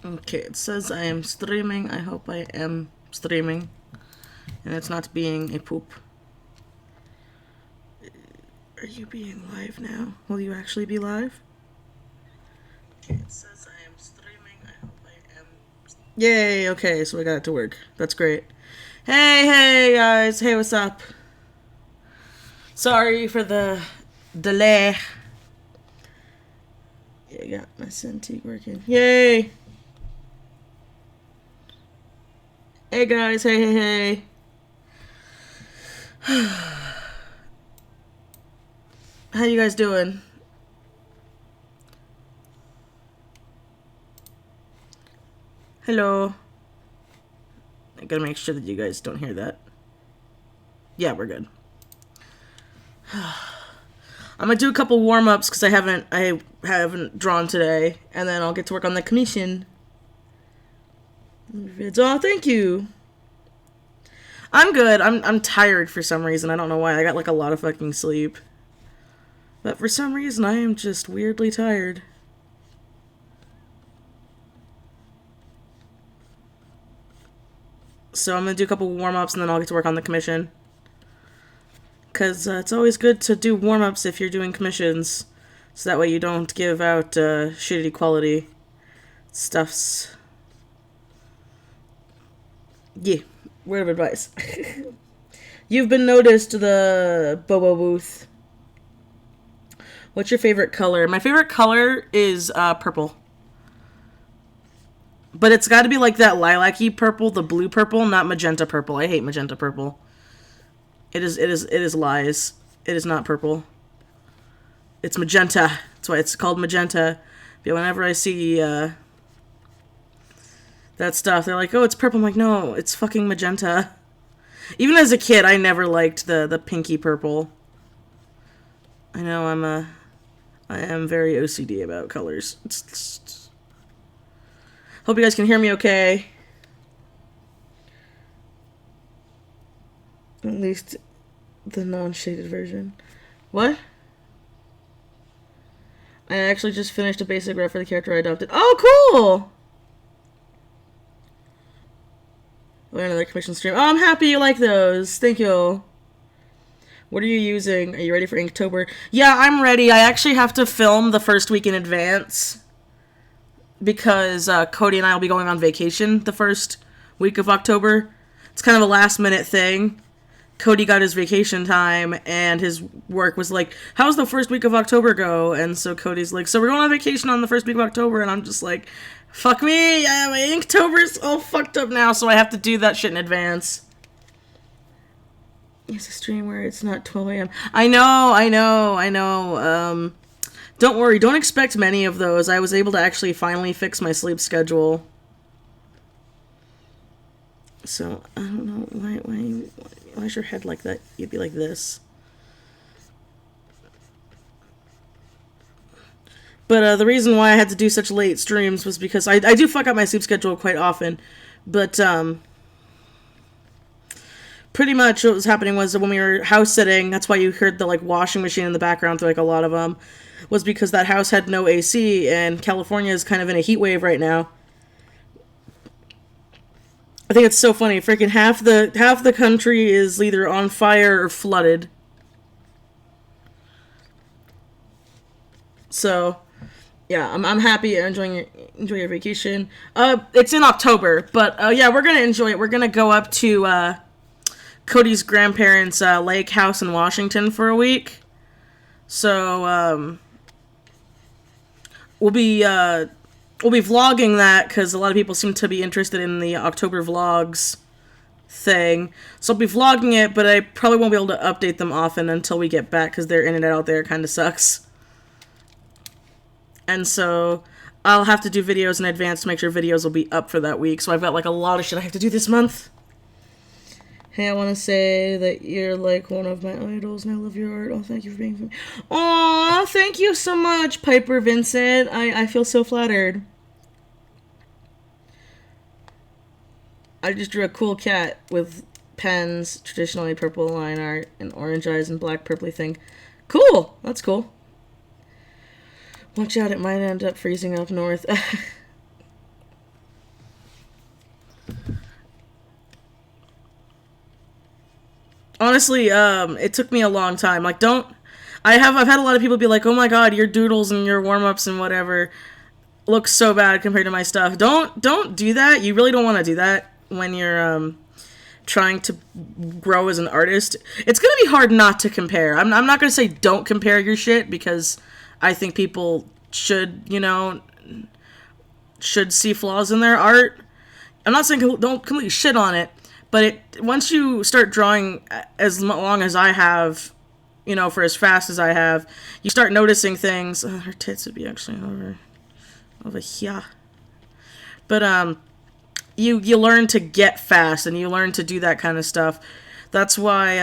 Okay, it says I am streaming. I hope I am streaming. And it's not being a poop. Are you being live now? Will you actually be live? Okay, it says I am streaming. I hope I am. Yay, okay, so we got it to work. That's great. Hey guys. Hey, what's up? Sorry for the delay. Yeah, I got my Cintiq working. Yay! Hey guys, hey. How you guys doing? Hello. I gotta make sure that you guys don't hear that. Yeah, we're good. I'm gonna do a couple warm-ups because I haven't drawn today, and then I'll get to work on the commission. Oh, thank you. I'm good. I'm tired for some reason. I don't know why. I got like a lot of fucking sleep. But for some reason, I am just weirdly tired. So I'm going to do a couple warm-ups and then I'll get to work on the commission. Because it's always good to do warm-ups if you're doing commissions. So that way you don't give out shitty quality stuffs. Yeah, word of advice. You've been noticed, the Bobo booth. What's your favorite color? My favorite color is purple. But it's got to be like that lilac-y purple, the blue purple, not magenta purple. I hate magenta purple. It is lies. It is not purple. It's magenta. That's why it's called magenta. But whenever I see that stuff, they're like, oh, it's purple. I'm like, no, it's fucking magenta. Even as a kid, I never liked the pinky purple. I know I am very OCD about colors. Hope you guys can hear me okay. At least the non-shaded version. What? I actually just finished a basic rep for the character I adopted. Oh, cool! Another commission stream. Oh, I'm happy you like those. Thank you. What are you using? Are you ready for Inktober? Yeah, I'm ready. I actually have to film the first week in advance. Because Cody and I will be going on vacation the first week of October. It's kind of a last minute thing. Cody got his vacation time and his work was like, how's the first week of October go? And so Cody's like, so we're going on vacation on the first week of October. And I'm just like, fuck me. My Inktober's all fucked up now. So I have to do that shit in advance. It's a stream where it's not 12 a.m. I know. Don't worry, don't expect many of those. I was able to actually finally fix my sleep schedule. So, I don't know, why is your head like that? You'd be like this. But the reason why I had to do such late streams was because I do fuck up my sleep schedule quite often. But, pretty much what was happening was that when we were house sitting, that's why you heard the, like, washing machine in the background through, like, a lot of them. Was because that house had no AC, and California is kind of in a heat wave right now. I think it's so funny. Freaking half the country is either on fire or flooded. So, yeah, I'm happy you're enjoy your vacation. It's in October, but yeah, we're gonna enjoy it. We're gonna go up to Cody's grandparents' lake house in Washington for a week. So, we'll be vlogging that because a lot of people seem to be interested in the October vlogs thing. So I'll be vlogging it, but I probably won't be able to update them often until we get back because their internet out there kind of sucks. And so I'll have to do videos in advance to make sure videos will be up for that week. So I've got like a lot of shit I have to do this month. Hey, I want to say that you're like one of my idols and I love your art. Oh, thank you for being... Aw, thank you so much, Piper Vincent. I feel so flattered. I just drew a cool cat with pens, traditionally purple line art, and orange eyes and black purpley thing. Cool! That's cool. Watch out, it might end up freezing up north. Honestly, it took me a long time. Like, I've had a lot of people be like, "Oh my god, your doodles and your warm ups and whatever look so bad compared to my stuff." Don't do that. You really don't want to do that when you're trying to grow as an artist. It's gonna be hard not to compare. I'm not gonna say don't compare your shit, because I think people should see flaws in their art. I'm not saying don't completely shit on it, but once you start drawing as long as I have, for as fast as I have, you start noticing things. Her tits would be actually over here. But you learn to get fast, and you learn to do that kind of stuff. That's why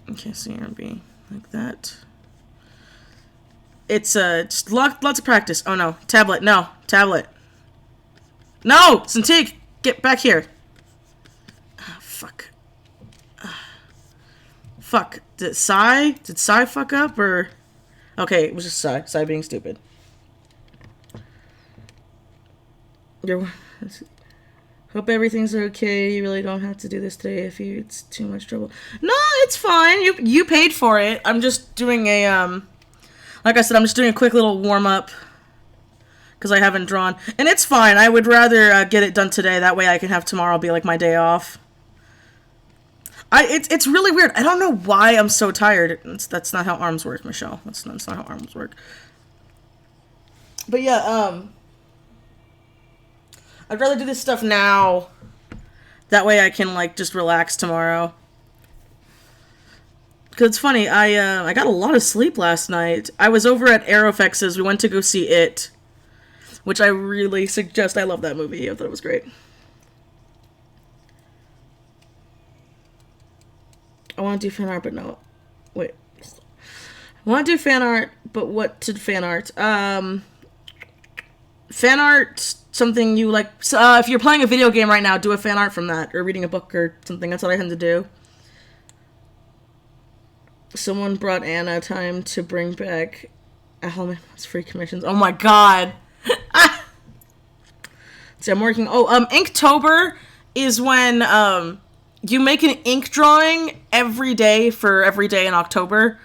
okay, so you're gonna be like that. It's just lots of practice. Oh no, tablet, no, tablet. No, Cintiq, get back here. Oh, fuck. Fuck. Did Psy fuck up, or? Okay, it was just Psy being stupid. Hope everything's okay. You really don't have to do this today if it's too much trouble. No, it's fine. You paid for it. I'm just doing a like I said, I'm just doing a quick little warm up because I haven't drawn, and it's fine. I would rather get it done today. That way, I can have tomorrow be like my day off. It's really weird. I don't know why I'm so tired. That's not how arms work, Michelle. That's not how arms work. But yeah, I'd rather do this stuff now. That way I can, like, just relax tomorrow. Because it's funny, I got a lot of sleep last night. I was over at Aerofex's. We went to go see It, which I really suggest. I love that movie. I thought it was great. I want to do fan art, but no. Wait. I want to do fan art, but what to fan art? Fan art, something you like. If you're playing a video game right now, do a fan art from that, or reading a book or something. That's what I tend to do. Someone brought Anna time to bring back It's free commissions. Oh my god. See, I'm working. Inktober is when you make an ink drawing every day for every day in October.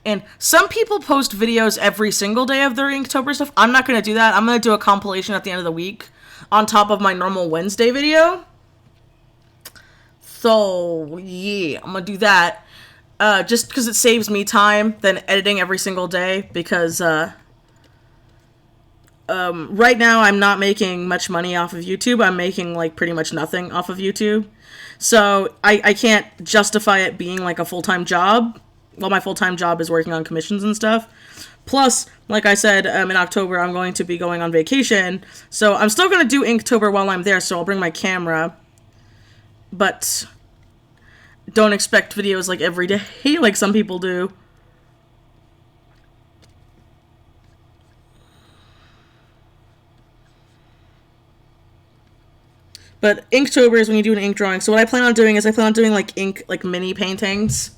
And some people post videos every single day of their Inktober stuff. I'm not going to do that. I'm going to do a compilation at the end of the week on top of my normal Wednesday video. So, yeah, I'm going to do that. Just because it saves me time than editing every single day. Because right now I'm not making much money off of YouTube. I'm making, like, pretty much nothing off of YouTube. So I can't justify it being, like, a full-time job. Well, my full-time job is working on commissions and stuff. Plus, like I said, in October, I'm going to be going on vacation. So I'm still going to do Inktober while I'm there, so I'll bring my camera. But don't expect videos, like, every day, like some people do. But Inktober is when you do an ink drawing. So what I plan on doing is like, ink, like, mini paintings.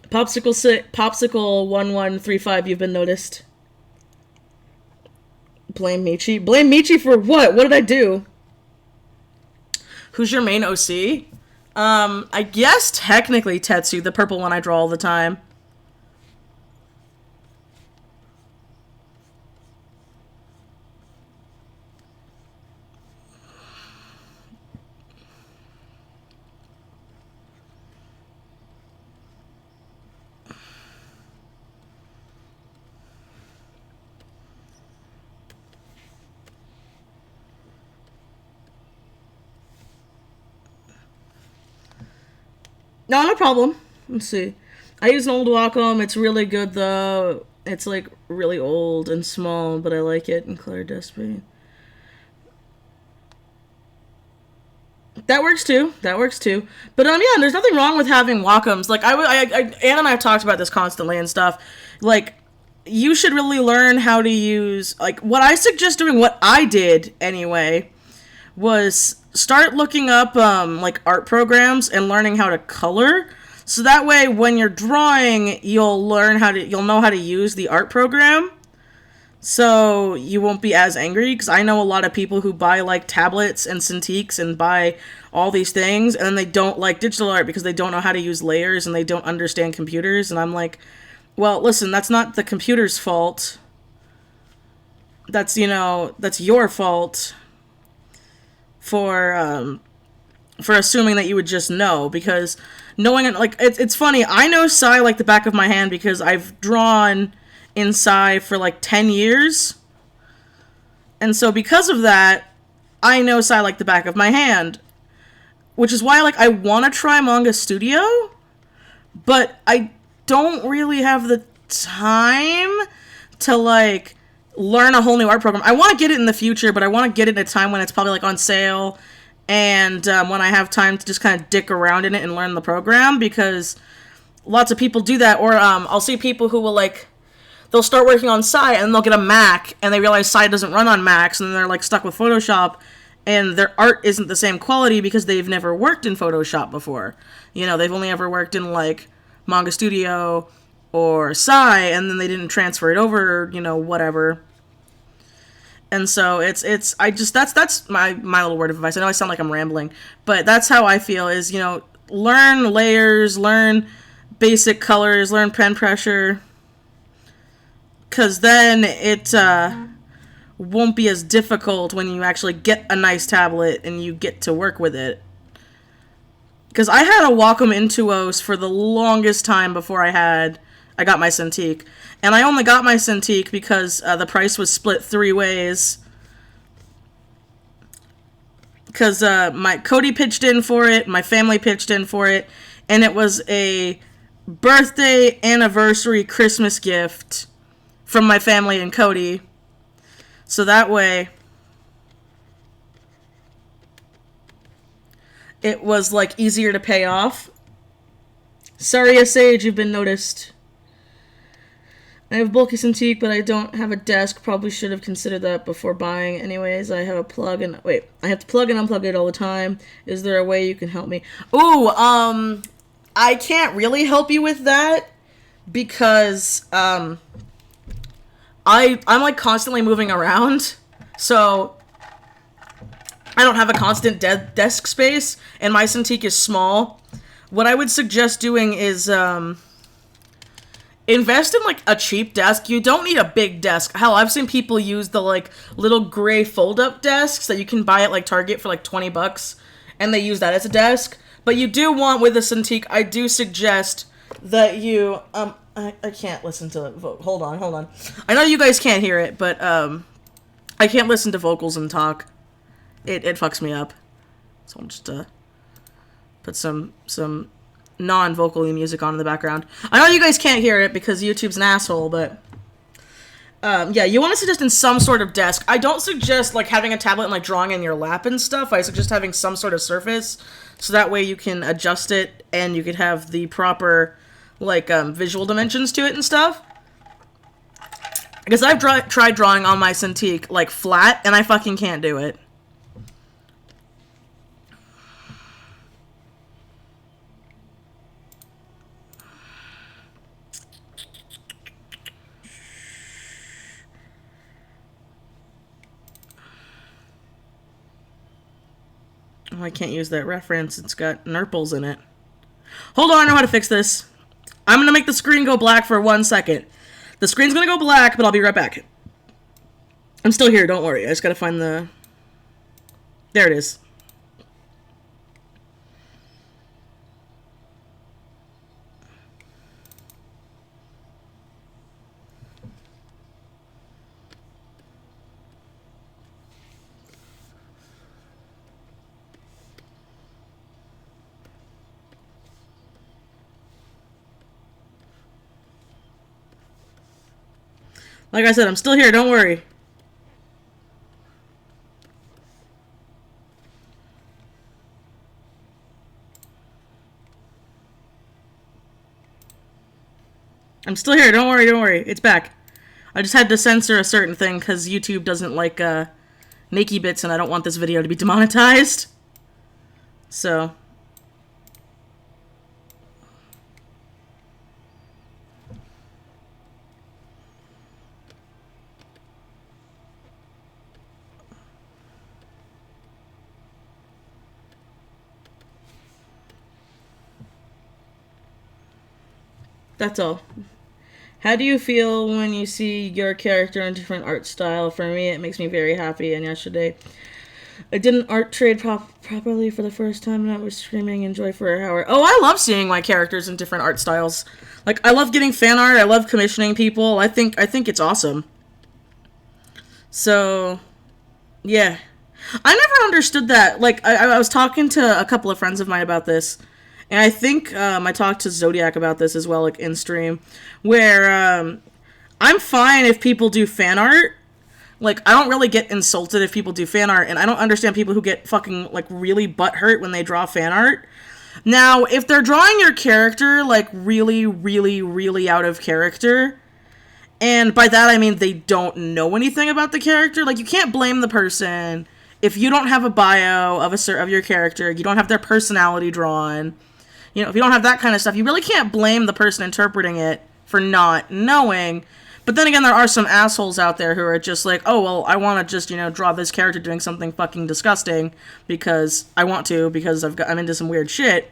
Popsicle 1135, you've been noticed. Blame Michi. Blame Michi for what? What did I do? Who's your main OC? I guess technically Tetsu, the purple one I draw all the time. No problem. Let's see. I use an old Wacom. It's really good, though. It's, like, really old and small, but I like it in Clear Despy. That works too. But, yeah, there's nothing wrong with having Wacoms. Like, Anna and I have talked about this constantly and stuff. Like, you should really learn how to use, like, what I suggest doing, what I did, anyway, was start looking up, like, art programs and learning how to color. So that way, when you're drawing, you'll know how to use the art program. So you won't be as angry, because I know a lot of people who buy like tablets and Cintiqs and buy all these things, and then they don't like digital art because they don't know how to use layers and they don't understand computers. And I'm like, well, listen, that's not the computer's fault. That's, that's your fault for assuming that you would just know, because knowing it, like, it's funny. I know Psy like the back of my hand because I've drawn in Psy for like 10 years. And so because of that, I know Psy like the back of my hand. Which is why, like, I want to try Manga Studio, but I don't really have the time to, like, learn a whole new art program. I want to get it in the future, but I want to get it at a time when it's probably, like, on sale, and when I have time to just kind of dick around in it and learn the program, because lots of people do that. Or I'll see people who will, like, they'll start working on Psy, and they'll get a Mac, and they realize Psy doesn't run on Macs, and then they're, like, stuck with Photoshop, and their art isn't the same quality because they've never worked in Photoshop before. They've only ever worked in, like, Manga Studio or Psy, and then they didn't transfer it over, whatever. And so that's my little word of advice. I know I sound like I'm rambling, but that's how I feel is, learn layers, learn basic colors, learn pen pressure, because then it won't be as difficult when you actually get a nice tablet and you get to work with it. Because I had a Wacom Intuos for the longest time before I got my Cintiq. And I only got my Cintiq because the price was split 3 ways. Because my Cody pitched in for it, my family pitched in for it, and it was a birthday, anniversary, Christmas gift from my family and Cody. So that way, it was, like, easier to pay off. Sorry, Sage, you've been noticed. I have bulky Cintiq, but I don't have a desk. Probably should have considered that before buying. Anyways, I have a plug and... Wait, I have to plug and unplug it all the time. Is there a way you can help me? Ooh, I can't really help you with that because, I'm, like, constantly moving around, so I don't have a constant desk space, and my Cintiq is small. What I would suggest doing is, invest in, like, a cheap desk. You don't need a big desk. Hell, I've seen people use the, like, little gray fold-up desks that you can buy at, like, Target for, like, $20, and they use that as a desk. But you do want, with a Cintiq, I do suggest that you, I can't listen to it. Hold on. I know you guys can't hear it, but, I can't listen to vocals and talk. It fucks me up. So I'll just, put some non-vocally music on in the background. I know you guys can't hear it because YouTube's an asshole, but, yeah, you want to suggest in some sort of desk. I don't suggest, like, having a tablet and, like, drawing in your lap and stuff. I suggest having some sort of surface, so that way you can adjust it, and you could have the proper, like, visual dimensions to it and stuff. Because I've tried drawing on my Cintiq, like, flat, and I fucking can't do it. Oh, I can't use that reference. It's got nurples in it. Hold on, I know how to fix this. I'm going to make the screen go black for 1 second. The screen's going to go black, but I'll be right back. I'm still here, don't worry. I just got to find the... There it is. Like I said, I'm still here, don't worry. I'm still here, don't worry. It's back. I just had to censor a certain thing because YouTube doesn't like, Nakey Bits, and I don't want this video to be demonetized. So... That's all. How do you feel when you see your character in different art style? For me, it makes me very happy. And yesterday, I did an art trade properly for the first time, and I was screaming in joy for an hour. Oh, I love seeing my characters in different art styles. Like, I love getting fan art. I love commissioning people. I think it's awesome. So, yeah. I never understood that. Like, I was talking to a couple of friends of mine about this, and I think I talked to Zodiac about this as well, like, in stream, where I'm fine if people do fan art. Like, I don't really get insulted if people do fan art, and I don't understand people who get fucking, like, really butthurt when they draw fan art. Now, if they're drawing your character, like, really, really, really out of character, and by that I mean they don't know anything about the character, like, you can't blame the person if you don't have a bio of your character, you don't have their personality drawn, you know, if you don't have that kind of stuff, you really can't blame the person interpreting it for not knowing. But then again, there are some assholes out there who are just like, oh, well, I want to just, you know, draw this character doing something fucking disgusting because I want to, because I'm into some weird shit.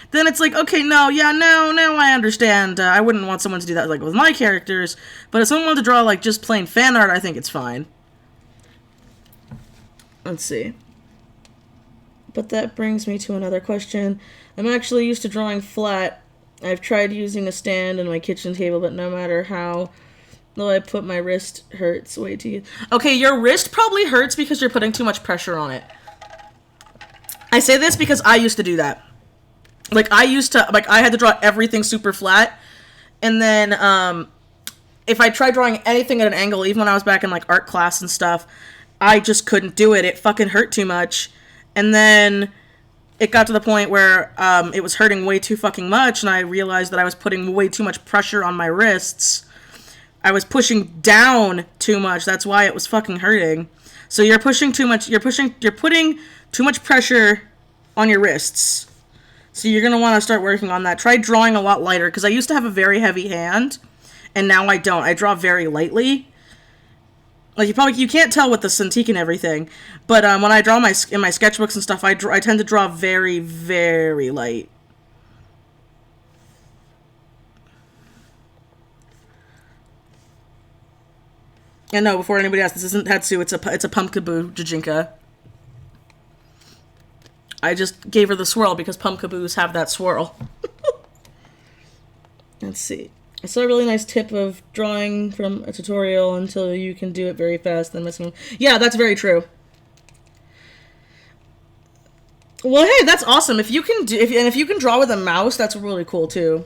Then it's like, okay, now I understand. I wouldn't want someone to do that, like, with my characters. But if someone wanted to draw, like, just plain fan art, I think it's fine. Let's see. But that brings me to another question. I'm actually used to drawing flat. I've tried using a stand in my kitchen table, but no matter how... though I put my wrist hurts way too... Okay, your wrist probably hurts because you're putting too much pressure on it. I say this because I used to do that. Like, I had to draw everything super flat. And then, if I tried drawing anything at an angle, even when I was back in, like, art class and stuff, I just couldn't do it. It fucking hurt too much. And then it got to the point where, it was hurting way too fucking much, and I realized that I was putting way too much pressure on my wrists. I was pushing down too much. That's why it was fucking hurting. So you're putting too much pressure on your wrists. So you're going to want to start working on that. Try drawing a lot lighter, because I used to have a very heavy hand, and now I don't. I draw very lightly. Like, you can't tell with the Cintiq and everything, but when I draw in my sketchbooks and stuff, I tend to draw very, very light. And no, before anybody asks, this isn't Hetsu, it's a Pumpkaboo Jajinka. I just gave her the swirl because Pumpkaboos have that swirl. Let's see. I saw a really nice tip of drawing from a tutorial until you can do it very fast, then missing. Yeah, that's very true. Well, hey, that's awesome. If you can draw with a mouse, that's really cool too.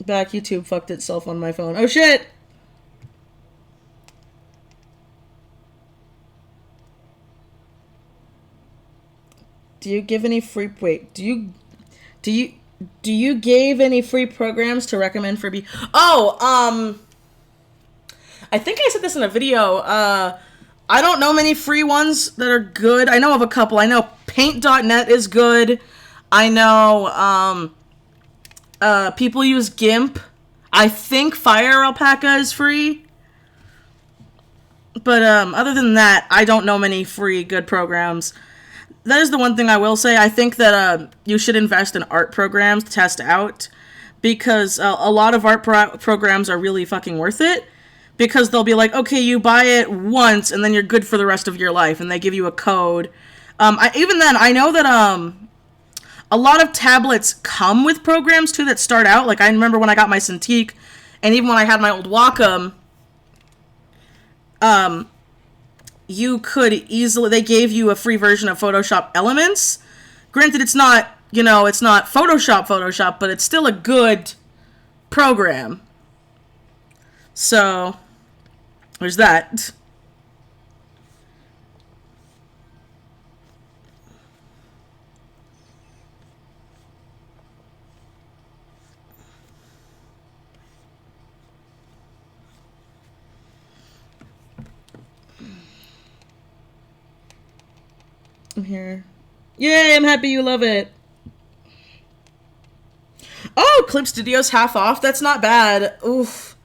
Back YouTube fucked itself on my phone. Oh shit. Do you give any free... Wait, do you give any free programs to recommend for Oh, I think I said this in a video. I don't know many free ones that are good. I know of a couple. I know Paint.net is good. I know, people use GIMP. I think Fire Alpaca is free. But, other than that, I don't know many free good programs. That is the one thing I will say. I think that you should invest in art programs to test out, because a lot of art programs are really fucking worth it, because they'll be like, okay, you buy it once and then you're good for the rest of your life, and they give you a code. Even then, I know that a lot of tablets come with programs too that start out. Like, I remember when I got my Cintiq, and even when I had my old Wacom, you could easily, they gave you a free version of Photoshop Elements. Granted, it's not, it's not Photoshop, but it's still a good program. So, there's that. I'm here. Yay, I'm happy you love it. Oh, Clip Studio's half off. That's not bad. Oof.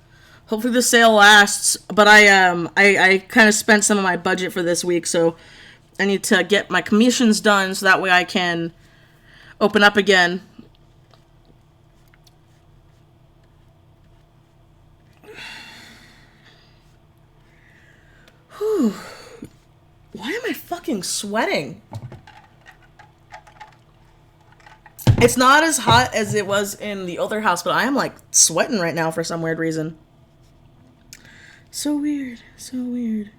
Hopefully the sale lasts. But I kind of spent some of my budget for this week, so I need to get my commissions done so that way I can open up again. Why am I fucking sweating? It's not as hot as it was in the other house, but I am like sweating right now for some weird reason. So weird. So weird.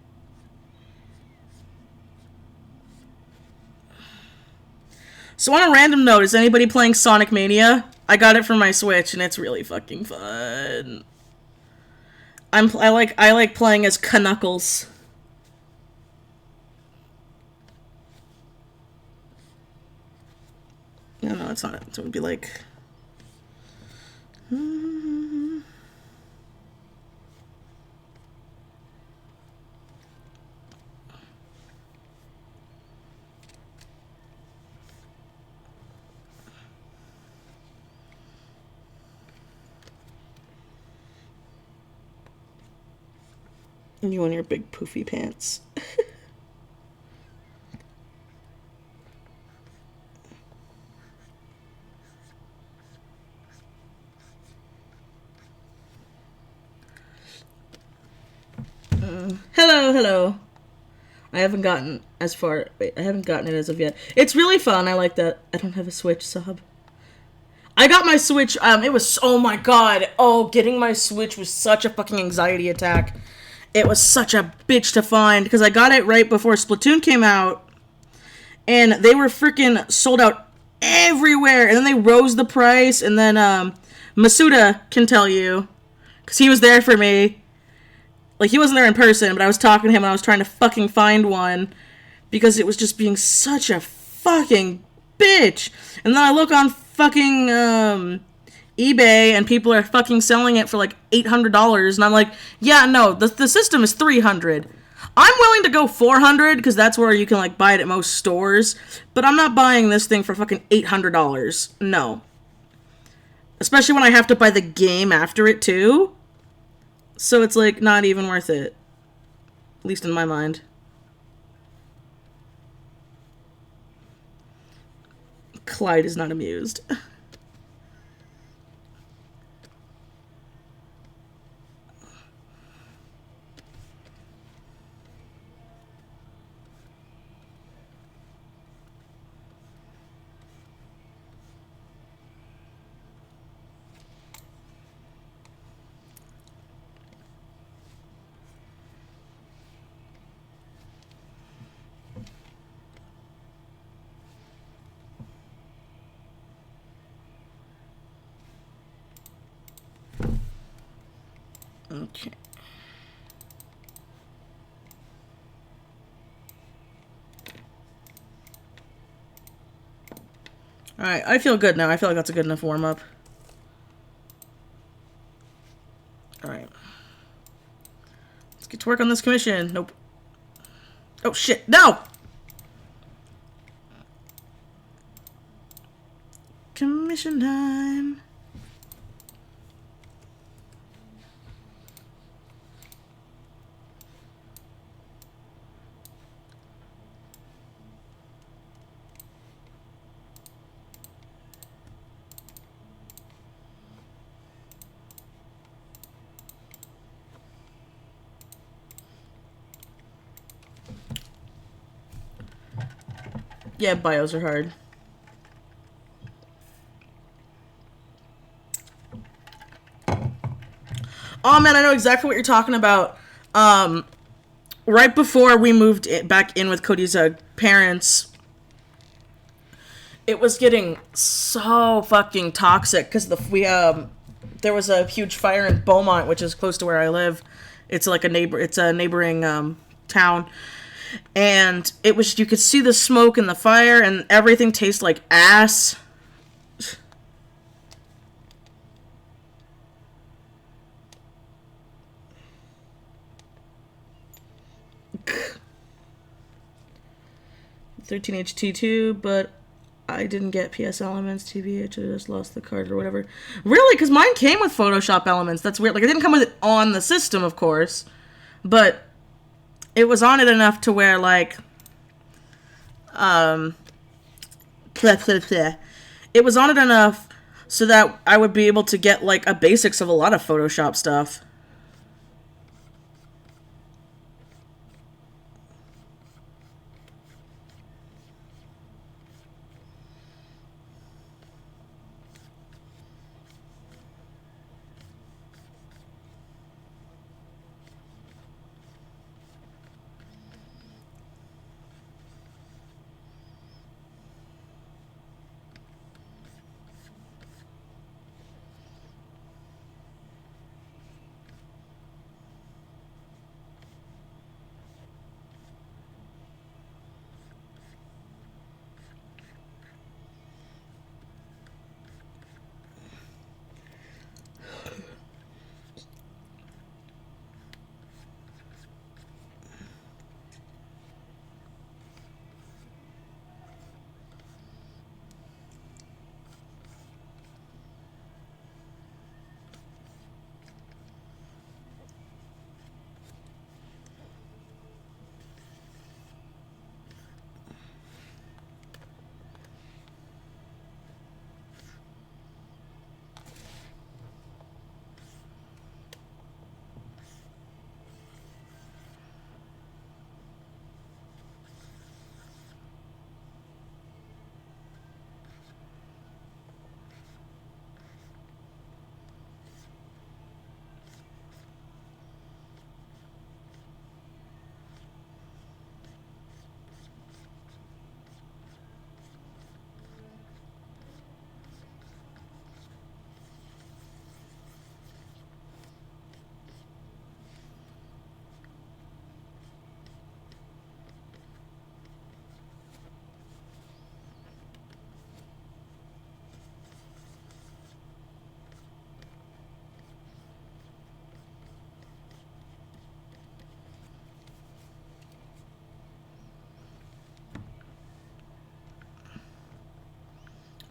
So on a random note, is anybody playing Sonic Mania? I got it for my Switch and it's really fucking fun. I like playing as Knuckles. No, it's not. It would be like. You and your big poofy pants. Hello. I haven't gotten as far. Wait, I haven't gotten it as of yet. It's really fun. I like that. I don't have a Switch sub. I got my Switch. It was. Oh my god. Oh, getting my Switch was such a fucking anxiety attack. It was such a bitch to find because I got it right before Splatoon came out, and they were freaking sold out everywhere. And then they rose the price, and then Masuda can tell you because he was there for me. Like, he wasn't there in person, but I was talking to him and I was trying to fucking find one because it was just being such a fucking bitch. And then I look on fucking eBay and people are fucking selling it for like $800 and I'm like, yeah, no, the system is $300. I'm willing to go $400 because that's where you can like buy it at most stores, but I'm not buying this thing for fucking $800. No. Especially when I have to buy the game after it too. So it's, like, not even worth it. At least in my mind. Clyde is not amused. Okay. Alright, I feel good now. I feel like that's a good enough warm-up. Alright. Let's get to work on this commission. Nope. Oh, shit. No! Commission time. Yeah, bios are hard. Oh man, I know exactly what you're talking about. Right before we moved back in with Cody's parents, it was getting so fucking toxic because there was a huge fire in Beaumont, which is close to where I live. It's like a neighboring town. And it was, you could see the smoke and the fire and everything tastes like ass. $13HT2, but I didn't get PS Elements TV. I just lost the card or whatever. Really? Because mine came with Photoshop Elements. That's weird. Like, it didn't come with it on the system, of course. But it was on it enough to where, like, it was on it enough so that I would be able to get, like, a basics of a lot of Photoshop stuff.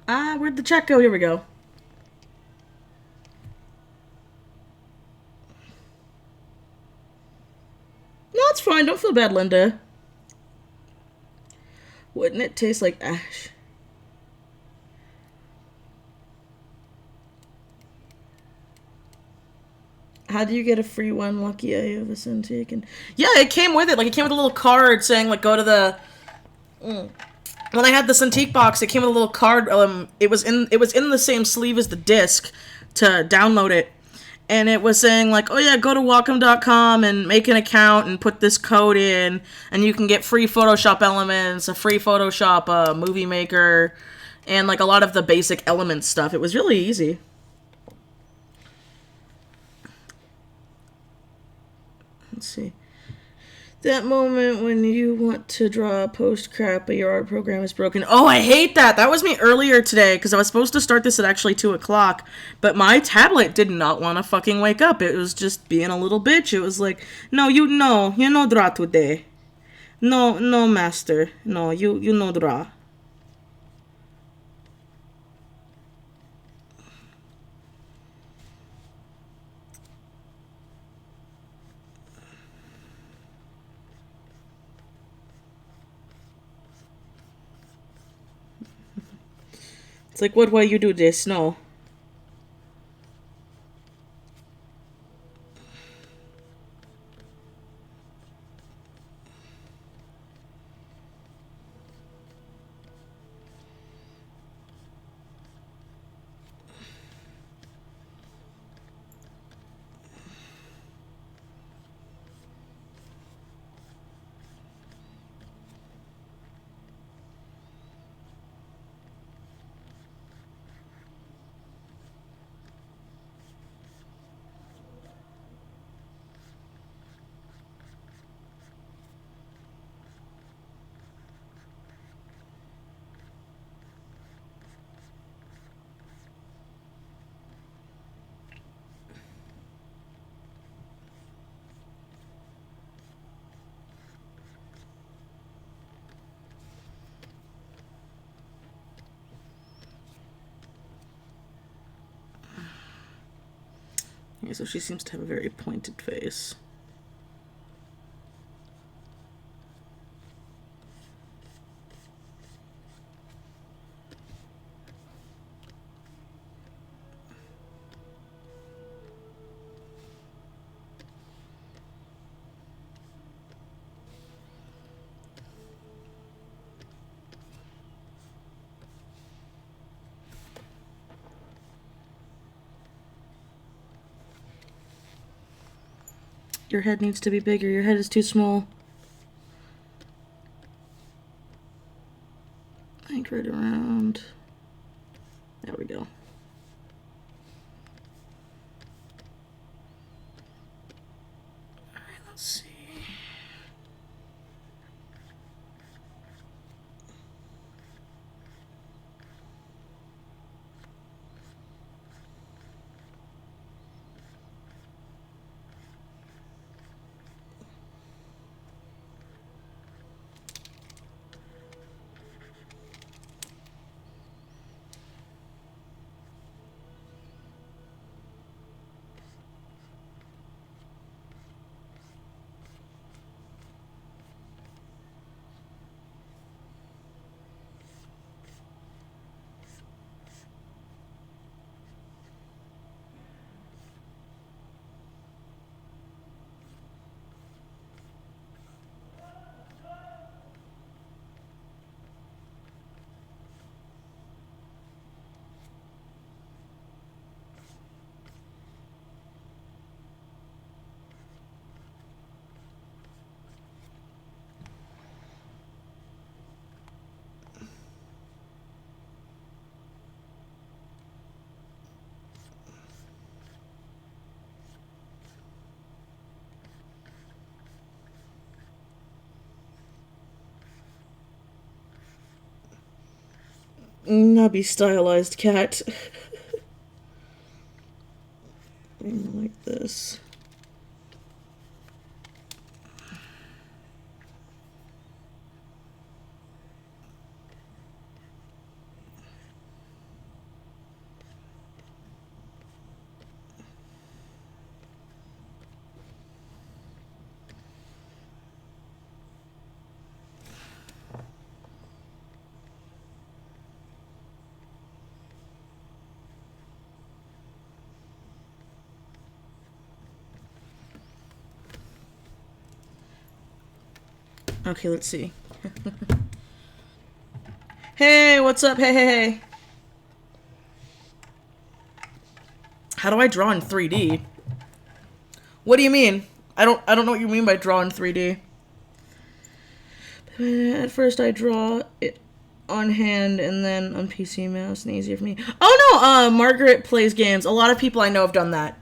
Ah, where'd the check go? Here we go. No, it's fine. Don't feel bad, Linda. Wouldn't it taste like ash? How do you get a free one? Lucky I have a Cintiq. And yeah, it came with it. Like, it came with a little card saying, like, go to the... When I had the Cintiq box, it came with a little card. It was in the same sleeve as the disc to download it. And it was saying, like, oh yeah, go to Wacom.com and make an account and put this code in, and you can get free Photoshop elements, a free Photoshop movie maker, and, like, a lot of the basic element stuff. It was really easy. Let's see. That moment when you want to draw post crap, but your art program is broken. Oh, I hate that. That was me earlier today, because I was supposed to start this at actually 2 o'clock, but my tablet did not want to fucking wake up. It was just being a little bitch. It was like, no, you no draw today. No, no, master. No, you no draw. It's like, what, why you do this? No. Okay, so she seems to have a very pointed face. Your head needs to be bigger. Your head is too small. Think right around. There we go. Alright, let's see. Nubby stylized cat. Like this. Okay, let's see. Hey, what's up? Hey, hey, hey. How do I draw in 3D? What do you mean? I don't know what you mean by draw in 3D. At first I draw it on hand and then on PC mouse and easier for me. Oh no, Margaret plays games. A lot of people I know have done that.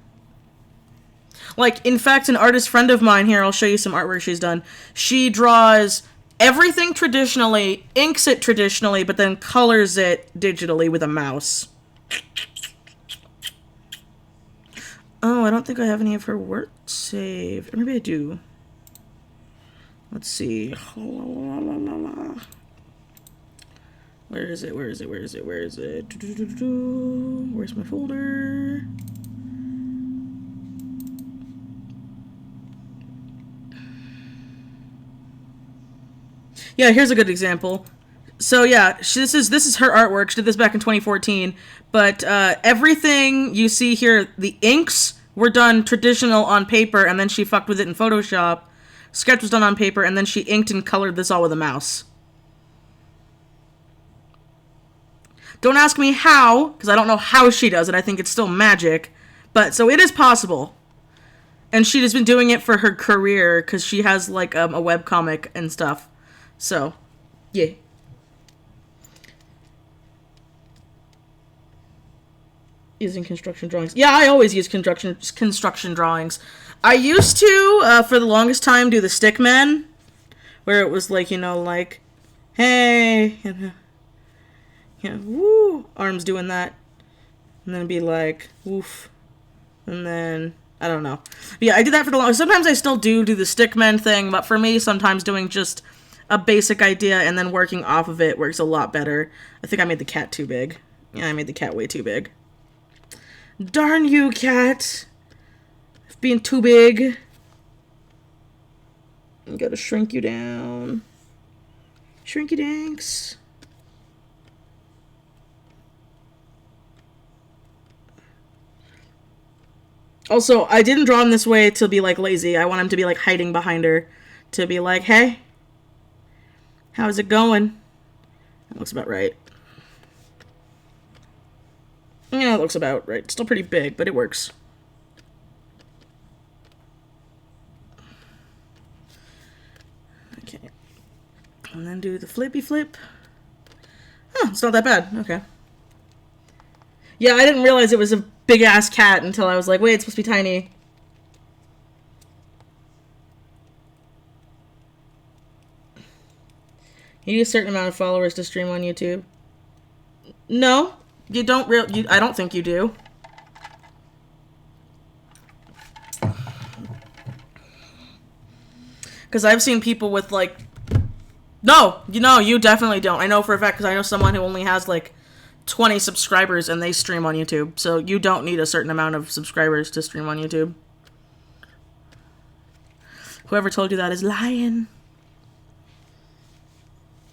Like, in fact, an artist friend of mine here, I'll show you some artwork she's done. She draws everything traditionally, inks it traditionally, but then colors it digitally with a mouse. Oh, I don't think I have any of her work saved. Or maybe I do. Let's see. Where is it? Where is it? Where is it? Where is it? Where's my folder? Yeah, here's a good example. So yeah, this is her artwork. She did this back in 2014. But everything you see here, the inks were done traditional on paper, and then she fucked with it in Photoshop. Sketch was done on paper, and then she inked and colored this all with a mouse. Don't ask me how, because I don't know how she does it. I think it's still magic. But, so it is possible. And she has been doing it for her career, because she has, like, a webcomic and stuff. So, yeah. Using construction drawings. Yeah, I always use construction drawings. I used to, for the longest time, do the stickmen, where it was like, you know, like, hey, yeah, woo, arms doing that, and then be like, woof, and then, I don't know. But yeah, I did that for the longest. Sometimes I still do the stickmen thing, but for me, sometimes doing just a basic idea and then working off of it works a lot better. I think I made the cat too big. Yeah, I made the cat way too big. Darn you, cat. Being too big. You gotta shrink you down. Shrinky danks. Also, I didn't draw him this way to be, like, lazy. I want him to be, like, hiding behind her. To be like, hey, how's it going? That looks about right. Yeah, it looks about right. Still pretty big, but it works. Okay. And then do the flippy flip. Oh, it's not that bad. Okay. Yeah, I didn't realize it was a big-ass cat until I was like, wait, it's supposed to be tiny. You need a certain amount of followers to stream on YouTube. No, you don't. I don't think you do. Because I've seen people with, like... No, you definitely don't. I know for a fact, because I know someone who only has, like, 20 subscribers and they stream on YouTube. So you don't need a certain amount of subscribers to stream on YouTube. Whoever told you that is lying.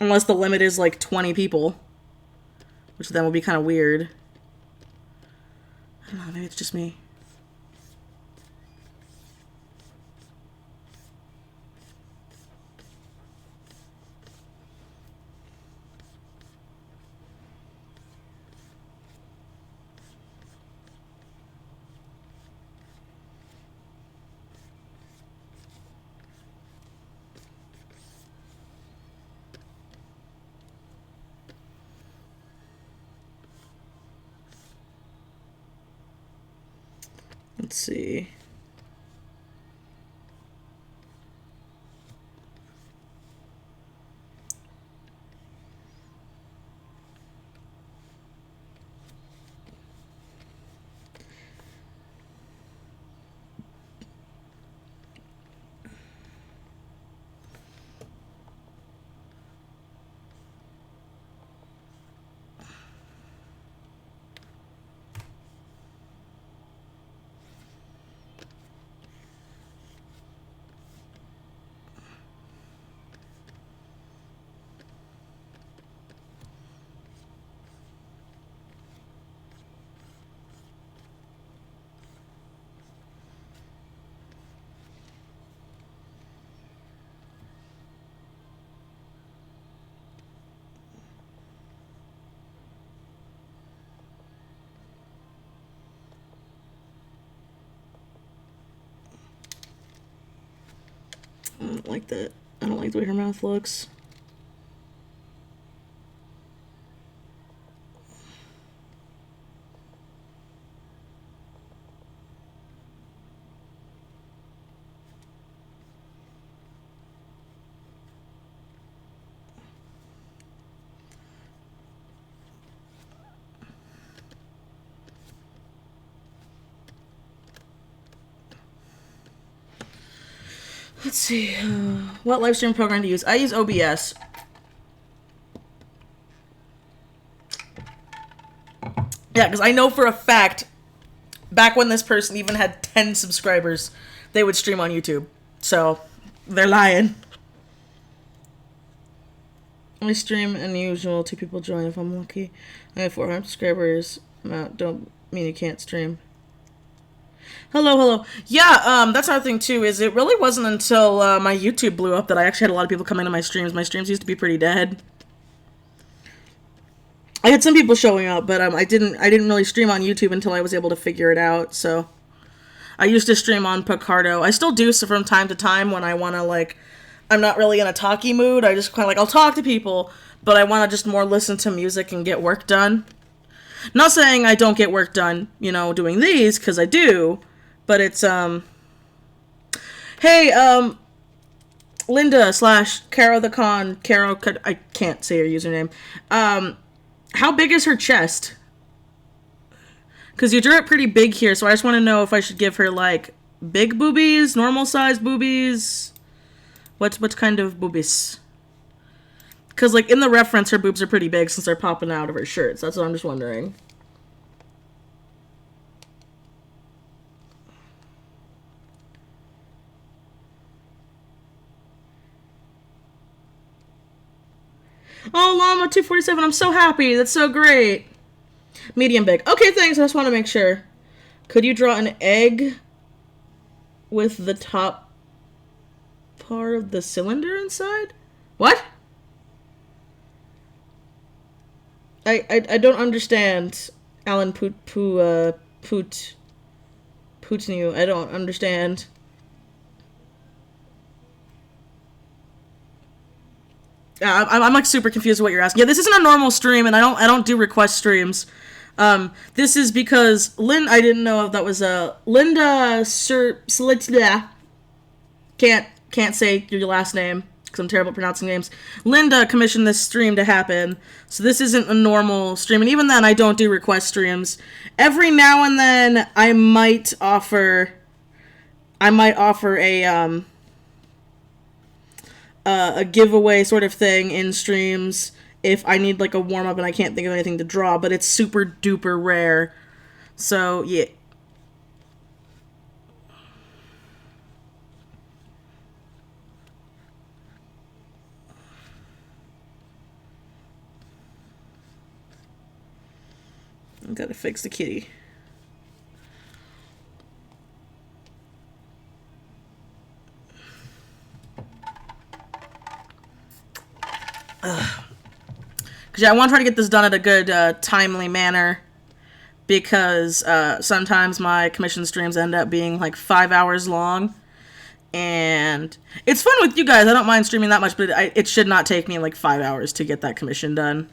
Unless the limit is, like, 20 people. Which then would be kind of weird. I don't know, maybe it's just me. Let's see. I don't like that. I don't like the way her mouth looks. Let's see. What live stream program to use? I use OBS. Yeah, because I know for a fact, back when this person even had 10 subscribers, they would stream on YouTube. So, they're lying. I stream unusual. 2 people join if I'm lucky. I have 400 subscribers. Don't mean you can't stream. Hello. Yeah, that's another thing too, is it really wasn't until my YouTube blew up that I actually had a lot of people come into my streams. My streams used to be pretty dead. I had some people showing up, but I didn't really stream on YouTube until I was able to figure it out, so. I used to stream on Picardo. I still do so from time to time when I want to, like, I'm not really in a talky mood. I just kind of, like, I'll talk to people, but I want to just more listen to music and get work done. Not saying I don't get work done, you know, doing these, because I do. But it's, hey, Linda / Caro, I can't say her username. How big is her chest? Because you drew it pretty big here, so I just want to know if I should give her, like, big boobies, normal size boobies. What kind of boobies? Because, like, in the reference, her boobs are pretty big since they're popping out of her shirts. That's what I'm just wondering. Oh, Llama 247, I'm so happy. That's so great. Medium big. Okay, thanks. I just want to make sure. Could you draw an egg with the top part of the cylinder inside? What? I don't understand, Alan Putnew. I don't understand. I'm like super confused with what you're asking. Yeah, this isn't a normal stream, and I don't do request streams. This is because I didn't know if that was Linda Slitla. Can't say your last name because I'm terrible at pronouncing names. Linda commissioned this stream to happen, so this isn't a normal stream, and even then, I don't do request streams. Every now and then, I might offer a giveaway sort of thing in streams if I need like a warm up and I can't think of anything to draw, but it's super duper rare. So yeah. I gotta fix the kitty. Because yeah, I want to try to get this done at a good, timely manner. Because sometimes my commission streams end up being like 5 hours long. And it's fun with you guys. I don't mind streaming that much, but it should not take me like 5 hours to get that commission done.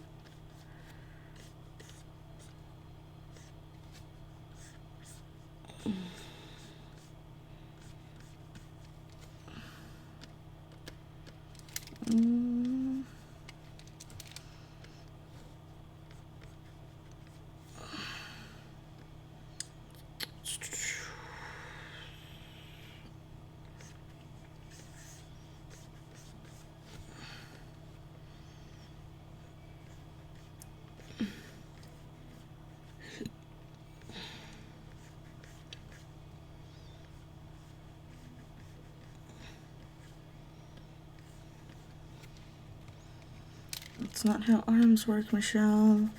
That's not how arms work, Michelle.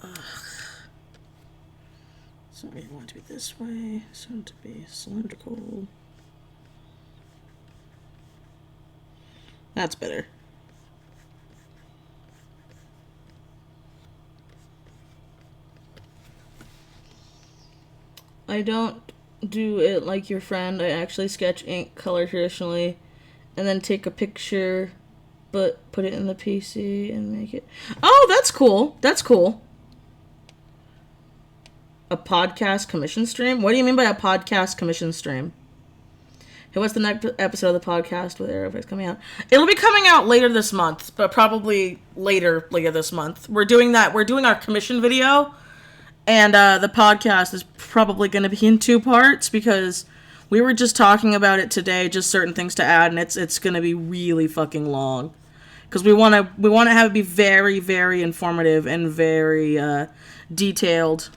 Ugh. Sorry, I want it to be this way. So I want it to be cylindrical. That's better. I don't do it like your friend. I actually sketch, ink, color traditionally, and then take a picture, but put it in the PC and make it. Oh, that's cool. That's cool. A podcast commission stream? What do you mean by a podcast commission stream? Hey, what's the next episode of the podcast with Aeroface coming out? It'll be coming out later this month, but probably later this month. We're doing that. We're doing our commission video, and the podcast is probably going to be in 2 parts because we were just talking about it today, just certain things to add, and it's going to be really fucking long because we want to have it be very, very informative and very detailed.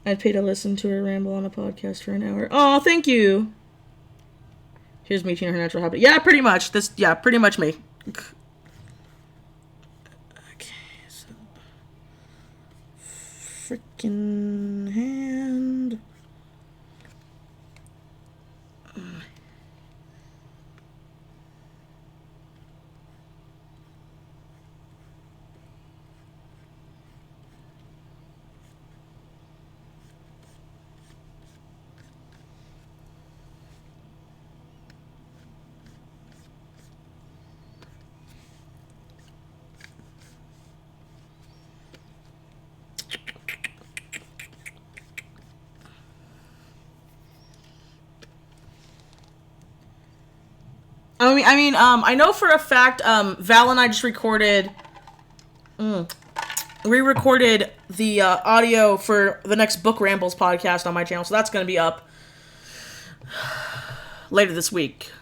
I'd pay to listen to her ramble on a podcast for an hour. Oh, thank you. Here's me teaching her natural habit. Yeah, pretty much. Pretty much me. Okay, so freaking hand. I know for a fact, Val and I just recorded, re-recorded the audio for the next Book Rambles podcast on my channel, so that's going to be up later this week.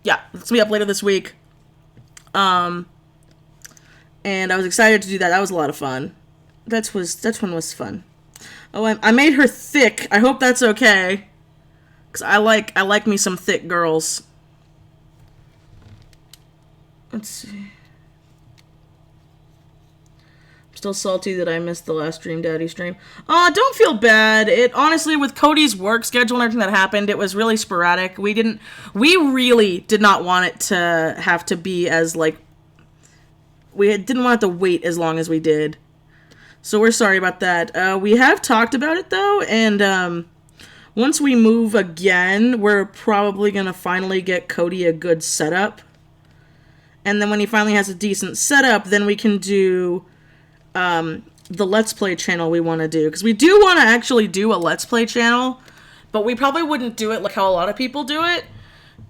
Yeah, it's going to be up later this week. And I was excited to do that. That was a lot of fun. That one was fun. Oh, I made her thick. I hope that's okay. Because I like me some thick girls. Let's see. I'm still salty that I missed the last Dream Daddy stream. Oh, don't feel bad. It honestly, with Cody's work schedule and everything that happened, it was really sporadic. We really did not want it to have to be as, like, we didn't want it to wait as long as we did. So we're sorry about that. We have talked about it, though, and once we move again, we're probably going to finally get Cody a good setup. And then when he finally has a decent setup, then we can do the Let's Play channel we want to do. Because we do want to actually do a Let's Play channel, but we probably wouldn't do it like how a lot of people do it.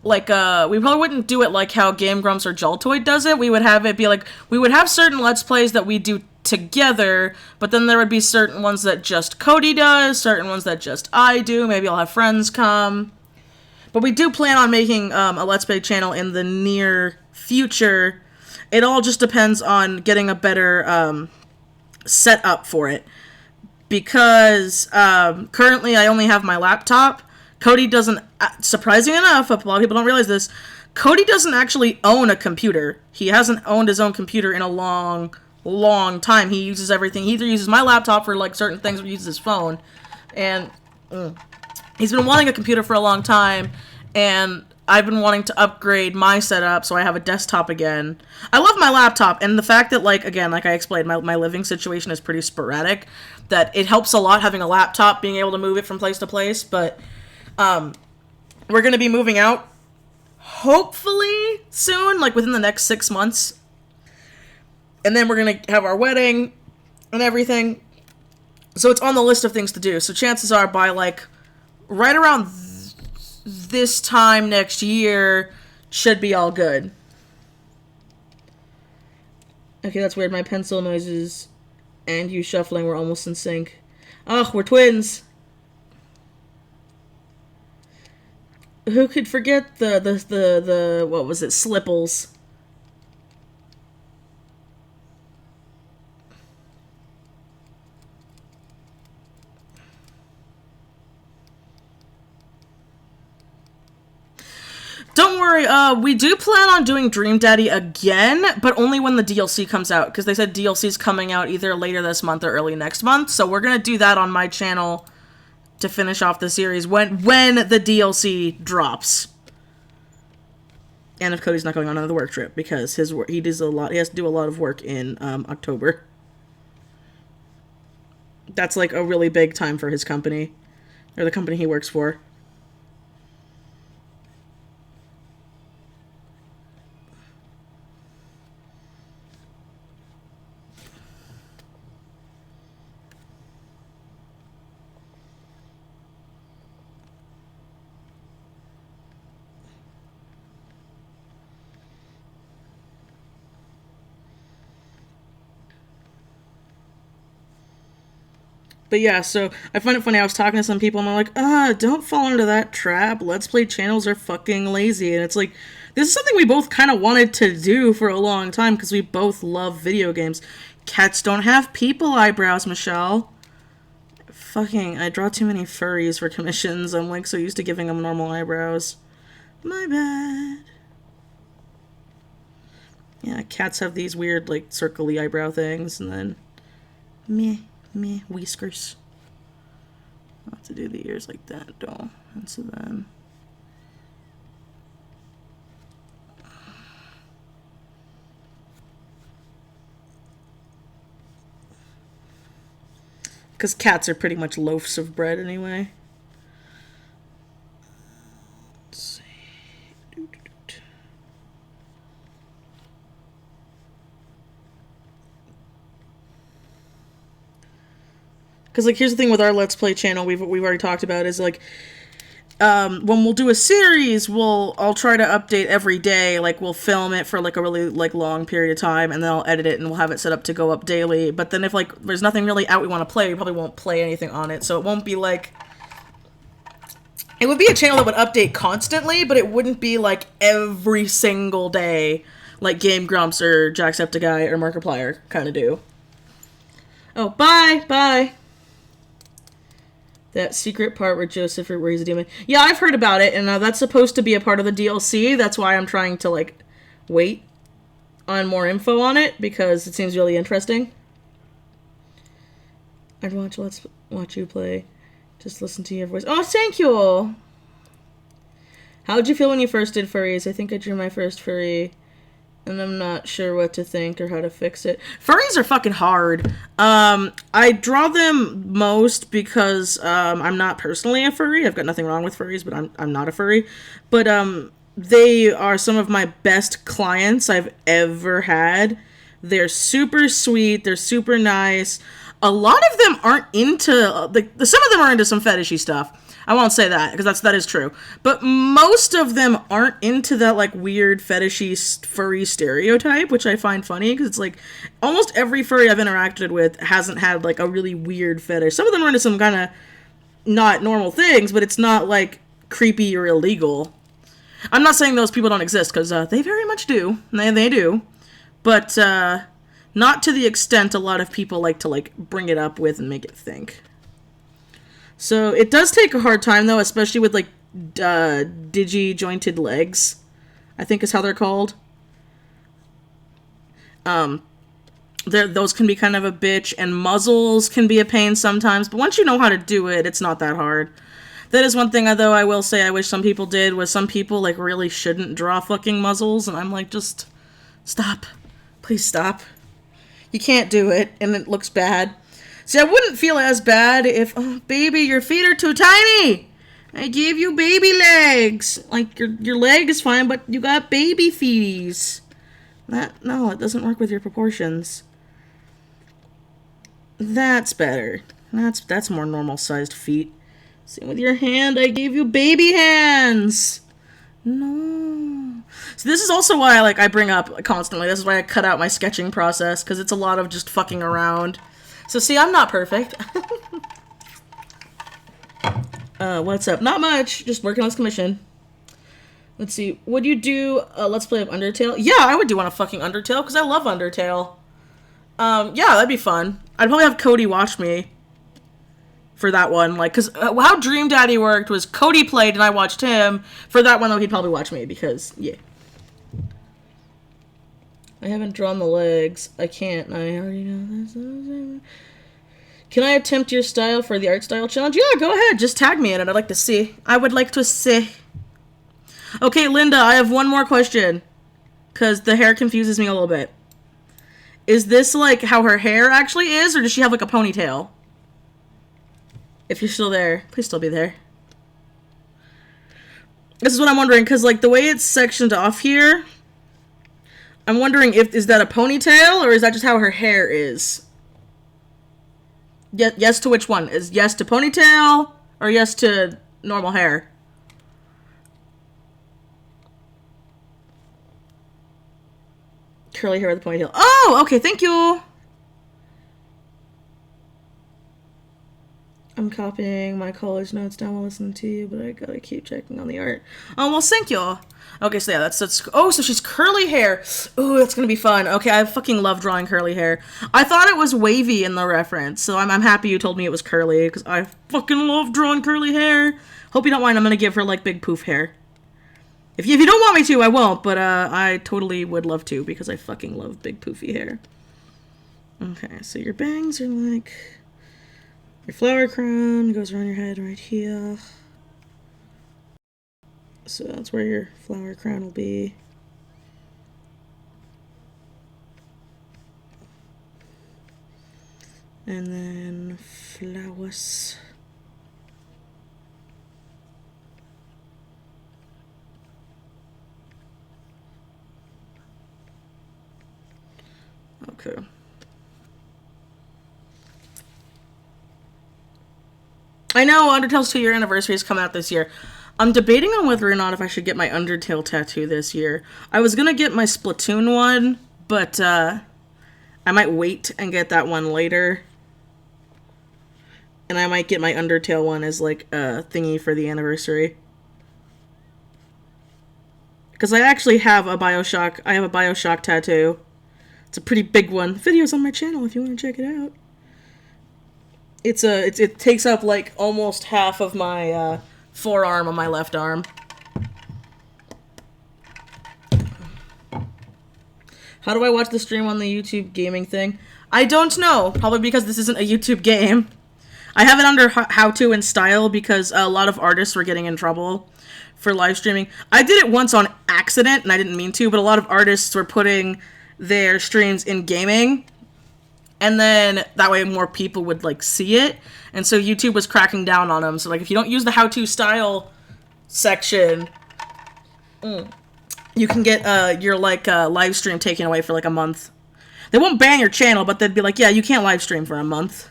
Like, we probably wouldn't do it like how Game Grumps or Jaltoid does it. We would have it be like, we would have certain Let's Plays that we do together, but then there would be certain ones that just Cody does, certain ones that just I do. Maybe I'll have friends come. But we do plan on making a Let's Play channel in the near future. It all just depends on getting a better setup for it. Because currently I only have my laptop. Cody doesn't, surprising enough, a lot of people don't realize this, Cody doesn't actually own a computer. He hasn't owned his own computer in a long time. He uses everything. He either uses my laptop for, like, certain things or uses his phone. And he's been wanting a computer for a long time, and I've been wanting to upgrade my setup so I have a desktop again. I love my laptop, and the fact that, like, again, like I explained, my living situation is pretty sporadic, that it helps a lot having a laptop, being able to move it from place to place, but we're going to be moving out hopefully soon, like within the next 6 months. And then we're going to have our wedding and everything. So it's on the list of things to do. So chances are by, like, right around this time next year should be all good. Okay, that's weird. My pencil noises and you shuffling were almost in sync. Ugh, we're twins. Who could forget the what was it, Slipples? Don't worry, we do plan on doing Dream Daddy again, but only when the DLC comes out, because they said DLC's coming out either later this month or early next month, so we're gonna do that on my channel to finish off the series when the DLC drops. And if Cody's not going on another work trip, because his work, he has to do a lot of work in October. That's like a really big time for his company, or the company he works for. But yeah, so I find it funny. I was talking to some people and they're like, don't fall into that trap. Let's Play channels are fucking lazy. And it's like, this is something we both kind of wanted to do for a long time because we both love video games. Cats don't have people eyebrows, Michelle. Fucking, I draw too many furries for commissions. I'm like so used to giving them normal eyebrows. My bad. Yeah, cats have these weird, like, circly eyebrow things, and then meh. Meh, whiskers. I'll have to do the ears like that, though. And so then... because cats are pretty much loaves of bread anyway. Let's see. Because, like, here's the thing with our Let's Play channel we've already talked about is, like, when we'll do a series, I'll try to update every day. Like, we'll film it for, like, a really, like, long period of time, and then I'll edit it, and we'll have it set up to go up daily. But then if, like, there's nothing really out we want to play, we probably won't play anything on it. So it won't be, like... It would be a channel that would update constantly, but it wouldn't be, like, every single day, like Game Grumps or Jacksepticeye or Markiplier kind of do. Oh, bye! Bye! That secret part where where he's a demon. Yeah, I've heard about it, and that's supposed to be a part of the DLC. That's why I'm trying to, like, wait on more info on it, because it seems really interesting. I'd watch you play. Just listen to your voice. Oh, thank you! How'd you feel when you first did furries? I think I drew my first furry, and I'm not sure what to think or how to fix it. Furries are fucking hard. I draw them most because I'm not personally a furry. I've got nothing wrong with furries, but I'm not a furry. But they are some of my best clients I've ever had. They're super sweet. They're super nice. A lot of them aren't into... some of them are into some fetishy stuff. I won't say that, because that is true. But most of them aren't into that, like, weird fetishy furry stereotype, which I find funny, because it's like, almost every furry I've interacted with hasn't had, like, a really weird fetish. Some of them are into some kind of not normal things, but it's not, like, creepy or illegal. I'm not saying those people don't exist, because they very much do. They do. But, not to the extent a lot of people like to, like, bring it up with and make it think. So, it does take a hard time, though, especially with, like, digi-jointed legs, I think is how they're called. Those can be kind of a bitch, and muzzles can be a pain sometimes, but once you know how to do it, it's not that hard. That is one thing, though, I will say I wish some people did, was some people, like, really shouldn't draw fucking muzzles, and I'm like, just stop. Please stop. You can't do it, and it looks bad. See, I wouldn't feel as bad if, oh, baby, your feet are too tiny. I gave you baby legs. Like, your leg is fine, but you got baby feeties. No, it doesn't work with your proportions. That's better. That's more normal-sized feet. See, with your hand, I gave you baby hands. No. So this is also why I bring up constantly. This is why I cut out my sketching process, because it's a lot of just fucking around. So see, I'm not perfect. What's up? Not much. Just working on this commission. Let's see. Would you do a Let's Play of Undertale? Yeah, I would do one of fucking Undertale, because I love Undertale. Yeah, that'd be fun. I'd probably have Cody watch me for that one. Like, because how Dream Daddy worked was Cody played and I watched him. For that one, though, he'd probably watch me, because, yeah. I haven't drawn the legs. I can't. I already know this. Can I attempt your style for the art style challenge? Yeah, go ahead. Just tag me in it. I'd like to see. I would like to see. Okay, Linda, I have one more question. Because the hair confuses me a little bit. Is this, like, how her hair actually is? Or does she have, like, a ponytail? If you're still there, please still be there. This is what I'm wondering, because, like, the way it's sectioned off here, I'm wondering if, is that a ponytail, or is that just how her hair is? Yes to which one? Is yes to ponytail, or yes to normal hair? Curly hair with a ponytail. Oh, okay, thank you. I'm copying my college notes down while listening to you, but I gotta keep checking on the art. Oh, well, thank you. Okay, so yeah, that's oh, so she's curly hair. Ooh, that's gonna be fun. Okay, I fucking love drawing curly hair. I thought it was wavy in the reference, so I'm happy you told me it was curly, because I fucking love drawing curly hair. Hope you don't mind, I'm gonna give her, like, big poof hair. If you don't want me to, I won't, but I totally would love to, because I fucking love big poofy hair. Okay, so your bangs are like... Your flower crown goes around your head right here. So that's where your flower crown will be. And then flowers. Okay. I know Undertale's 2-year anniversary is coming out this year. I'm debating on whether or not if I should get my Undertale tattoo this year. I was gonna get my Splatoon one, but I might wait and get that one later. And I might get my Undertale one as, like, a thingy for the anniversary. Because I actually have a Bioshock tattoo. It's a pretty big one. The video's on my channel if you want to check it out. It takes up, like, almost half of my forearm on my left arm. How do I watch the stream on the YouTube gaming thing? I don't know. Probably because this isn't a YouTube game. I have it under how to and style because a lot of artists were getting in trouble for live streaming. I did it once on accident, and I didn't mean to, but a lot of artists were putting their streams in gaming, and then that way more people would, like, see it, and so YouTube was cracking down on them. So, like, if you don't use the how to style section, you can get your, like, live stream taken away for, like, a month. They won't ban your channel, but they'd be like, yeah, you can't live stream for a month.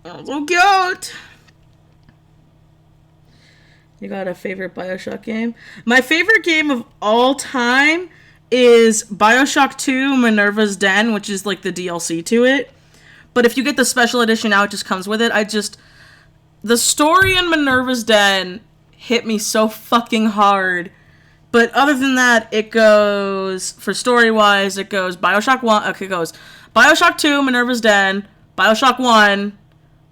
Oh, so cute! You got a favorite Bioshock game? My favorite game of all time is Bioshock 2 Minerva's Den, which is, like, the DLC to it. But if you get the special edition now, it just comes with it. The story in Minerva's Den hit me so fucking hard. But other than that, it goes, for story-wise, it goes Bioshock 1, okay, it goes Bioshock 2 Minerva's Den, Bioshock 1,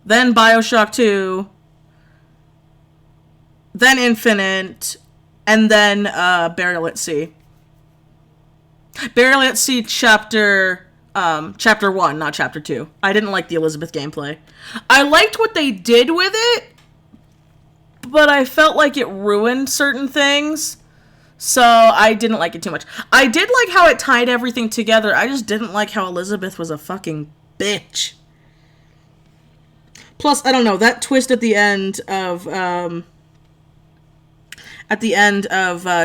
then Bioshock 2, then Infinite, and then Burial at Sea. Burial at Sea chapter 1, not chapter 2. I didn't like the Elizabeth gameplay. I liked what they did with it, but I felt like it ruined certain things, so I didn't like it too much. I did like how it tied everything together. I just didn't like how Elizabeth was a fucking bitch. Plus, I don't know, that twist at the end of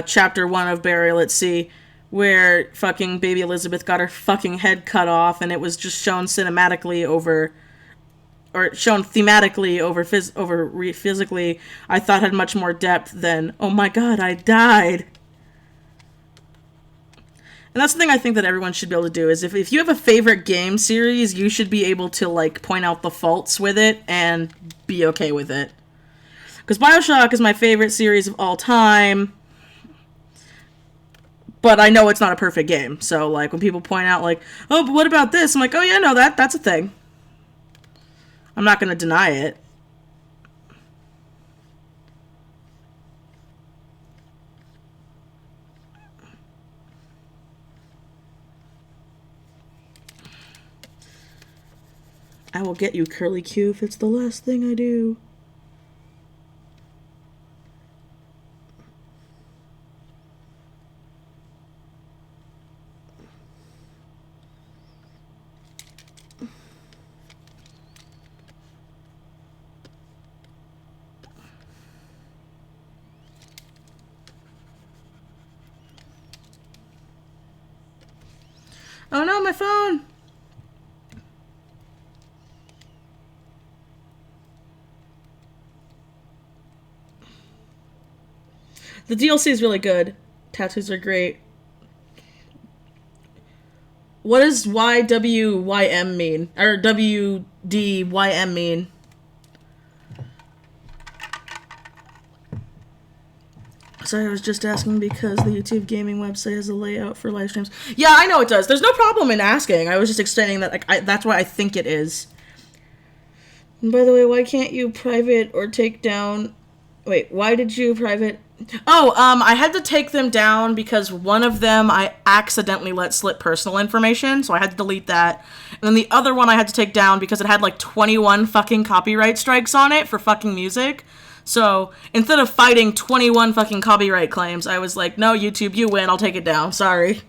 chapter 1 of Burial at Sea, where fucking baby Elizabeth got her fucking head cut off, and it was just shown cinematically over, or shown thematically over physically, I thought had much more depth than, oh my god, I died. And that's the thing I think that everyone should be able to do, is if you have a favorite game series, you should be able to, like, point out the faults with it and be okay with it. Because Bioshock is my favorite series of all time, but I know it's not a perfect game. So, like, when people point out, like, oh, but what about this? I'm like, oh yeah, no, that's a thing. I'm not going to deny it. I will get you, Curly Q, if it's the last thing I do. my phone. The DLC is really good. Tattoos are great. What does YWYM mean? Or WDYM mean? Sorry, I was just asking because the YouTube gaming website has a layout for live streams. Yeah, I know it does. There's no problem in asking. I was just explaining that that's what I think it is. And by the way, why can't you private or take down... Wait, why did you private... Oh, I had to take them down because one of them I accidentally let slip personal information, so I had to delete that. And then the other one I had to take down because it had like 21 fucking copyright strikes on it for fucking music. So instead of fighting 21 fucking copyright claims, I was like, no, YouTube, you win, I'll take it down. Sorry.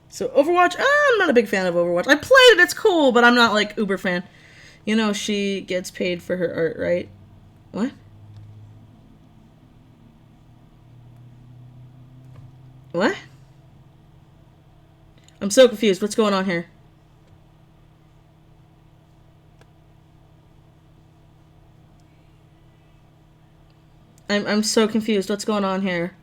So Overwatch, I'm not a big fan of Overwatch. I played it, it's cool, but I'm not like uber fan. You know, she gets paid for her art, right? What? What? I'm so confused. What's going on here? I'm so confused. What's going on here?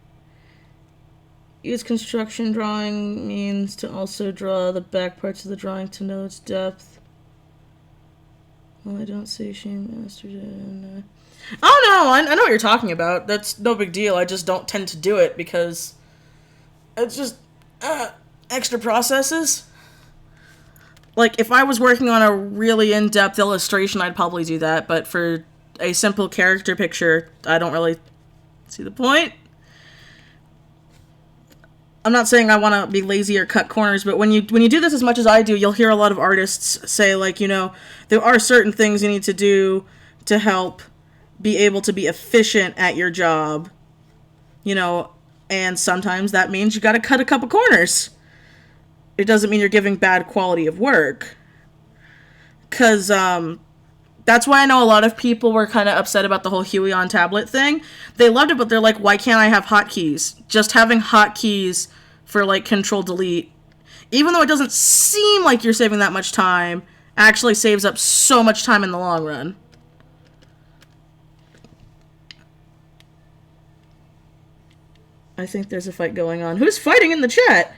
Use construction drawing means to also draw the back parts of the drawing to know its depth. Well, I don't see she mastered it. Oh no, I know what you're talking about. That's no big deal. I just don't tend to do it because it's just extra processes. Like, if I was working on a really in-depth illustration, I'd probably do that. But for a simple character picture, I don't really see the point. I'm not saying I want to be lazy or cut corners, but when you do this as much as I do, you'll hear a lot of artists say, like, you know, there are certain things you need to do to help be able to be efficient at your job, you know, and sometimes that means you got to cut a couple corners. It doesn't mean you're giving bad quality of work. Because that's why I know a lot of people were kind of upset about the whole Huey on tablet thing. They loved it, but they're like, why can't I have hotkeys? Just having hotkeys for, like, Control-Delete, even though it doesn't seem like you're saving that much time, actually saves up so much time in the long run. I think there's a fight going on. Who's fighting in the chat?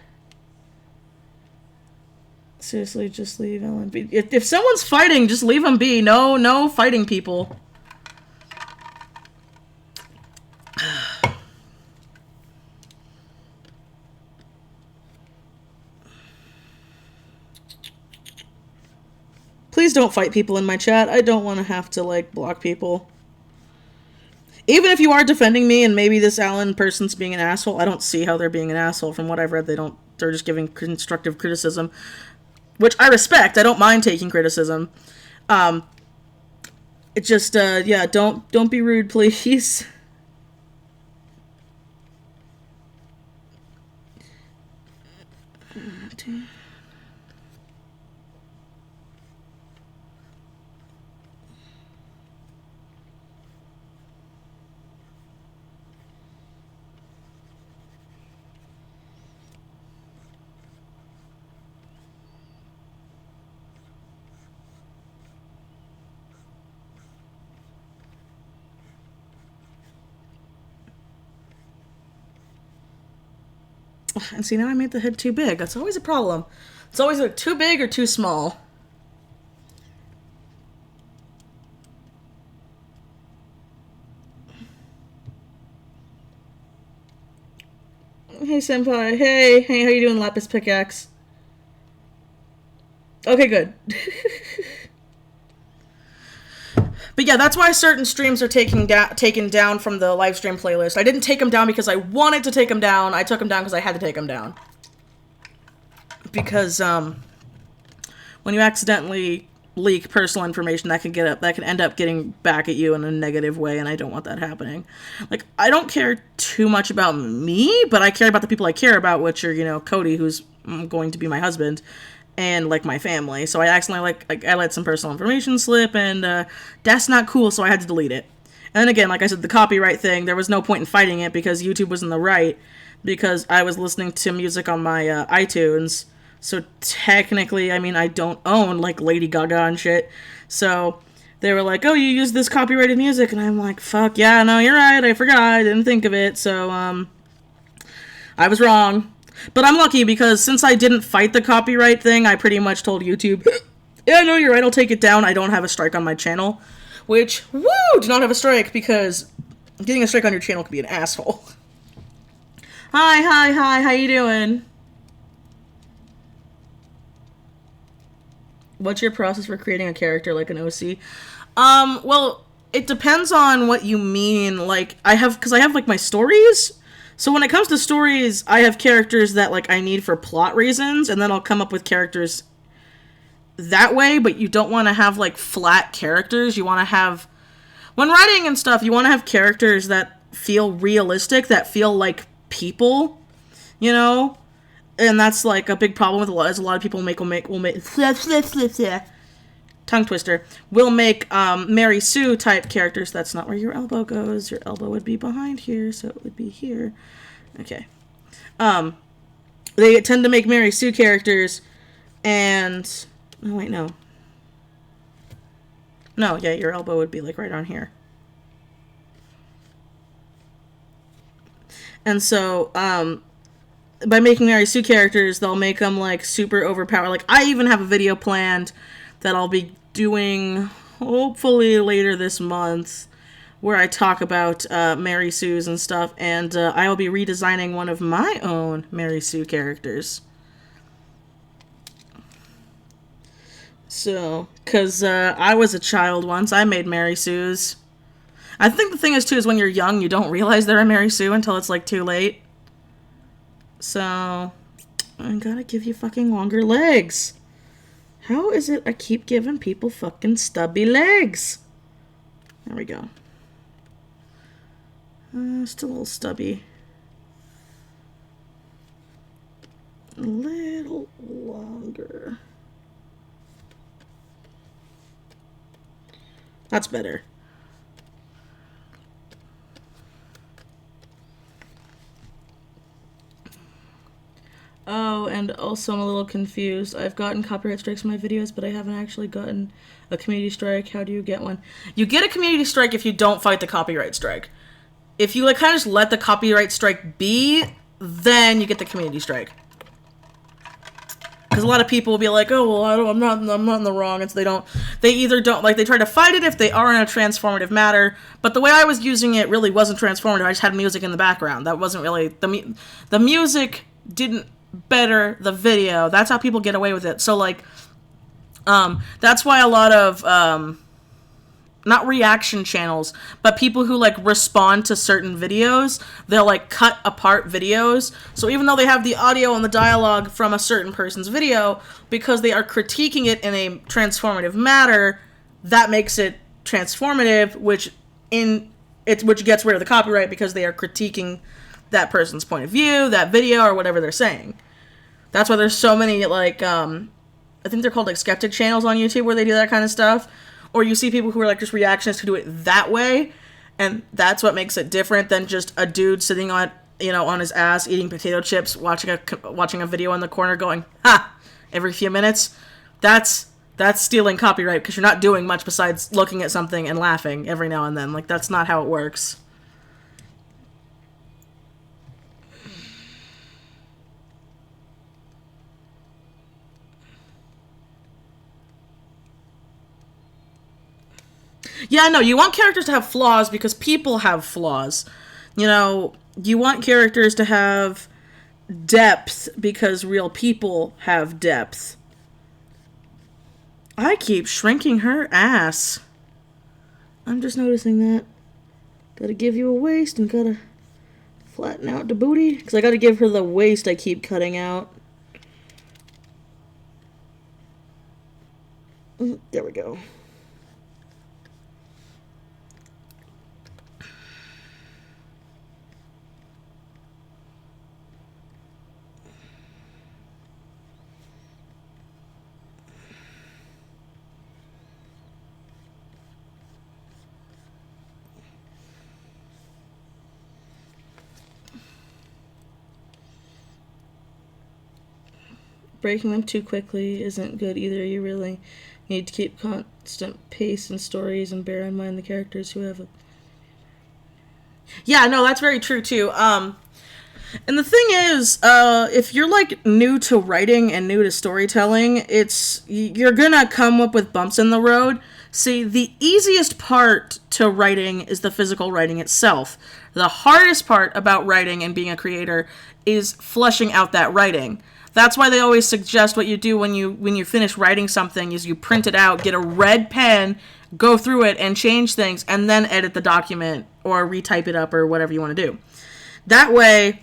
Seriously, just leave Ellen be. If someone's fighting, just leave them be. No fighting people. Please don't fight people in my chat. I don't want to have to, like, block people. Even if you are defending me and maybe this Alan person's being an asshole, I don't see how they're being an asshole. From what I've read, they're just giving constructive criticism. Which I respect. I don't mind taking criticism. It just, yeah, don't be rude, please. And see, now I made the head too big. That's always a problem. It's always either too big or too small. Hey, Senpai. Hey, how you doing, Lapis Pickaxe? Okay, good. But yeah, that's why certain streams are taken down from the live stream playlist. I didn't take them down because I wanted to take them down. I took them down because I had to take them down. Because when you accidentally leak personal information, that can end up getting back at you in a negative way, and I don't want that happening. Like, I don't care too much about me, but I care about the people I care about, which are, you know, Cody, who's going to be my husband, and, like, my family. So I accidentally, I let some personal information slip, and that's not cool, so I had to delete it. And again, like I said, the copyright thing, there was no point in fighting it because YouTube was in the right, because I was listening to music on my iTunes. So technically, I mean, I don't own like Lady Gaga and shit. So they were like, "Oh, you use this copyrighted music," and I'm like, "Fuck yeah, no, you're right. I forgot. I didn't think of it." So I was wrong. But I'm lucky because since I didn't fight the copyright thing, I pretty much told YouTube, "Yeah, no, you're right. I'll take it down. I don't have a strike on my channel." Which, woo, do not have a strike, because getting a strike on your channel could be an asshole. Hi, how you doing? What's your process for creating a character like an OC? Well, it depends on what you mean. Like, because I have, like, my stories. So when it comes to stories, I have characters that, like, I need for plot reasons, and then I'll come up with characters that way, but you don't want to have, like, flat characters. You want to have, when writing and stuff, you want to have characters that feel realistic, that feel like people, you know? And that's, like, a big problem with a lot of people will make tongue twister, will make Mary Sue type characters. That's not where your elbow goes. Your elbow would be behind here, so it would be here. Okay. They tend to make Mary Sue characters, and oh wait, no. No, yeah, your elbow would be like right on here. And so, by making Mary Sue characters, they'll make them like super overpowered. Like, I even have a video planned that I'll be doing hopefully later this month, where I talk about Mary Sue's and stuff, and I will be redesigning one of my own Mary Sue characters. So, because I was a child once, I made Mary Sue's. I think the thing is, too, is when you're young, you don't realize they're a Mary Sue until it's, like, too late. So, I gotta give you fucking longer legs. How is it I keep giving people fucking stubby legs? There we go. Still a little stubby. A little longer. That's better. Oh, and also I'm a little confused. I've gotten copyright strikes on my videos, but I haven't actually gotten a community strike. How do you get one? You get a community strike if you don't fight the copyright strike. If you like kind of just let the copyright strike be, then you get the community strike. Because a lot of people will be like, "Oh, well, I'm not in the wrong," and so they either don't, like, they try to fight it if they are in a transformative matter, but the way I was using it really wasn't transformative. I just had music in the background. That wasn't really, the music didn't better the video. That's how people get away with it. So, like, that's why a lot of, not reaction channels, but people who, like, respond to certain videos, they'll, like, cut apart videos. So even though they have the audio and the dialogue from a certain person's video, because they are critiquing it in a transformative matter, that makes it transformative, which gets rid of the copyright, because they are critiquing that person's point of view, that video, or whatever they're saying. That's why there's so many, like, I think they're called, like, skeptic channels on YouTube where they do that kind of stuff. Or you see people who are, like, just reactionists who do it that way, and that's what makes it different than just a dude sitting on, on his ass eating potato chips, watching a video in the corner going, "Ha!" every few minutes. That's stealing copyright, because you're not doing much besides looking at something and laughing every now and then. Like, that's not how it works. Yeah, no, you want characters to have flaws because people have flaws. You want characters to have depth because real people have depth. I keep shrinking her ass. I'm just noticing that. Gotta give you a waist and gotta flatten out the booty. Because I gotta give her the waist I keep cutting out. There we go. breaking them too quickly isn't good either. You really need to keep constant pace in stories and bear in mind the characters who have a... Yeah, no, that's very true too. And the thing is, if you're like new to writing and new to storytelling, you're gonna come up with bumps in the road. See, the easiest part to writing is the physical writing itself. The hardest part about writing and being a creator is fleshing out that writing. That's why they always suggest what you do when you finish writing something is you print it out, get a red pen, go through it and change things, and then edit the document or retype it up or whatever you want to do. That way,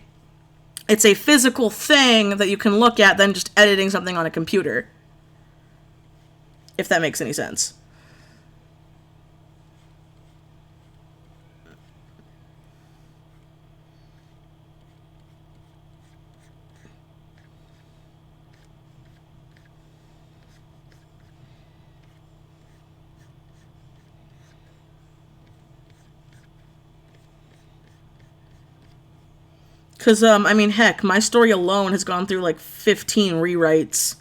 it's a physical thing that you can look at than just editing something on a computer. If that makes any sense. Because, I mean, heck, my story alone has gone through like 15 rewrites.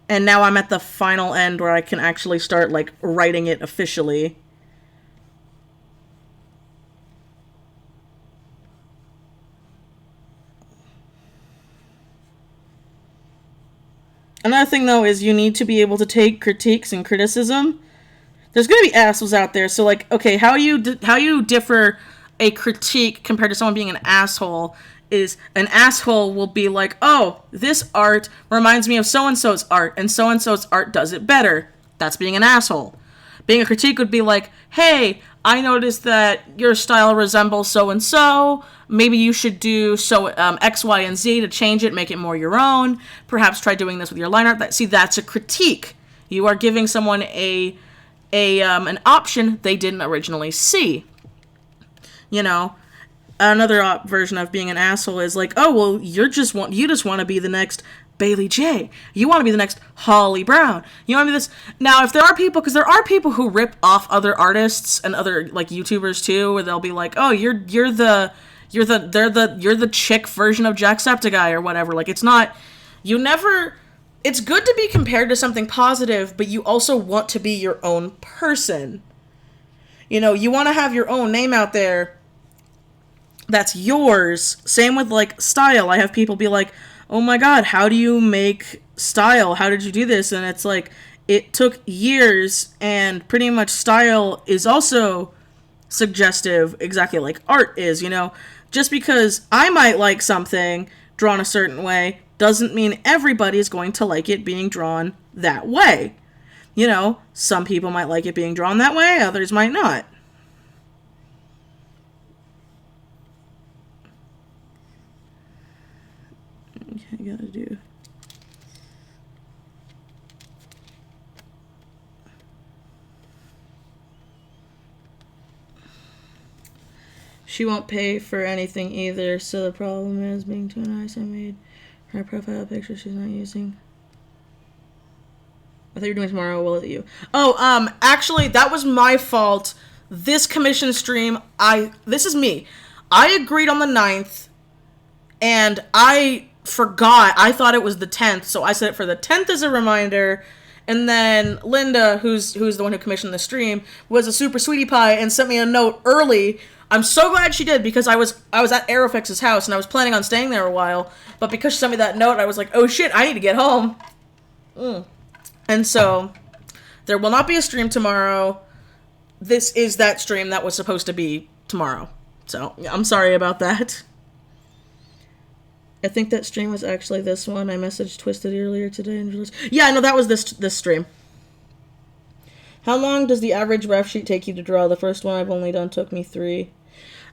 And now I'm at the final end where I can actually start, like, writing it officially. Another thing, though, is you need to be able to take critiques and criticism. There's going to be assholes out there, so, like, okay, how you differ a critique compared to someone being an asshole is an asshole will be like, oh, this art reminds me of so-and-so's art, and so-and-so's art does it better. That's being an asshole. Being a critique would be like, hey, I noticed that your style resembles so-and-so. Maybe you should do X, Y, and Z to change it, make it more your own. Perhaps try doing this with your line art. See, that's a critique. You are giving someone an option they didn't originally see. You know, another version of being an asshole is like, oh, well, you just want to be the next Bailey J. You want to be the next Holly Brown. You want to be this. Now, if there are people, because there are people who rip off other artists and other like YouTubers too, where they'll be like, oh, you're the chick version of Jacksepticeye or whatever. Like, it's not. You never. It's good to be compared to something positive, but you also want to be your own person. You know, you want to have your own name out there that's yours. Same with, like, style. I have people be like, oh my god, how do you make style? How did you do this? And it's like, it took years, and pretty much style is also suggestive, exactly like art is, you know? Just because I might like something drawn a certain way doesn't mean everybody is going to like it being drawn that way. You know, some people might like it being drawn that way, others might not. Okay, I gotta do... She won't pay for anything either, so the problem is being too nice. I made her profile picture she's not using. I thought you were doing tomorrow. Will it you? Oh, actually, that was my fault. This commission stream, this is me. I agreed on the 9th, and I forgot. I thought it was the 10th, so I set it for the 10th as a reminder. And then Linda, who's the one who commissioned the stream, was a super sweetie pie and sent me a note early. I'm so glad she did, because I was at Aerofix's house and I was planning on staying there a while, but because she sent me that note, I was like, oh shit, I need to get home. And so there will not be a stream tomorrow. This is that stream that was supposed to be tomorrow. So I'm sorry about that. I think that stream was actually this one. I messaged Twisted earlier today and realized, yeah, no, that was this stream. How long does the average ref sheet take you to draw? The first one I've only done took me 3.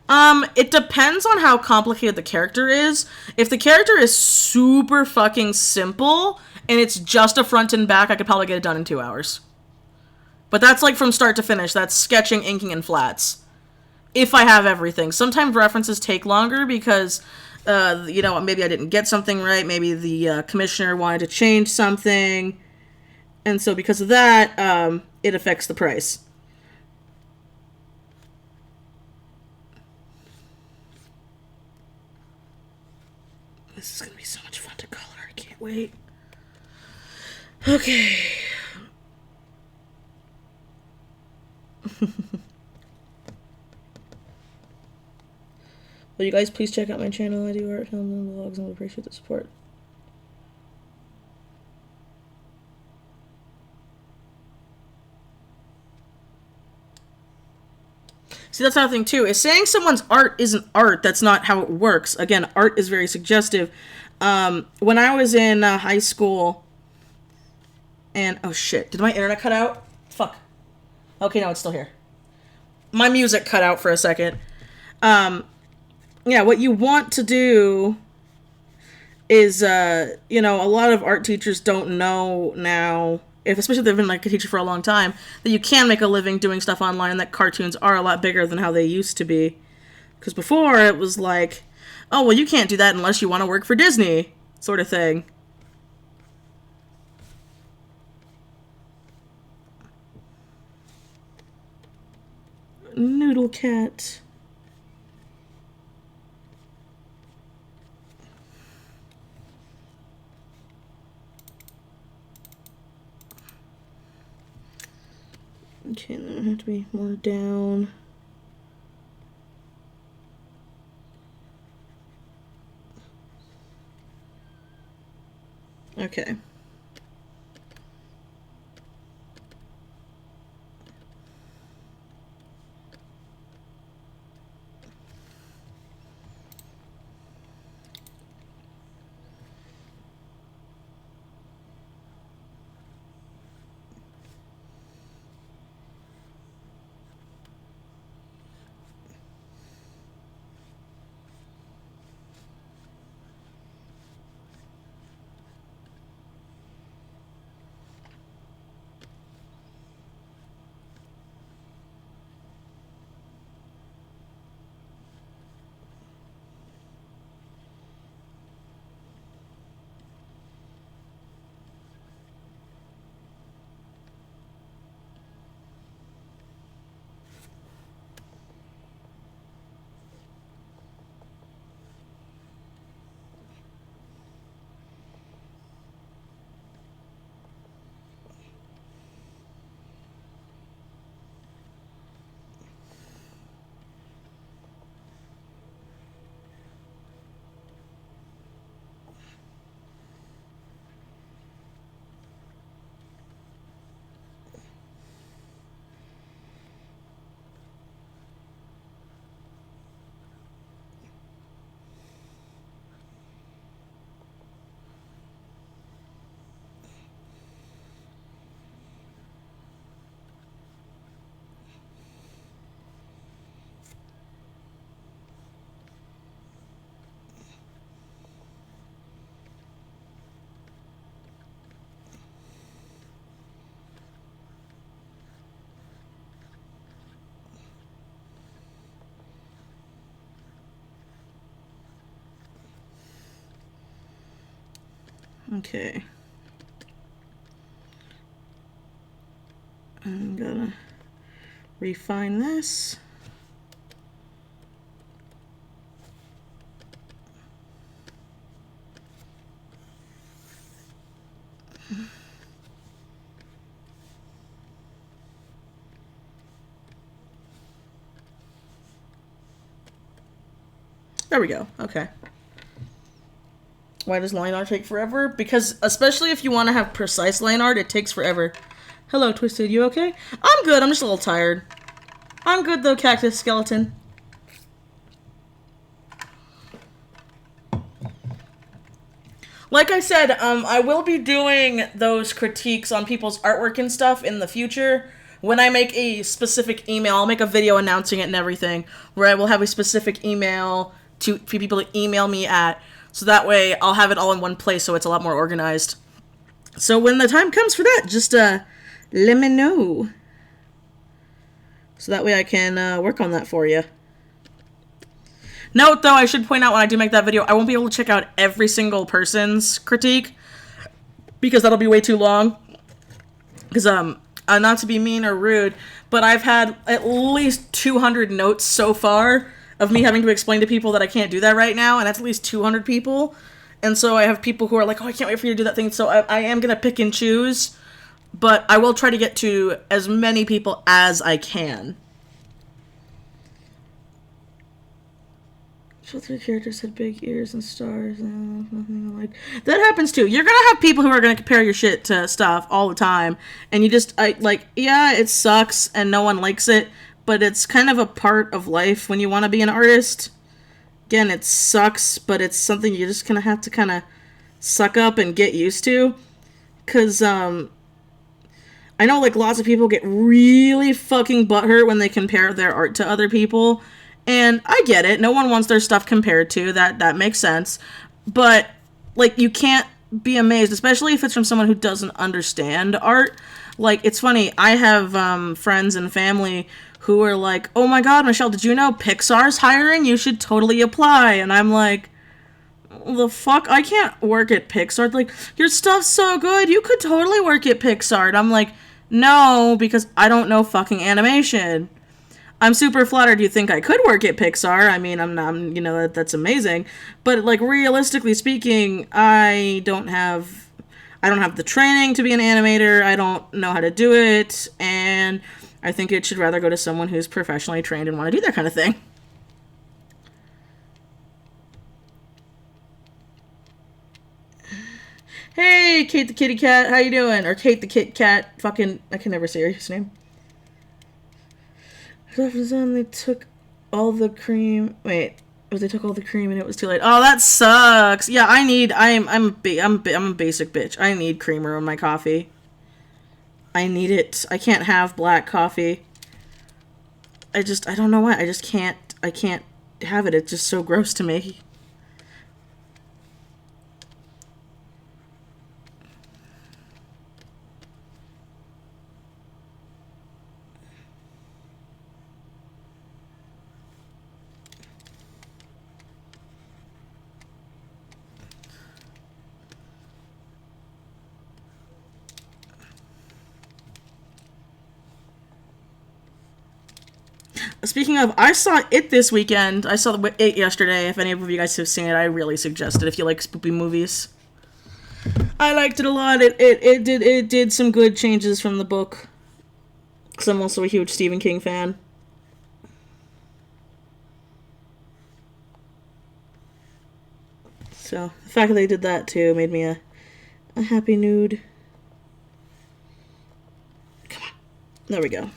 It depends on how complicated the character is. If the character is super fucking simple and it's just a front and back, I could probably get it done in 2 hours. But that's like from start to finish. That's sketching, inking, and flats. If I have everything. Sometimes references take longer because, maybe I didn't get something right. Maybe the commissioner wanted to change something. And so because of that, it affects the price. This is going to be so much fun to color. I can't wait. Okay. Will you guys please check out my channel? I do art, films, and vlogs, and would appreciate the support. See, that's another thing, too, is saying someone's art isn't art. That's not how it works. Again, art is very suggestive. When I was in high school, and, oh shit, did my internet cut out? Fuck. Okay, no, it's still here. My music cut out for a second. Yeah, what you want to do is, you know, a lot of art teachers don't know now, especially if they've been like a teacher for a long time, that you can make a living doing stuff online, and that cartoons are a lot bigger than how they used to be. Because before it was like, oh, well, you can't do that unless you want to work for Disney, sort of thing. Noodle cat. Okay, then I have to be more down. Okay. Okay. I'm gonna refine this. There we go. Okay. Why does line art take forever? Because, especially if you want to have precise line art, it takes forever. Hello, Twisted. You okay? I'm good. I'm just a little tired. I'm good, though, Cactus Skeleton. Like I said, I will be doing those critiques on people's artwork and stuff in the future. When I make a specific email, I'll make a video announcing it and everything, where I will have a specific email for people to email me at, so that way I'll have it all in one place, so it's a lot more organized. So when the time comes for that, just let me know, so that way I can work on that for you. Note, though, I should point out when I do make that video, I won't be able to check out every single person's critique, because that'll be way too long. Because, not to be mean or rude, but I've had at least 200 notes so far of me having to explain to people that I can't do that right now, and that's at least 200 people. And so I have people who are like, oh, I can't wait for you to do that thing. So I am going to pick and choose, but I will try to get to as many people as I can. Both their characters had big ears and stars and nothing like that. Happens too. You're gonna have people who are gonna compare your shit to stuff all the time, and you just yeah, it sucks and no one likes it, but it's kind of a part of life when you want to be an artist. Again, it sucks, but it's something you just kind of have to kind of suck up and get used to, because I know like lots of people get really fucking butthurt when they compare their art to other people. And I get it. No one wants their stuff compared to. That makes sense. But, like, you can't be amazed, especially if it's from someone who doesn't understand art. Like, it's funny. I have friends and family who are like, oh my god, Michelle, did you know Pixar's hiring? You should totally apply. And I'm like, the fuck? I can't work at Pixar. Like, your stuff's so good. You could totally work at Pixar. And I'm like, no, because I don't know fucking animation. I'm super flattered you think I could work at Pixar. I mean, I'm not, you know, that's amazing. But, like, realistically speaking, I don't have the training to be an animator. I don't know how to do it. And I think it should rather go to someone who's professionally trained and want to do that kind of thing. Hey, Kate the kitty cat. How you doing? Or Kate the Kit Cat. Fucking, I can never say her name. They took all the cream. Wait, they took all the cream and it was too late. Oh, that sucks. Yeah, I'm a basic bitch. I need creamer in my coffee. I need it. I can't have black coffee. I don't know why. I can't have it. It's just so gross to me. Speaking of, I saw It this weekend. I saw It yesterday. If any of you guys have seen it, I really suggest it if you like spooky movies. I liked it a lot. It did some good changes from the book. Because I'm also a huge Stephen King fan. So, the fact that they did that too made me a happy nude. Come on. There we go.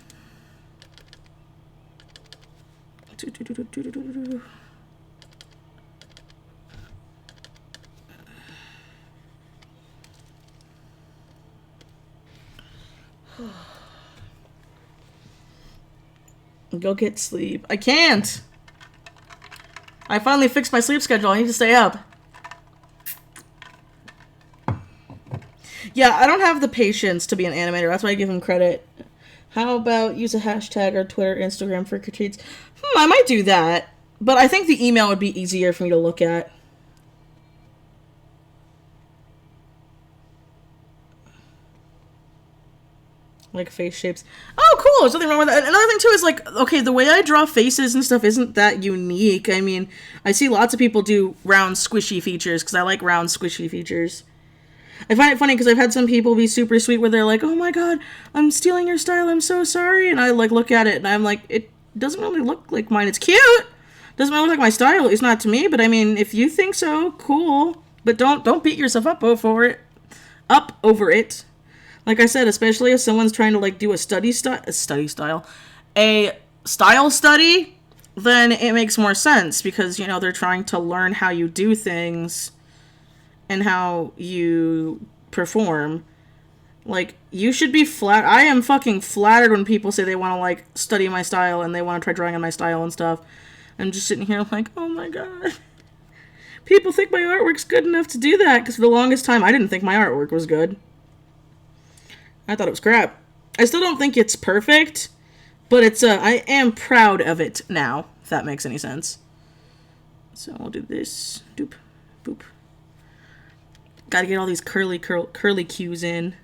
Go get sleep. I can't! I finally fixed my sleep schedule. I need to stay up. Yeah, I don't have the patience to be an animator. That's why I give him credit. How about use a hashtag or Twitter, Instagram for critiques? I might do that. But I think the email would be easier for me to look at. Like face shapes. Oh, cool! There's nothing wrong with that. Another thing, too, is like, okay, the way I draw faces and stuff isn't that unique. I mean, I see lots of people do round, squishy features, because I like round, squishy features. I find it funny, because I've had some people be super sweet where they're like, oh my god, I'm stealing your style, I'm so sorry. And I, like, look at it, and I'm like, it doesn't really look like mine. It's cute! Doesn't really look like my style, at least not to me, but I mean, if you think so, cool. But don't beat yourself up over it. Like I said, especially if someone's trying to, like, do a style study, then it makes more sense because, you know, they're trying to learn how you do things and how you perform. Like, you should be I am fucking flattered when people say they want to, like, study my style and they want to try drawing on my style and stuff. I'm just sitting here like, oh my god. People think my artwork's good enough to do that, because for the longest time I didn't think my artwork was good. I thought it was crap. I still don't think it's perfect, but I am proud of it now, if that makes any sense. So I'll do this. Doop. Boop. Gotta get all these curly cues in.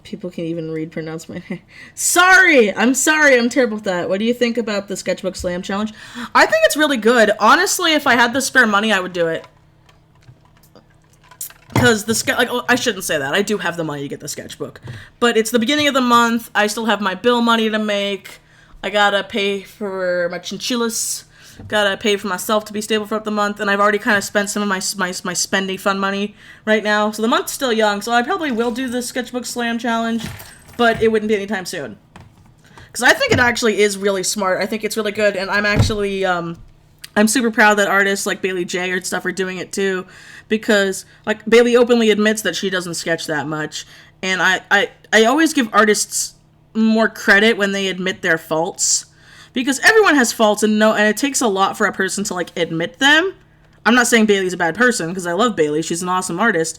People can even read, pronounce my name. Sorry! I'm sorry, I'm terrible at that. What do you think about the Sketchbook Slam Challenge? I think it's really good. Honestly, if I had the spare money, I would do it. Because I shouldn't say that. I do have the money to get the sketchbook. But it's the beginning of the month. I still have my bill money to make. I gotta pay for my chinchillas. Gotta pay for myself to be stable throughout the month. And I've already kind of spent some of my spending fun money right now. So the month's still young. So I probably will do the Sketchbook Slam Challenge. But it wouldn't be anytime soon. Because I think it actually is really smart. I think it's really good. And I'm actually... I'm super proud that artists like Bailey J and stuff are doing it too, because like Bailey openly admits that she doesn't sketch that much, and I always give artists more credit when they admit their faults, because everyone has faults and it takes a lot for a person to like admit them. I'm not saying Bailey's a bad person, because I love Bailey, she's an awesome artist.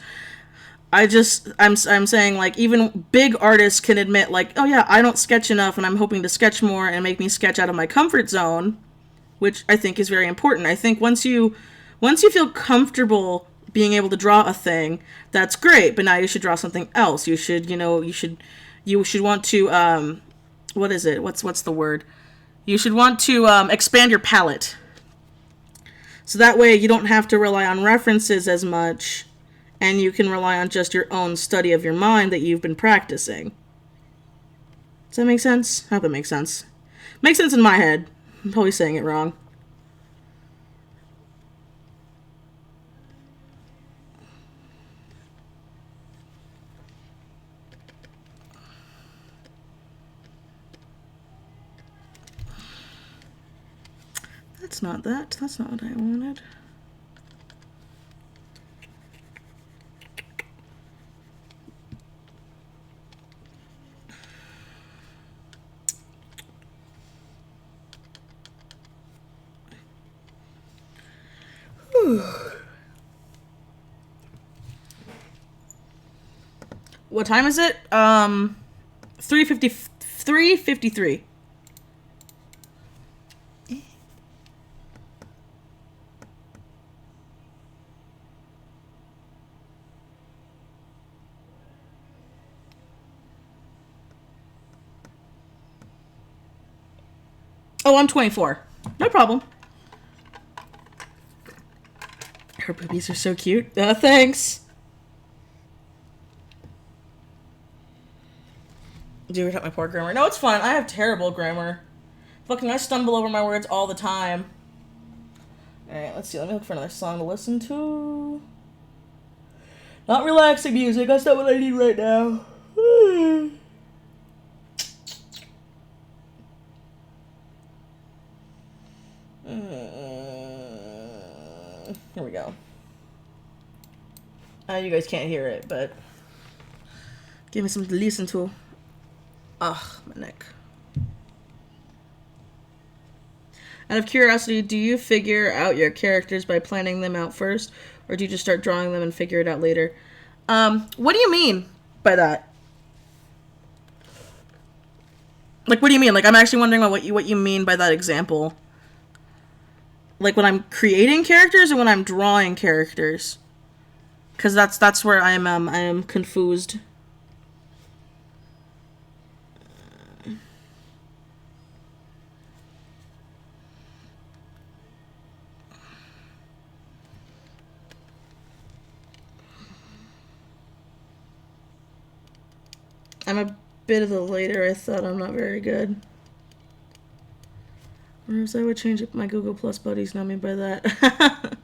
I'm saying like even big artists can admit like, oh yeah, I don't sketch enough and I'm hoping to sketch more and make me sketch out of my comfort zone. Which I think is very important. I think once you feel comfortable being able to draw a thing, that's great. But now you should draw something else. You should want to what is it? What's the word? You should want to expand your palette. So that way you don't have to rely on references as much, and you can rely on just your own study of your mind that you've been practicing. Does that make sense? I hope that makes sense. Makes sense in my head. I'm probably saying it wrong. That's not that. That's not what I wanted. What time is it? 3:53. Oh, I'm 24. No problem. Her boobies are so cute. Thanks. Do you hurt my poor grammar? No, it's fine. I have terrible grammar. Fucking, I stumble over my words all the time. Alright, let's see. Let me look for another song to listen to. Not relaxing music. That's not what I need right now. Here we go. You guys can't hear it, but give me something to listen to. Ugh, my neck. Out of curiosity, do you figure out your characters by planning them out first, or do you just start drawing them and figure it out later? What do you mean by that? Like, what do you mean? Like, I'm actually wondering about what you mean by that example. Like, when I'm creating characters or when I'm drawing characters? Because that's where I am confused. I'm a bit of the later. I thought I'm not very good. Or else I would change up my Google Plus buddies, not mean by that.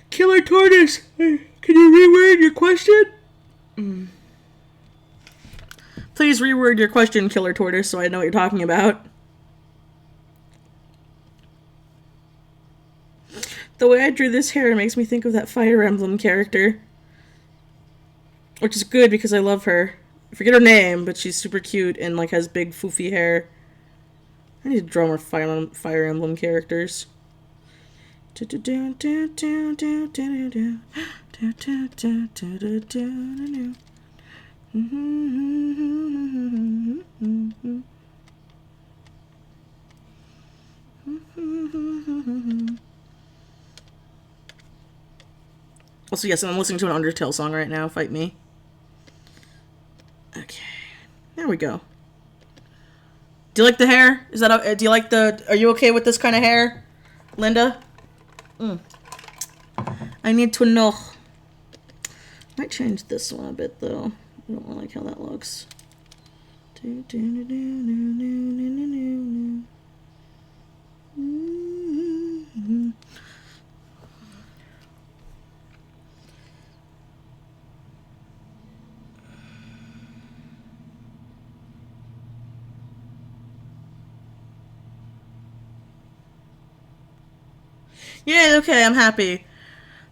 Killer Tortoise, can you reword your question? Please reword your question, Killer Tortoise, so I know what you're talking about. The way I drew this hair makes me think of that Fire Emblem character. Which is good because I love her. I forget her name, but she's super cute and like has big foofy hair. I need to draw more Fire Emblem characters. Also, yes, I'm listening to an Undertale song right now. Fight me. Okay. There we go. Do you like the hair? Is that? Do you like the? Are you okay with this kind of hair, Linda? I need to know. Might change this one a bit though. I don't like how that looks. Yeah, okay, I'm happy.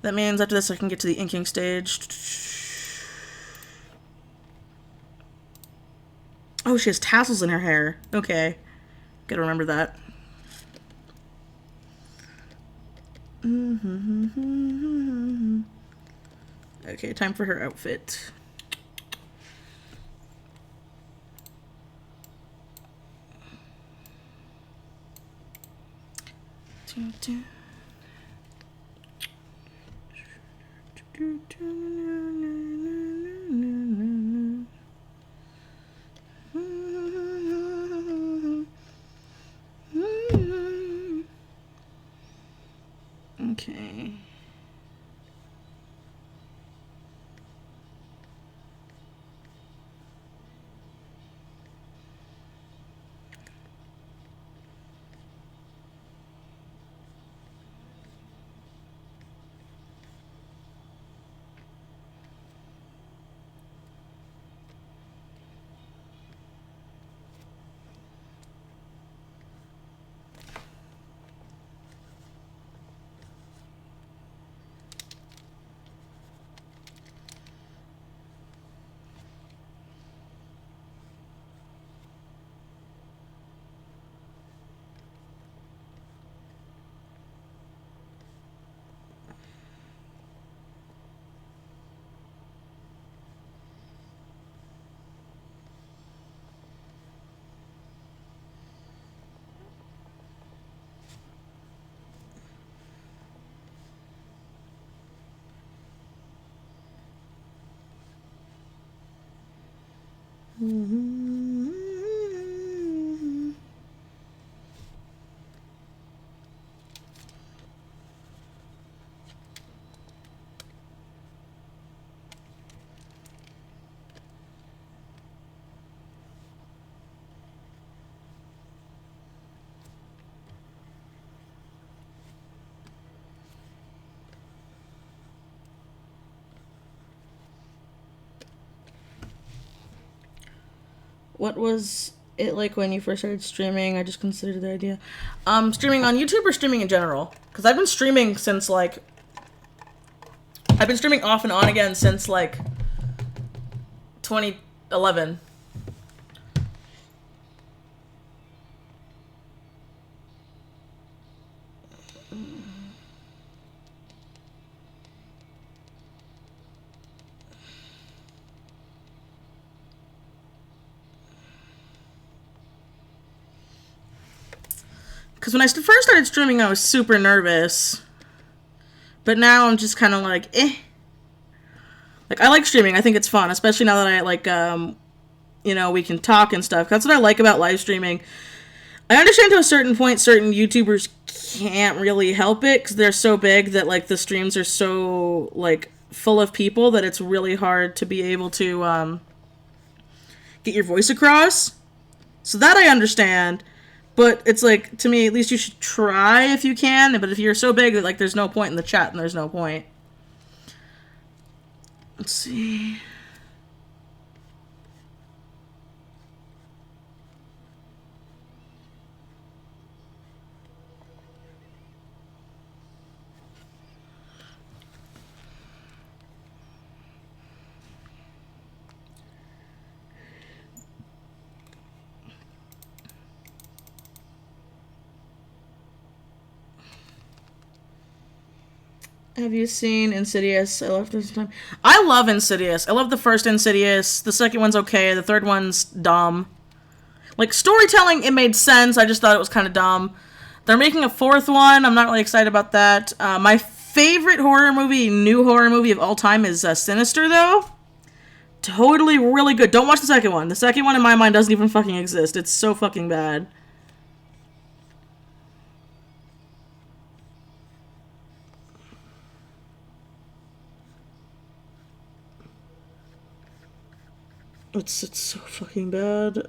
That means after this I can get to the inking stage. Oh, she has tassels in her hair. Okay. Gotta remember that. Okay, time for her outfit. Okay. What was it like when you first started streaming? I just considered the idea. Streaming on YouTube or streaming in general? Because I've been streaming since, like... I've been streaming off and on again since, like, 2011. Because when I first started streaming, I was super nervous. But now I'm just kind of like, eh. Like, I like streaming. I think it's fun. Especially now that I, like, you know, we can talk and stuff. That's what I like about live streaming. I understand to a certain point certain YouTubers can't really help it. Because they're so big that, like, the streams are so, like, full of people that it's really hard to be able to get your voice across. So that I understand. But it's like, to me, at least you should try if you can. But if you're so big that, like, there's no point in the chat, then there's no point. Let's see. Have you seen Insidious? I love this time. I love Insidious. I love the first Insidious. The second one's okay. The third one's dumb. Like, storytelling, it made sense. I just thought it was kind of dumb. They're making a fourth one. I'm not really excited about that. My favorite new horror movie of all time is Sinister, though. Totally really good. Don't watch the second one. The second one, in my mind, doesn't even fucking exist. It's so fucking bad. It's so fucking bad.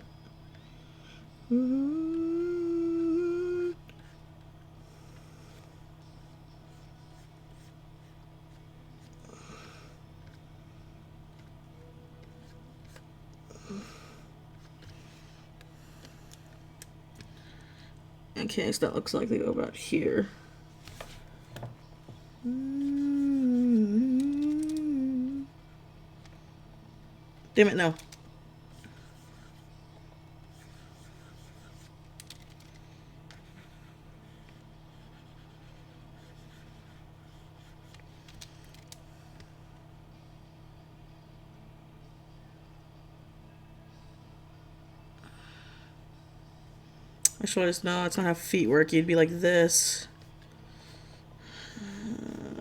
Okay, so that looks like they go about here. Damn it, no. I should just know it's not how feet work. You'd be like this.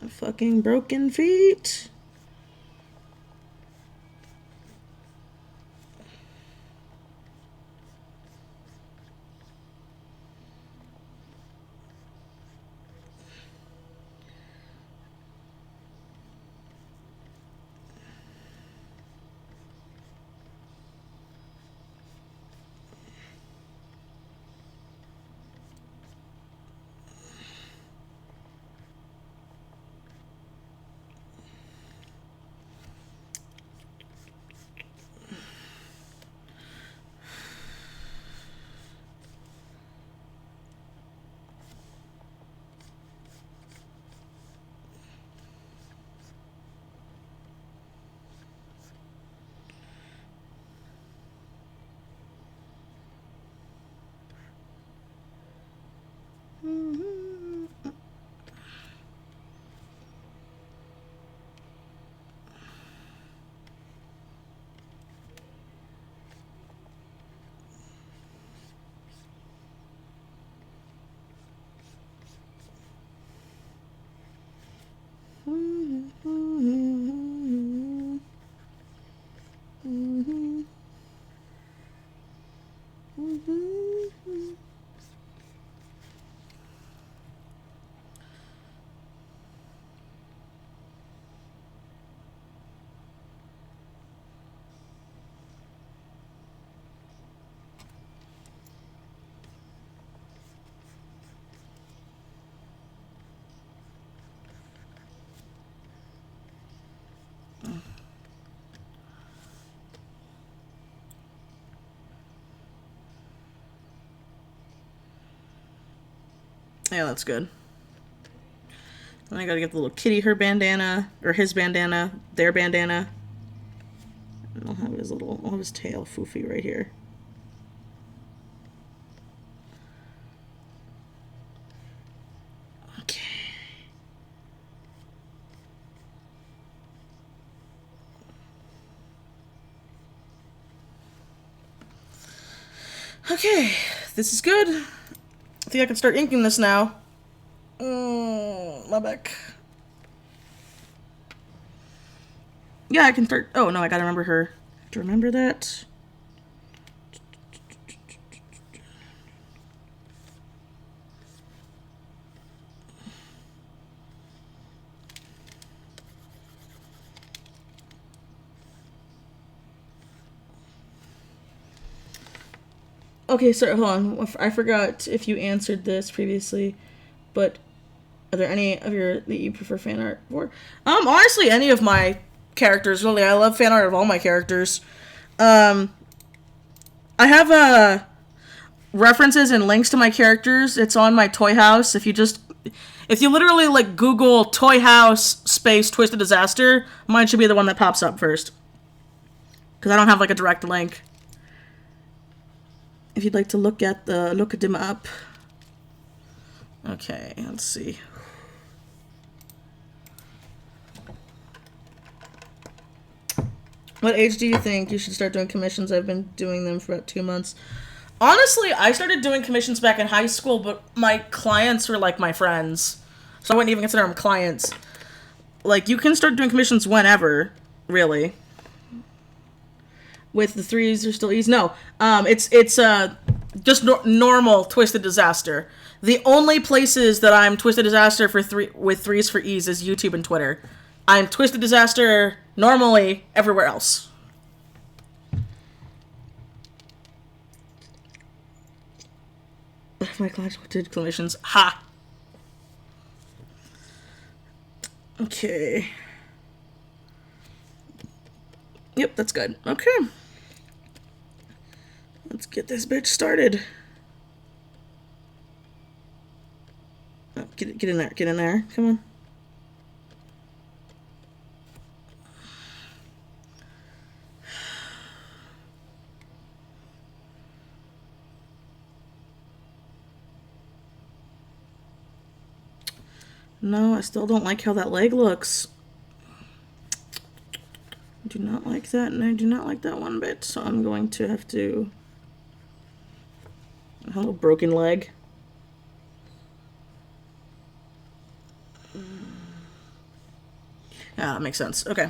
Fucking broken feet. Yeah, that's good. Then I gotta get the little kitty her bandana, or his bandana, their bandana. And I'll have his tail foofy right here. Okay. Okay, this is good. I think I can start inking this now. My back. Yeah, I can start. Oh, no, I gotta remember her. I have to remember that. Okay, so hold on. I forgot if you answered this previously, but are there any of your that you prefer fan art for? Honestly, any of my characters, really. I love fan art of all my characters. I have references and links to my characters. It's on my Toy House. If you literally like Google Toy House space Twisted Disaster, mine should be the one that pops up first. Because I don't have like a direct link. If you'd like to look them up. Okay, let's see. What age do you think you should start doing commissions? I've been doing them for about 2 months. Honestly, I started doing commissions back in high school, but my clients were like my friends. So I wouldn't even consider them clients. Like, you can start doing commissions whenever, really. With the 3s, they're still easy. No, it's just normal Twisted Disaster. The only places that I'm Twisted Disaster for with 3s for ease is YouTube and Twitter. I'm Twisted Disaster normally everywhere else. My class did commissions. Ha! Okay. Yep, that's good. Okay. Let's get this bitch started. Oh, get in there. Get in there. Come on. No, I still don't like how that leg looks. I do not like that, and I do not like that one bit, so I'm going to have to... Hello, broken leg. Yeah, that makes sense. Okay.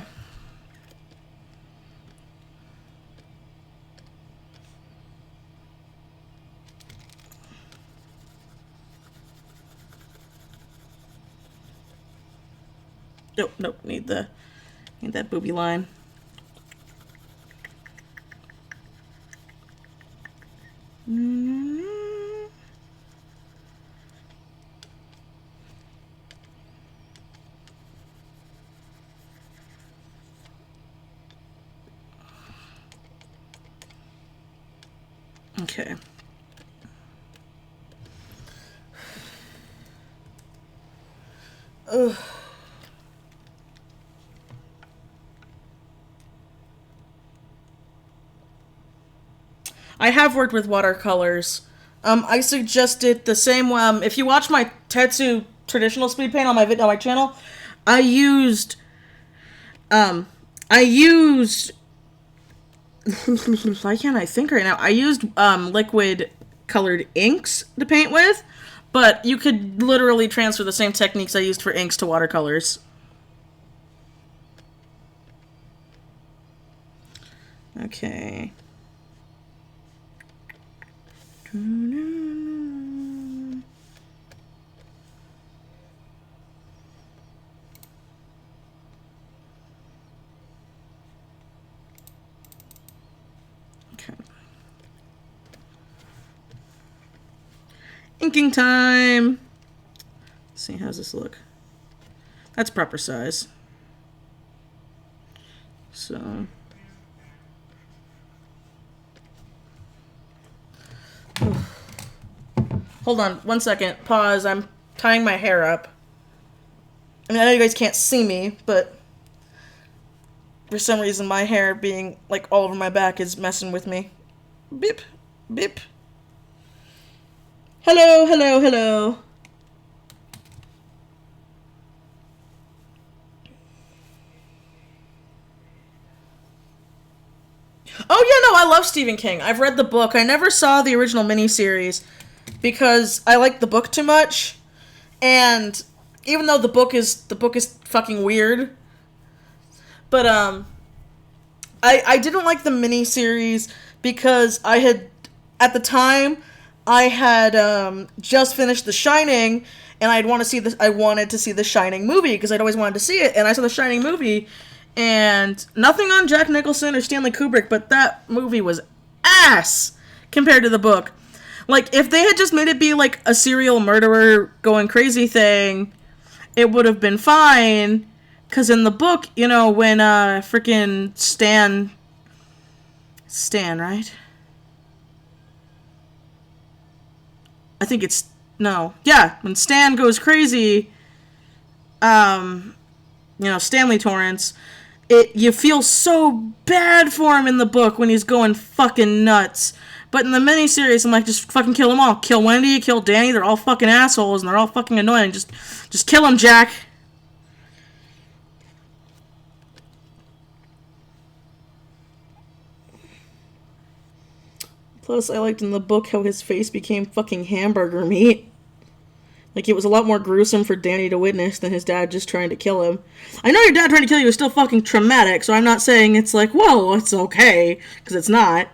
Nope, need that booby line. Okay. Ugh. I have worked with watercolors. I suggested the same. If you watch my Tetsu traditional speed paint on my channel, I used. Why can't I think right now? I used liquid colored inks to paint with, but you could literally transfer the same techniques I used for inks to watercolors. Okay. Okay. Inking time. Let's see, how's this look? That's proper size. So... Hold on, 1 second. Pause. I'm tying my hair up. I mean, I know you guys can't see me, but for some reason my hair being like all over my back is messing with me. Beep. Beep. Hello, hello, hello. Oh, yeah, no, I love Stephen King. I've read the book. I never saw the original miniseries because I like the book too much. And even though the book is fucking weird, but I didn't like the miniseries because at the time I had just finished The Shining, and I wanted to see the Shining movie because I'd always wanted to see it, and I saw the Shining movie. And nothing on Jack Nicholson or Stanley Kubrick, but that movie was ass compared to the book. Like, if they had just made it be like a serial murderer going crazy thing, it would have been fine. Because in the book, you know, when freaking Stan, right? I think it's, no. Yeah, when Stan goes crazy, you know, Stanley Torrance, you feel so bad for him in the book when he's going fucking nuts. But in the miniseries, I'm like, just fucking kill them all. Kill Wendy, kill Danny, they're all fucking assholes, and they're all fucking annoying. Just kill them, Jack. Plus, I liked in the book how his face became fucking hamburger meat. Like, it was a lot more gruesome for Danny to witness than his dad just trying to kill him. I know your dad trying to kill you is still fucking traumatic, so I'm not saying it's like, well, it's okay, because it's not.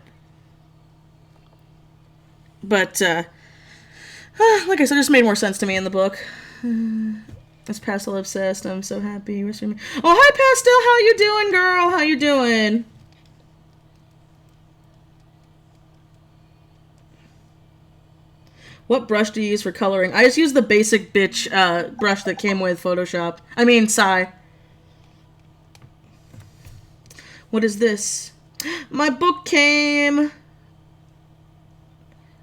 But, like I said, it just made more sense to me in the book. It's Pastel obsessed. I'm so happy. Oh, hi, Pastel. How you doing, girl? How you doing? What brush do you use for coloring? I just use the basic bitch brush that came with Photoshop. I mean, Psy. What is this? My book came!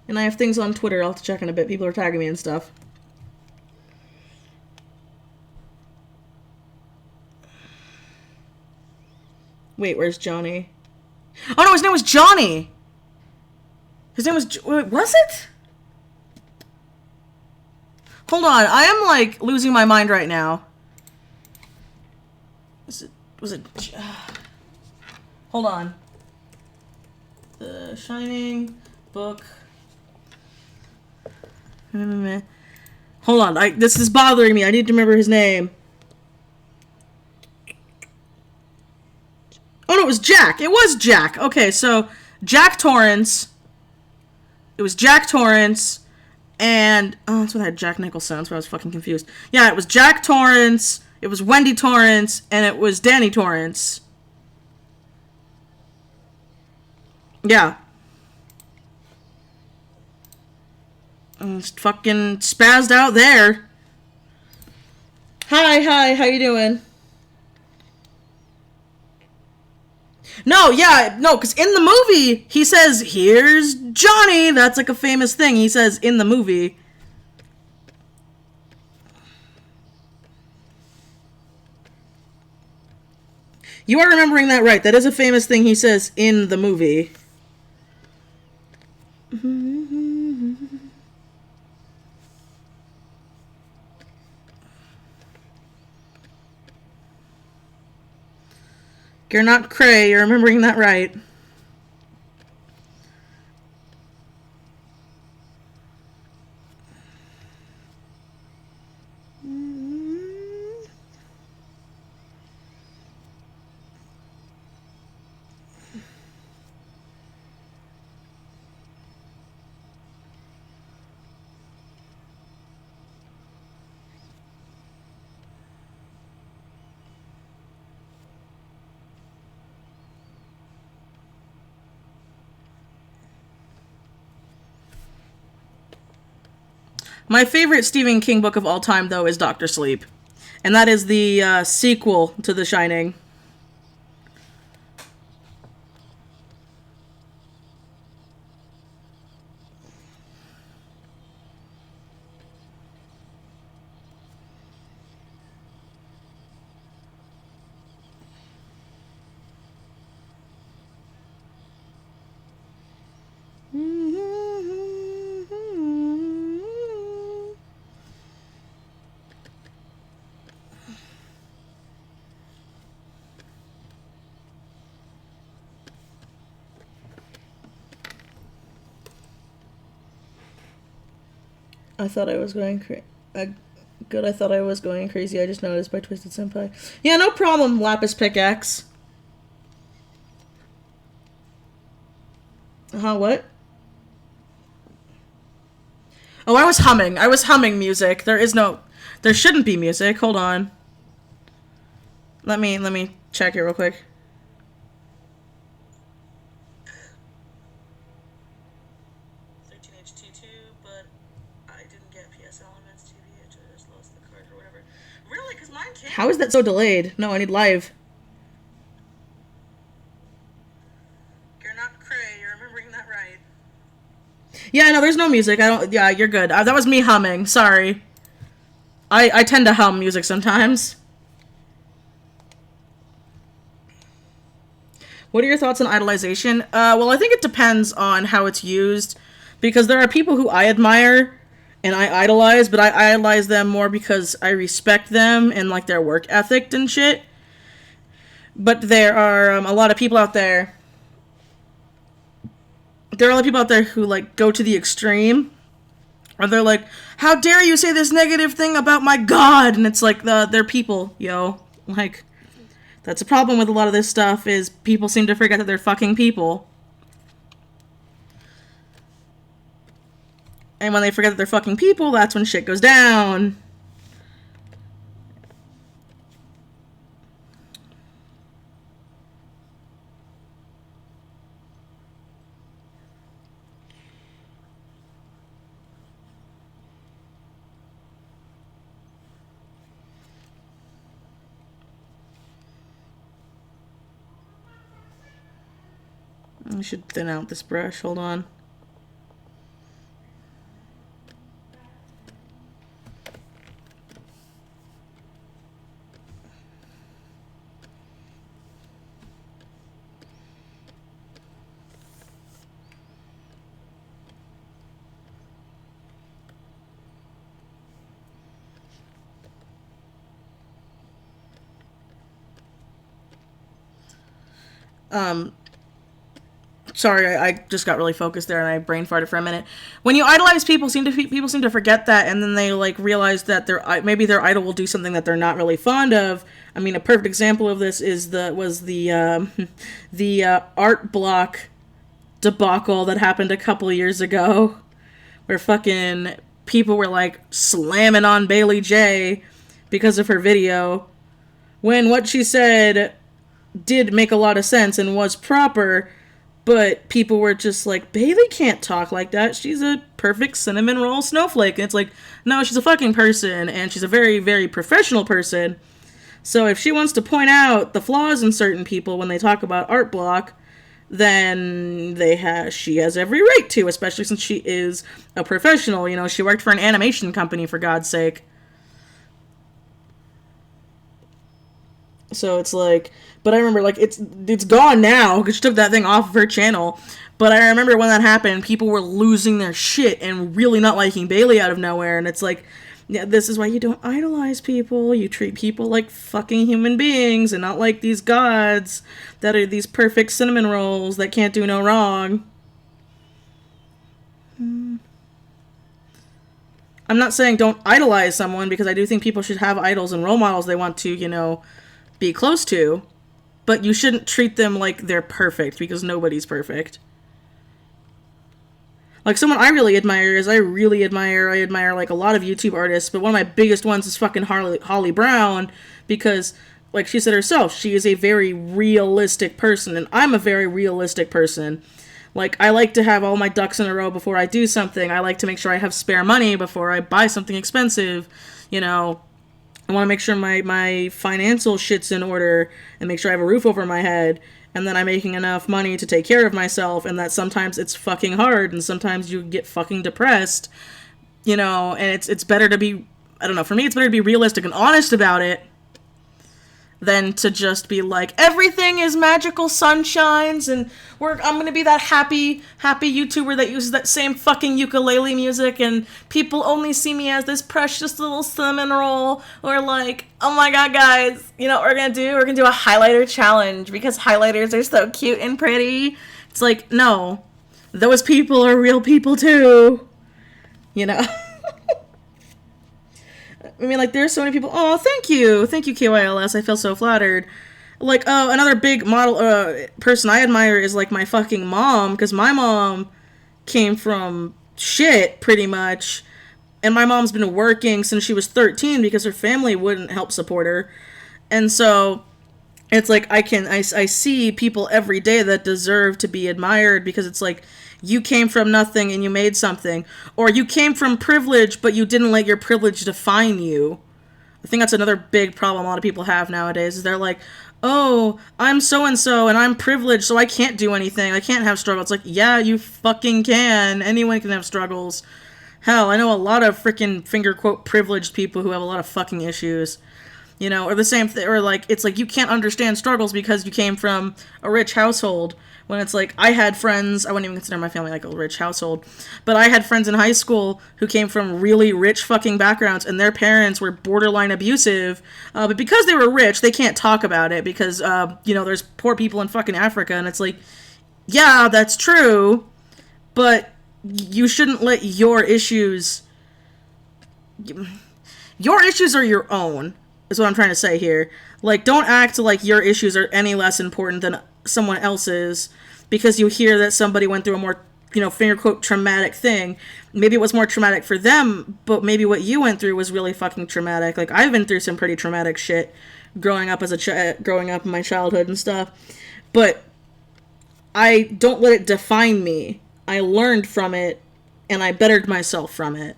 And I have things on Twitter. I'll have to check in a bit. People are tagging me and stuff. Wait, where's Johnny? Oh no, his name was Johnny! His name was... Wait, was it? Hold on, I am, like, losing my mind right now. Was it... Hold on. The Shining book. Hold on, this is bothering me. I need to remember his name. Oh, no, it was Jack. It was Jack. Okay, so Jack Torrance. It was Jack Torrance. And, oh, that's what I had Jack Nicholson. That's why I was fucking confused. Yeah, it was Jack Torrance, it was Wendy Torrance, and it was Danny Torrance. Yeah. Just fucking spazzed out there. Hi, how you doing? No, yeah, no, because in the movie, he says, here's Johnny. That's like a famous thing he says in the movie. You are remembering that right. That is a famous thing he says in the movie. You're not cray. You're remembering that right. My favorite Stephen King book of all time, though, is Dr. Sleep. And that is the sequel to The Shining. I thought I was going crazy. Good, I thought I was going crazy. I just noticed by Twisted Senpai. Yeah, no problem, Lapis Pickaxe. What? Oh, I was humming. I was humming music. There shouldn't be music. Hold on. Let me check here real quick. How is that so delayed? No, I need live. You're not cray. You're remembering that right. Yeah, no, there's no music. Yeah, you're good. That was me humming. Sorry. I tend to hum music sometimes. What are your thoughts on idolization? Well, I think it depends on how it's used. Because there are people who I admire and I idolize, but I idolize them more because I respect them and, like, their work ethic and shit. But there are a lot of people out there. There are a lot of people out there who, like, go to the extreme Or they're like, how dare you say this negative thing about my God? And it's like, they're people, yo. Like, that's a problem with a lot of this stuff, is people seem to forget that they're fucking people. And when they forget that they're fucking people, that's when shit goes down. I should thin out this brush. Hold on. Sorry, I just got really focused there and I brain farted for a minute. When you idolize people, people seem to forget that, and then they like realize that maybe their idol will do something that they're not really fond of. I mean, a perfect example of this was the art block debacle that happened a couple years ago, where fucking people were like slamming on Bailey J because of her video, when what she said did make a lot of sense and was proper. But people were just like, Bailey can't talk like that. She's a perfect cinnamon roll snowflake. And it's like, no, she's a fucking person, and she's a very, very professional person. So if she wants to point out the flaws in certain people when they talk about art block, then she has every right to, especially since she is a professional. You know, she worked for an animation company, for God's sake. So it's like, but I remember, like, it's gone now, because she took that thing off of her channel. But I remember when that happened, people were losing their shit and really not liking Bailey out of nowhere. And it's like, yeah, this is why you don't idolize people. You treat people like fucking human beings and not like these gods that are these perfect cinnamon rolls that can't do no wrong. I'm not saying don't idolize someone, because I do think people should have idols and role models they want to, you know, be close to. But you shouldn't treat them like they're perfect, because nobody's perfect. Like, someone I really admire I admire like a lot of YouTube artists, but one of my biggest ones is fucking Holly Brown, because, like she said herself, she is a very realistic person, and I'm a very realistic person. Like, I like to have all my ducks in a row before I do something. I like to make sure I have spare money before I buy something expensive, you know. I want to make sure my financial shit's in order and make sure I have a roof over my head, and that I'm making enough money to take care of myself, and that sometimes it's fucking hard and sometimes you get fucking depressed, you know, and it's better to be, I don't know, for me it's better to be realistic and honest about it than to just be like, everything is magical sunshines and I'm gonna be that happy YouTuber that uses that same fucking ukulele music and people only see me as this precious little cinnamon roll. Or like, oh my god, guys, you know what we're gonna do? We're gonna do a highlighter challenge because highlighters are so cute and pretty. It's like, no, those people are real people too, you know. I mean, like, there's so many people. Oh, thank you, KYLS. I feel so flattered. Like, another big model person I admire is like my fucking mom, because my mom came from shit pretty much, and my mom's been working since she was 13 because her family wouldn't help support her, and so it's like I see people every day that deserve to be admired, because it's like, you came from nothing and you made something. Or you came from privilege, but you didn't let your privilege define you. I think that's another big problem a lot of people have nowadays, is they're like, oh, I'm so-and-so and I'm privileged, so I can't do anything. I can't have struggles. It's like, yeah, you fucking can. Anyone can have struggles. Hell, I know a lot of freaking finger quote privileged people who have a lot of fucking issues. You know, or the same thing, or like, it's like you can't understand struggles because you came from a rich household. When it's like, I had friends, I wouldn't even consider my family like a rich household, but I had friends in high school who came from really rich fucking backgrounds, and their parents were borderline abusive, but because they were rich, they can't talk about it, because, you know, there's poor people in fucking Africa, and it's like, yeah, that's true, but you shouldn't let your issues your issues are your own, is what I'm trying to say here. Like, don't act like your issues are any less important than someone else's because you hear that somebody went through a more, finger quote, traumatic thing. Maybe it was more traumatic for them, but maybe what you went through was really fucking traumatic. Like, I've been through some pretty traumatic shit growing up growing up in my childhood and stuff. But I don't let it define me. I learned from it, and I bettered myself from it.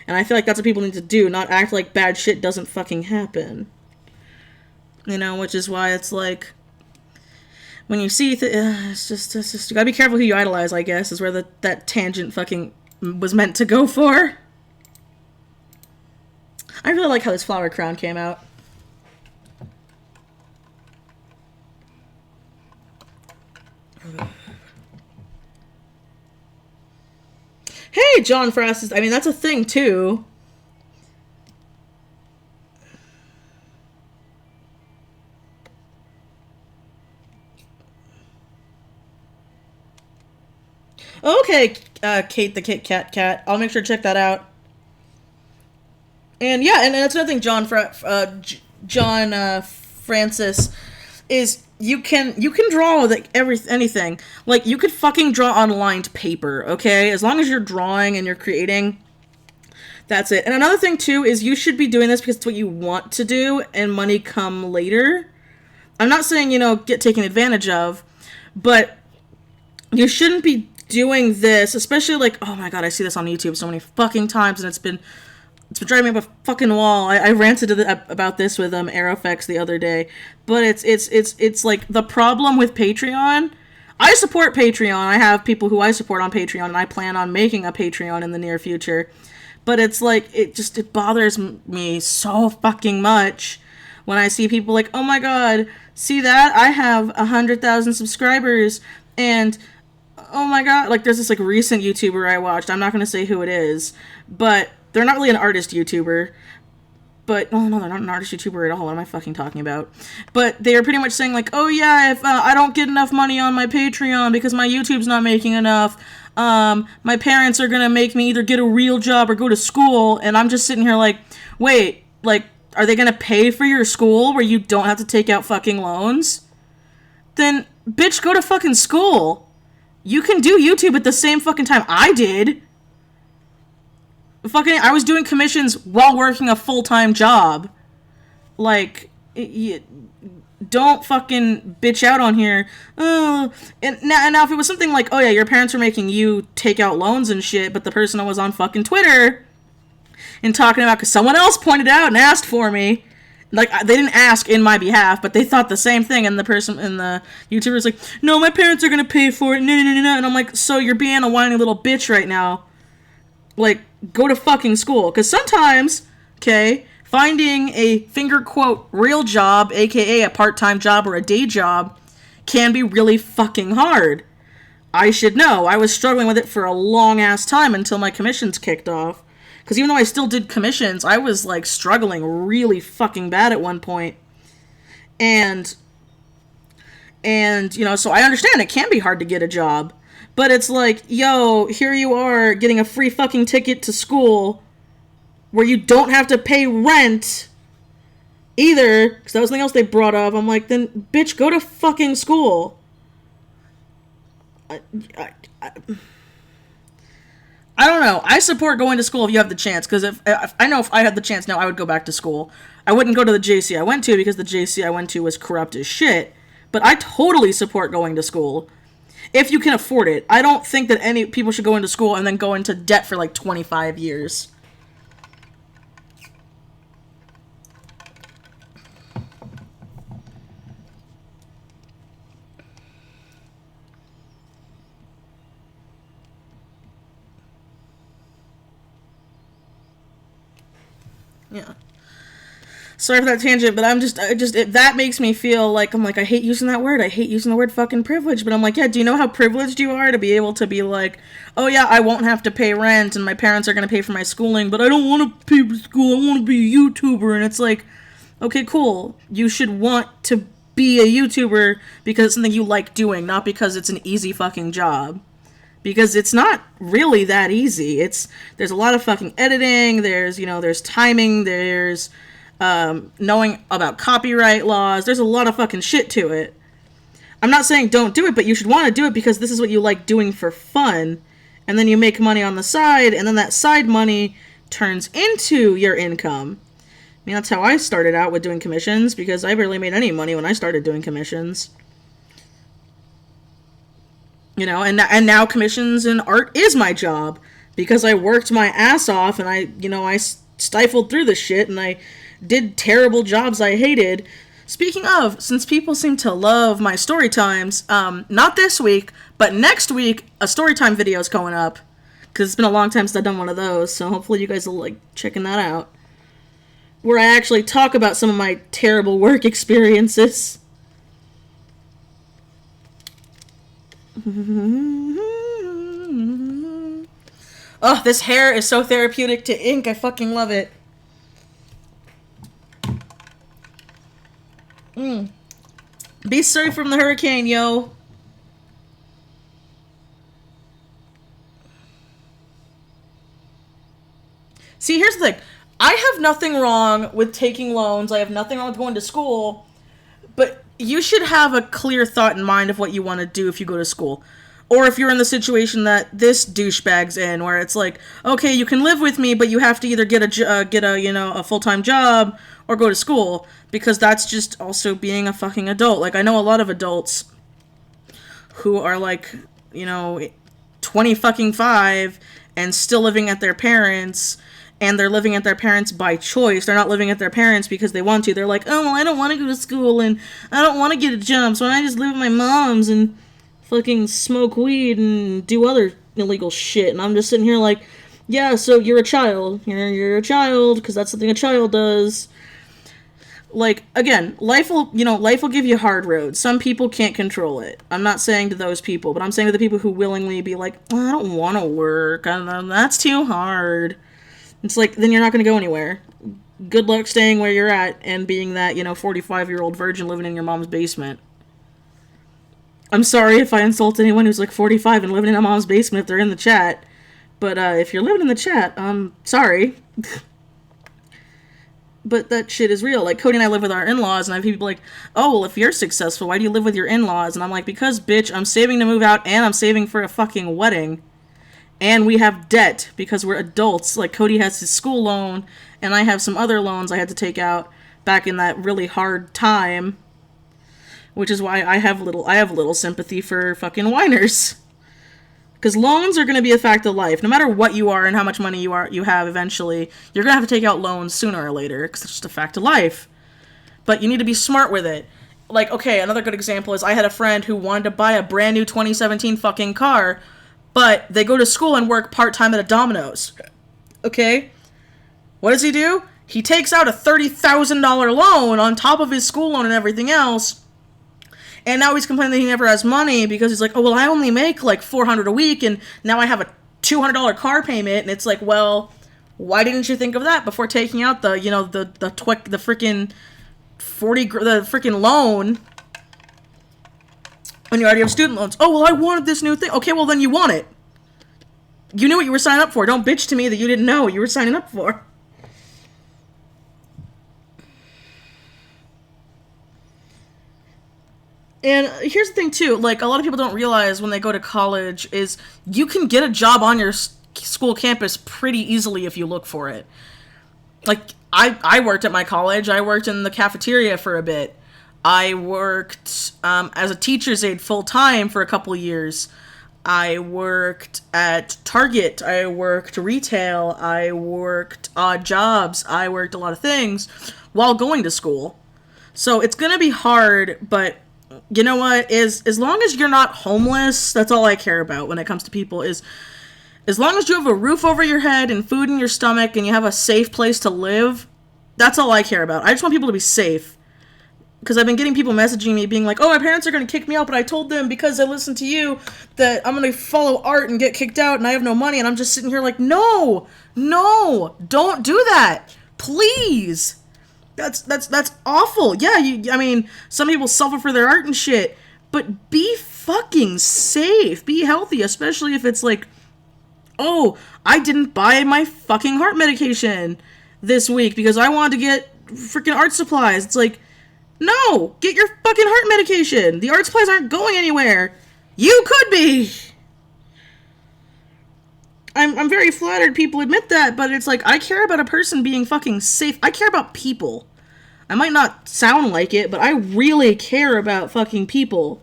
And I feel like that's what people need to do, not act like bad shit doesn't fucking happen. Which is why it's like, when you see, it's just, you gotta be careful who you idolize, I guess, is where that tangent fucking was meant to go for. I really like how this flower crown came out. Hey, John Frost is, that's a thing, too. Okay, Kate the Kit Kat. I'll make sure to check that out. And yeah, and that's another thing, John Francis, is you can draw like anything. Like, you could fucking draw on lined paper, okay? As long as you're drawing and you're creating, that's it. And another thing too is you should be doing this because it's what you want to do, and money come later. I'm not saying get taken advantage of, but you shouldn't be doing this, especially like, oh my god, I see this on YouTube so many fucking times, and it's been driving me up a fucking wall. I ranted about this with Aerofx the other day, but it's like the problem with Patreon. I support Patreon. I have people who I support on Patreon, and I plan on making a Patreon in the near future. But it's like, it bothers me so fucking much when I see people like, oh my god, see that? I have 100,000 subscribers, and oh my god, like, there's this like recent YouTuber I watched. I'm not going to say who it is, but they're not really an artist YouTuber. But, oh no, they're not an artist YouTuber at all. What am I fucking talking about? But they are pretty much saying like, oh yeah, if I don't get enough money on my Patreon because my YouTube's not making enough, my parents are going to make me either get a real job or go to school. And I'm just sitting here like, wait, like, are they going to pay for your school where you don't have to take out fucking loans? Then, bitch, go to fucking school. You can do YouTube at the same fucking time I did. I was doing commissions while working a full-time job. Like, don't fucking bitch out on here. And now if it was something like, oh yeah, your parents are making you take out loans and shit, but the person was on fucking Twitter and talking about, because someone else pointed out and asked for me. Like, they didn't ask in my behalf, but they thought the same thing, and the person, and the YouTuber's like, no, my parents are gonna pay for it, no. And I'm like, so you're being a whiny little bitch right now. Like, go to fucking school. Because sometimes, okay, finding a finger quote real job, aka a part-time job or a day job, can be really fucking hard. I should know. I was struggling with it for a long-ass time until my commissions kicked off. Because even though I still did commissions, I was, like, struggling really fucking bad at one point. And so I understand it can be hard to get a job. But it's like, yo, here you are getting a free fucking ticket to school where you don't have to pay rent either. Because that was something else they brought up. I'm like, then, bitch, go to fucking school. I don't know. I support going to school if you have the chance, because if I had the chance now, I would go back to school. I wouldn't go to the JC I went to because the JC I went to was corrupt as shit. But I totally support going to school if you can afford it. I don't think that any people should go into school and then go into debt for like 25 years. Yeah. Sorry for that tangent, but that makes me feel like, I hate using that word. I hate using the word fucking privilege, but I'm like, yeah, do you know how privileged you are to be able to be like, oh yeah, I won't have to pay rent and my parents are going to pay for my schooling, but I don't want to pay for school. I want to be a YouTuber. And it's like, okay, cool. You should want to be a YouTuber because it's something you like doing, not because it's an easy fucking job. because it's not really that easy. There's a lot of fucking editing, there's timing, there's knowing about copyright laws, there's a lot of fucking shit to it. I'm not saying don't do it, but you should want to do it because this is what you like doing for fun, and then you make money on the side, and then that side money turns into your income. I mean, that's how I started out with doing commissions, because I barely made any money when I started doing commissions. And now commissions and art is my job, because I worked my ass off, and I stifled through this shit, and I did terrible jobs I hated. Speaking of, since people seem to love my story times, not this week, but next week, a story time video is going up, because it's been a long time since I've done one of those, so hopefully you guys will like checking that out, where I actually talk about some of my terrible work experiences. Oh, this hair is so therapeutic to ink. I fucking love it. Be safe from the hurricane, yo. See, here's the thing. I have nothing wrong with taking loans. I have nothing wrong with going to school. But you should have a clear thought in mind of what you want to do if you go to school. Or if you're in the situation that this douchebag's in, where it's like, okay, you can live with me, but you have to either get a full-time job or go to school, because that's just also being a fucking adult. Like, I know a lot of adults who are like, 25 and still living at their parents', and they're living at their parents' by choice. They're not living at their parents because they want to. They're like, oh, well, I don't want to go to school, and I don't want to get a job, so I just live with my mom's and fucking smoke weed and do other illegal shit. And I'm just sitting here like, yeah, so you're a child. You're a child, because that's something a child does. Like, again, life will give you hard roads. Some people can't control it. I'm not saying to those people, but I'm saying to the people who willingly be like, oh, I don't want to work. That's too hard. It's like, then you're not going to go anywhere. Good luck staying where you're at and being that, 45-year-old virgin living in your mom's basement. I'm sorry if I insult anyone who's like 45 and living in a mom's basement if they're in the chat. But if you're living in the chat, I'm sorry. But that shit is real. Like, Cody and I live with our in-laws, and I have people like, oh, well, if you're successful, why do you live with your in-laws? And I'm like, because, bitch, I'm saving to move out, and I'm saving for a fucking wedding. And we have debt, because we're adults. Like, Cody has his school loan, and I have some other loans I had to take out back in that really hard time. Which is why I have little sympathy for fucking whiners. Because loans are going to be a fact of life. No matter what you are and how much money you have eventually, you're going to have to take out loans sooner or later, because it's just a fact of life. But you need to be smart with it. Like, okay, another good example is I had a friend who wanted to buy a brand new 2017 fucking car, but they go to school and work part-time at a Domino's. Okay? What does he do? He takes out a $30,000 loan on top of his school loan and everything else. And now he's complaining that he never has money because he's like, oh, well, I only make like $400 a week, and now I have a $200 car payment. And it's like, well, why didn't you think of that before taking out the freaking the freaking loan when you already have student loans? Oh, well, I wanted this new thing. Okay, well, then you want it. You knew what you were signing up for. Don't bitch to me that you didn't know what you were signing up for. And here's the thing, too. Like, a lot of people don't realize when they go to college is you can get a job on your school campus pretty easily if you look for it. Like, I worked at my college. I worked in the cafeteria for a bit. I worked as a teacher's aide full-time for a couple years. I worked at Target. I worked retail. I worked odd jobs. I worked a lot of things while going to school. So it's going to be hard, but you know what? As long as you're not homeless, that's all I care about when it comes to people, is as long as you have a roof over your head and food in your stomach and you have a safe place to live, that's all I care about. I just want people to be safe. Because I've been getting people messaging me being like, oh, my parents are going to kick me out, but I told them because I listened to you that I'm going to follow art and get kicked out and I have no money. And I'm just sitting here like, no, don't do that. Please. That's awful. Yeah, I mean, some people suffer for their art and shit, but be fucking safe. Be healthy, especially if it's like, oh, I didn't buy my fucking heart medication this week because I wanted to get freaking art supplies. It's like, no, get your fucking heart medication. The art supplies aren't going anywhere. You could be. I'm very flattered people admit that, but it's like, I care about a person being fucking safe. I care about people. I might not sound like it, but I really care about fucking people.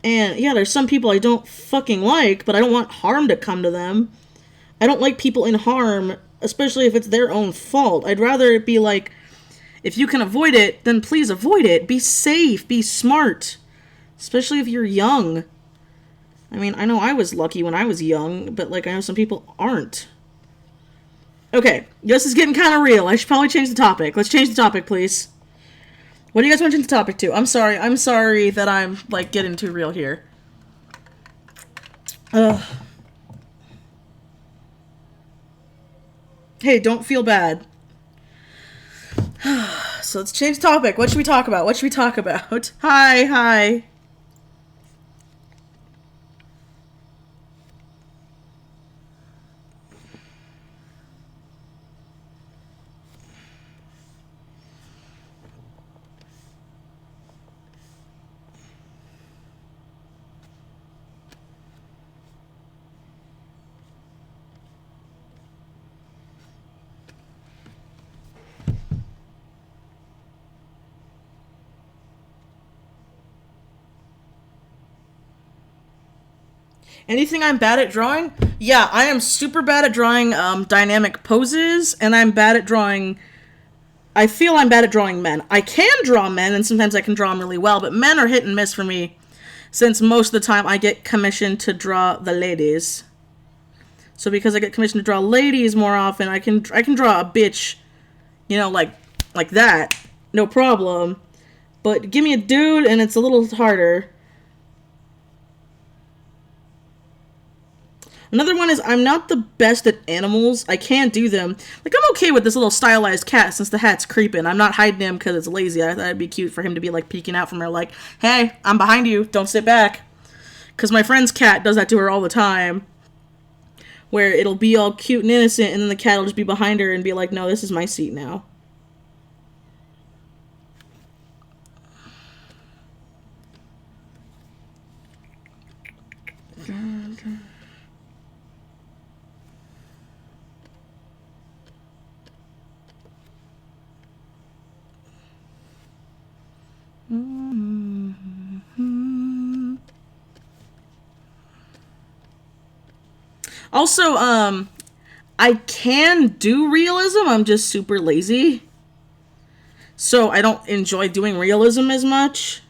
And yeah, there's some people I don't fucking like, but I don't want harm to come to them. I don't like people in harm, especially if it's their own fault. I'd rather it be like, if you can avoid it, then please avoid it. Be safe, be smart. Especially if you're young. I mean, I know I was lucky when I was young, but like I know some people aren't. Okay, this is getting kind of real. I should probably change the topic. Let's change the topic, please. What do you guys want to change the topic to? I'm sorry that I'm like getting too real here. Ugh. Hey, don't feel bad. So let's change the topic. What should we talk about? Hi. Anything I'm bad at drawing? Yeah, I am super bad at drawing dynamic poses, and I'm bad at drawing... I feel I'm bad at drawing men. I can draw men, and sometimes I can draw them really well, but men are hit and miss for me, since most of the time I get commissioned to draw the ladies. So because I get commissioned to draw ladies more often, I can draw a bitch, you know, like that, no problem. But give me a dude, and it's a little harder. Another one is I'm not the best at animals. I can't do them. Like, I'm okay with this little stylized cat since the hat's creeping. I'm not hiding him because it's lazy. I thought it'd be cute for him to be, like, peeking out from her like, hey, I'm behind you. Don't sit back. Because my friend's cat does that to her all the time. Where it'll be all cute and innocent, and then the cat will just be behind her and be like, no, this is my seat now. Also, I can do realism, I'm just super lazy. So I don't enjoy doing realism as much.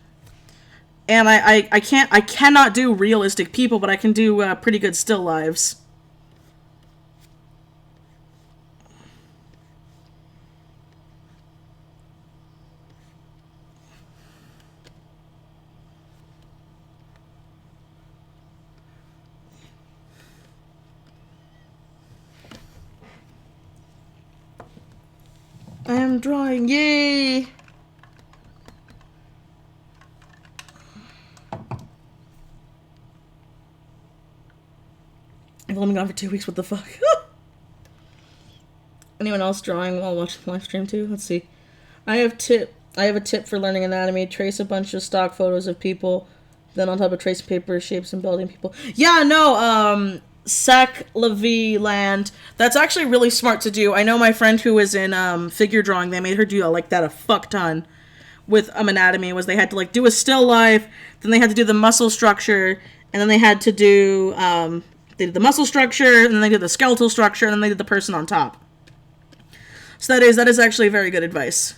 And I cannot do realistic people, but I can do pretty good still lives. I am drawing, yay! I've only been gone for 2 weeks, what the fuck? Anyone else drawing while watching the live stream too? Let's see. I have a tip for learning anatomy. Trace a bunch of stock photos of people, then on top of trace paper, shapes and building people. Yeah, no, Sac Levy Land. That's actually really smart to do. I know my friend who was in figure drawing, they made her do like that a fuck ton with anatomy, was they had to like do a still life, then they had to do the muscle structure, and then they had to do they did the muscle structure, and then they did the skeletal structure, and then they did the person on top. So that is actually very good advice.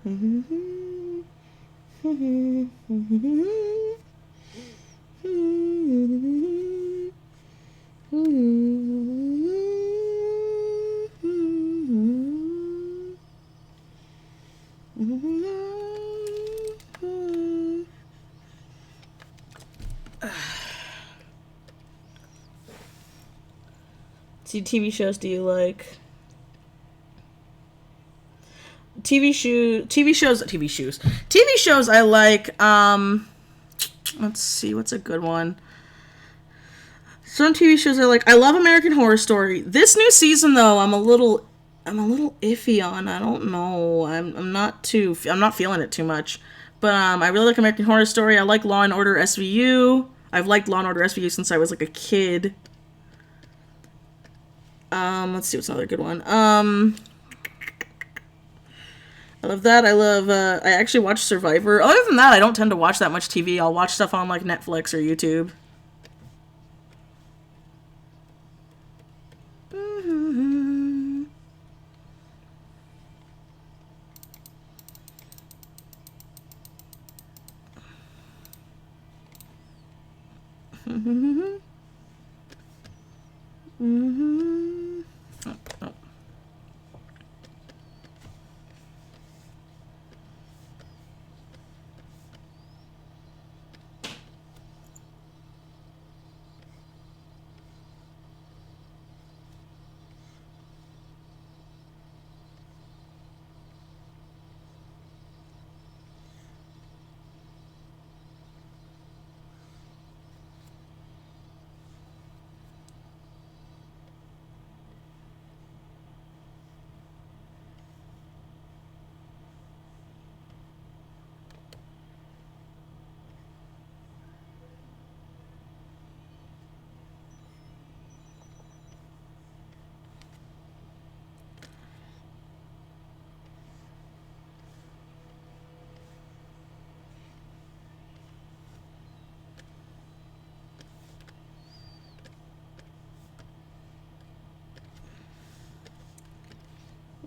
See, TV shows do you like? TV shows I like, let's see, what's a good one? Some TV shows I like. I love American Horror Story. This new season though, I'm a little iffy on. I don't know. I'm not feeling it too much. But I really like American Horror Story. I like Law and Order SVU. I've liked Law and Order SVU since I was like a kid. Let's see what's another good one. I love that. I actually watch Survivor. Other than that, I don't tend to watch that much TV. I'll watch stuff on like Netflix or YouTube.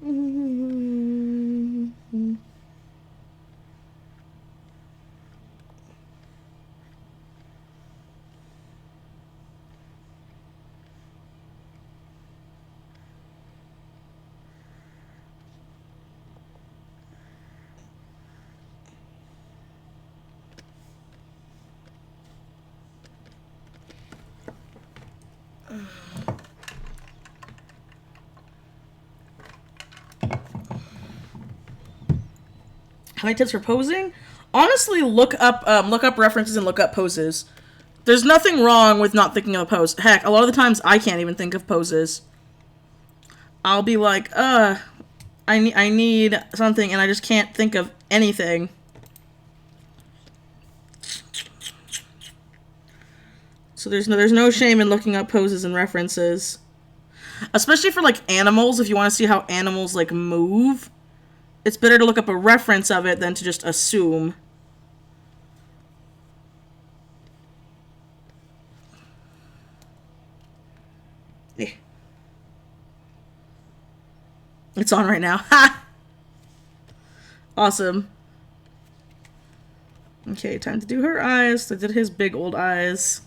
Oh, oh. How many tips for posing? Honestly, look up references and look up poses. There's nothing wrong with not thinking of a pose. Heck, a lot of the times I can't even think of poses. I'll be like, I need something, and I just can't think of anything. So there's no shame in looking up poses and references, especially for like animals. If you want to see how animals like move, it's better to look up a reference of it than to just assume. It's on right now. Ha! Awesome. Okay, time to do her eyes. I did his big old eyes.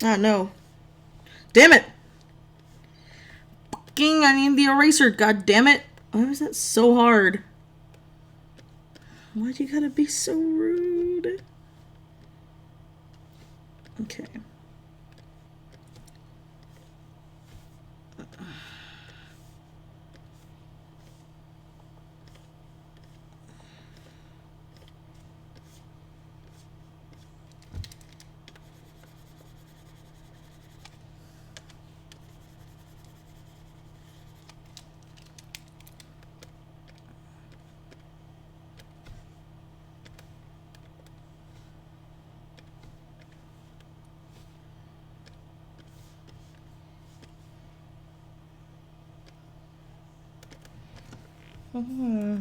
Ah, no. Damn it! Fucking, I need the eraser, god damn it! Why was that so hard? Why'd you gotta be so rude? Okay. Okay.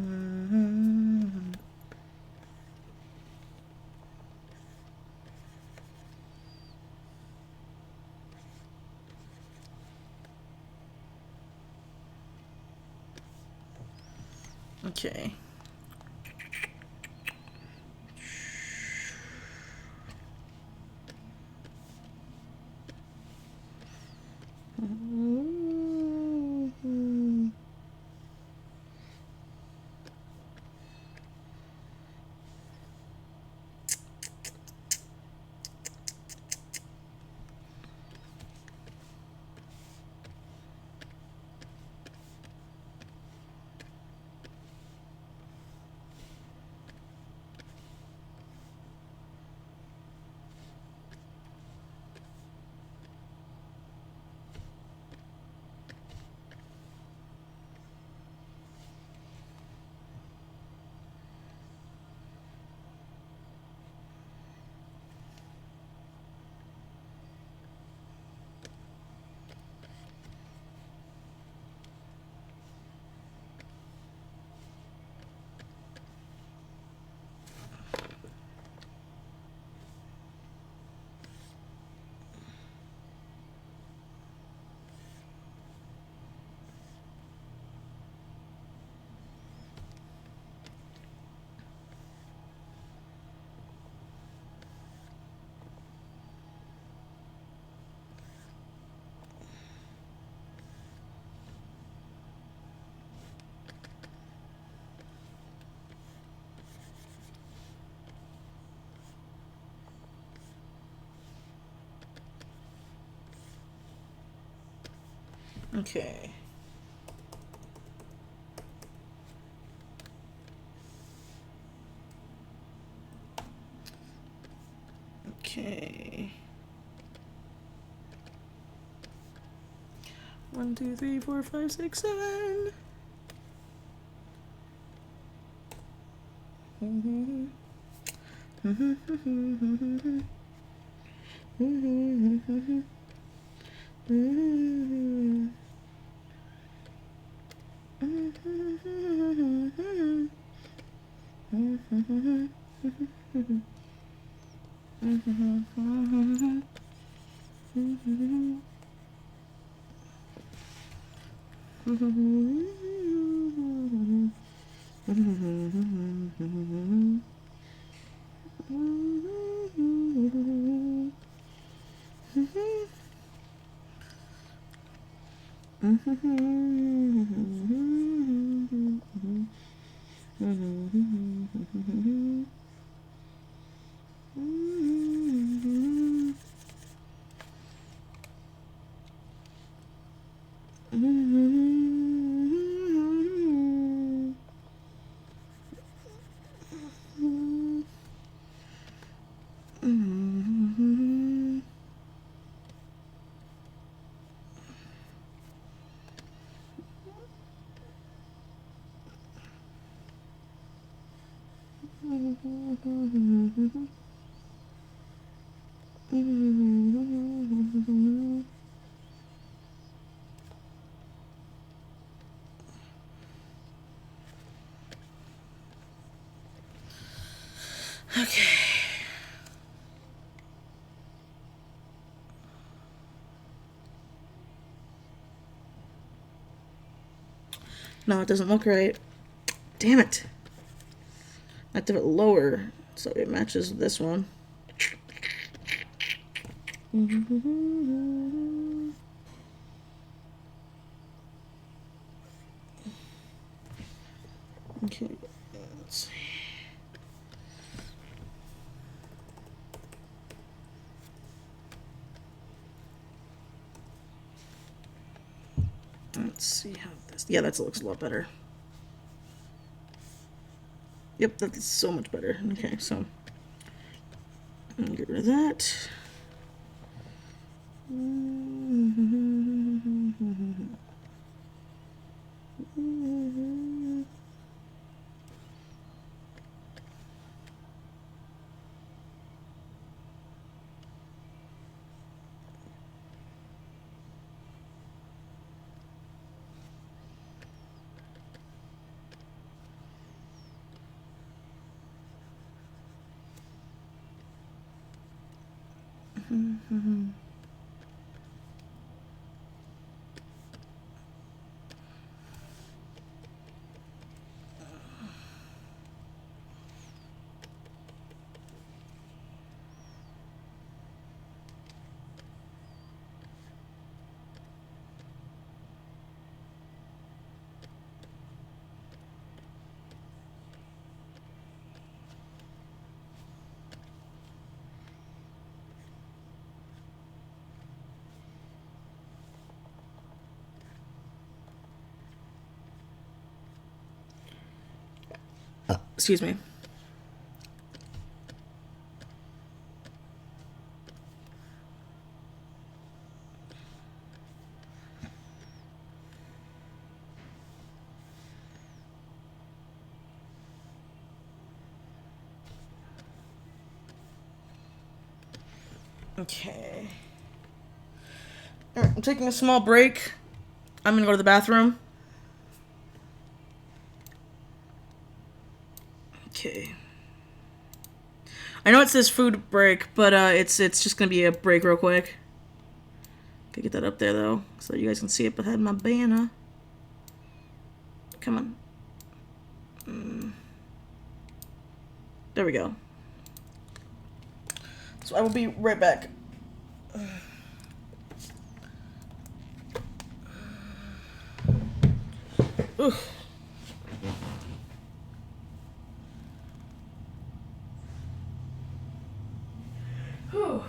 Okay. Okay. 1, 2, 3, 4, 5, 6, 7. Okay. No, it doesn't look right. Damn it. I have to have it lower so it matches this one. Okay, let's see. Let's see how this. Yeah, that looks a lot better. Yep, that's so much better. Okay, so I'm gonna get rid of that. Excuse me. Okay. Alright, I'm taking a small break. I'm gonna go to the bathroom. Okay. I know it says food break, but it's just gonna be a break real quick. Gotta get that up there though, so you guys can see it behind my banner. Come on. There we go. So I will be right back. Oof. Whew.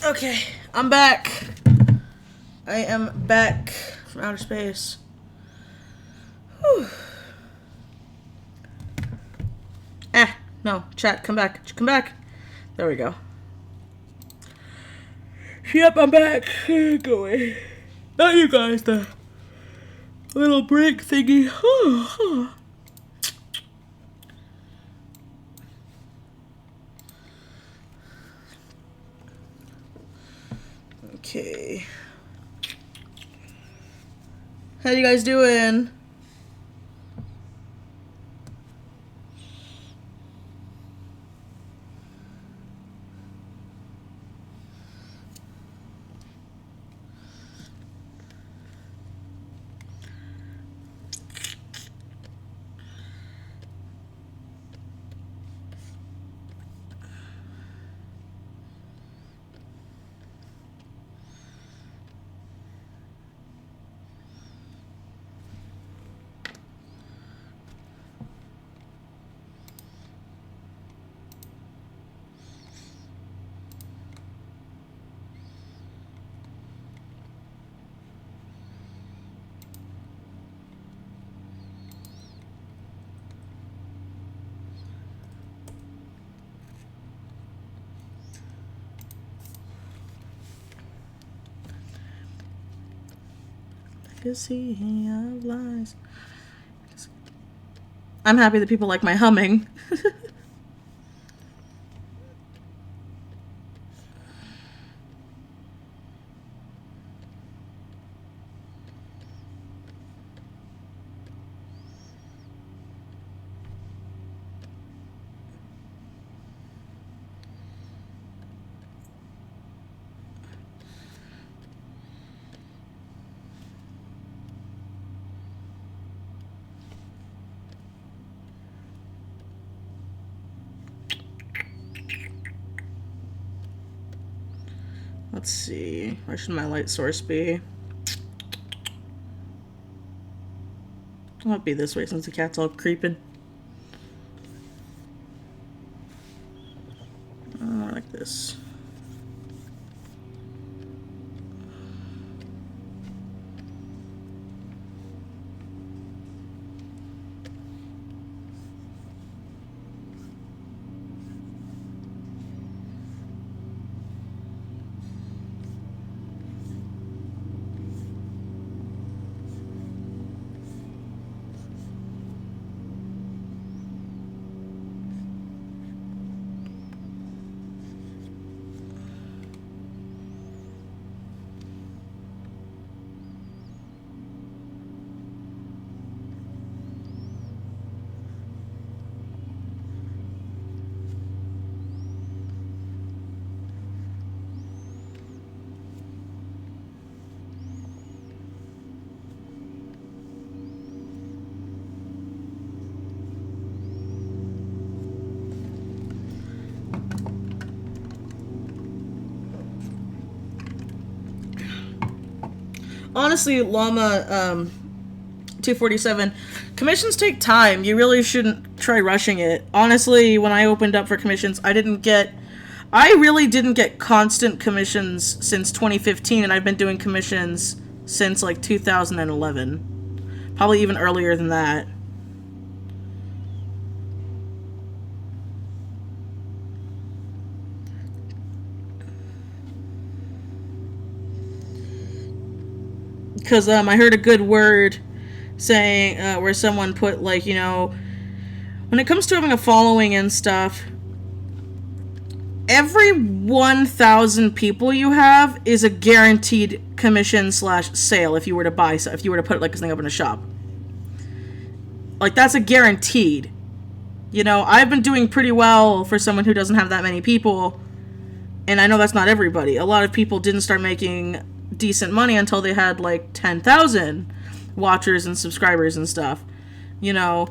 Okay, I'm back. I am back from outer space. Whew. No, chat, come back. Come back. There we go. Yep, I'm back. Go away. Not you guys, the little break thingy. Okay. How you guys doing? Legacy of lies. I'm happy that people like my humming. Let's see. Where should my light source be? It might be this way since the cat's all creeping. More like this. Honestly, Llama 247, commissions take time. You really shouldn't try rushing it. Honestly, when I opened up for commissions, I really didn't get constant commissions since 2015, and I've been doing commissions since like 2011. Probably even earlier than that. Because I heard a good word saying where someone put, like, you know, when it comes to having a following and stuff, every 1,000 people you have is a guaranteed commission / sale if you were to if you were to put like this thing up in a shop. Like, that's a guaranteed. You know, I've been doing pretty well for someone who doesn't have that many people, and I know that's not everybody. A lot of people didn't start making decent money until they had like 10,000 watchers and subscribers and stuff, you know.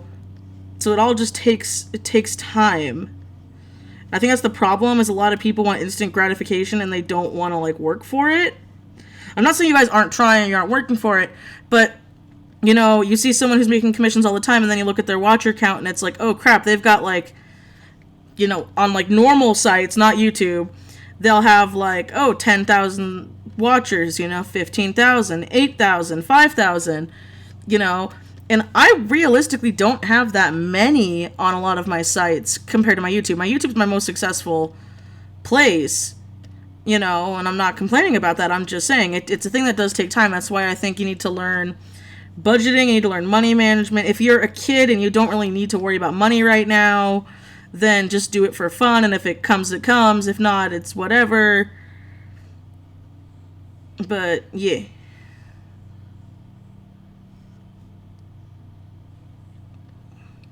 So it all just takes time. I think that's the problem, is a lot of people want instant gratification and they don't want to like work for it. I'm not saying you guys aren't trying, you aren't working for it, but you know, you see someone who's making commissions all the time and then you look at their watcher count and it's like, oh crap, they've got like, you know, on like normal sites, not YouTube, they'll have like, oh, 10,000 watchers, 15,000, 8,000, 5,000, you know. And I realistically don't have that many on a lot of my sites compared to my YouTube. My YouTube's my most successful place, and I'm not complaining about that. I'm just saying it's a thing that does take time. That's why I think you need to learn budgeting, you need to learn money management. If you're a kid and you don't really need to worry about money right now, then just do it for fun, and if it comes, it comes. If not, it's whatever. But yeah.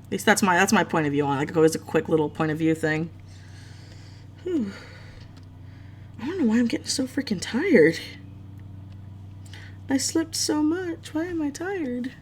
At least that's my point of view on it. Like, always a quick little point of view thing. Whew. I don't know why I'm getting so freaking tired. I slept so much. Why am I tired?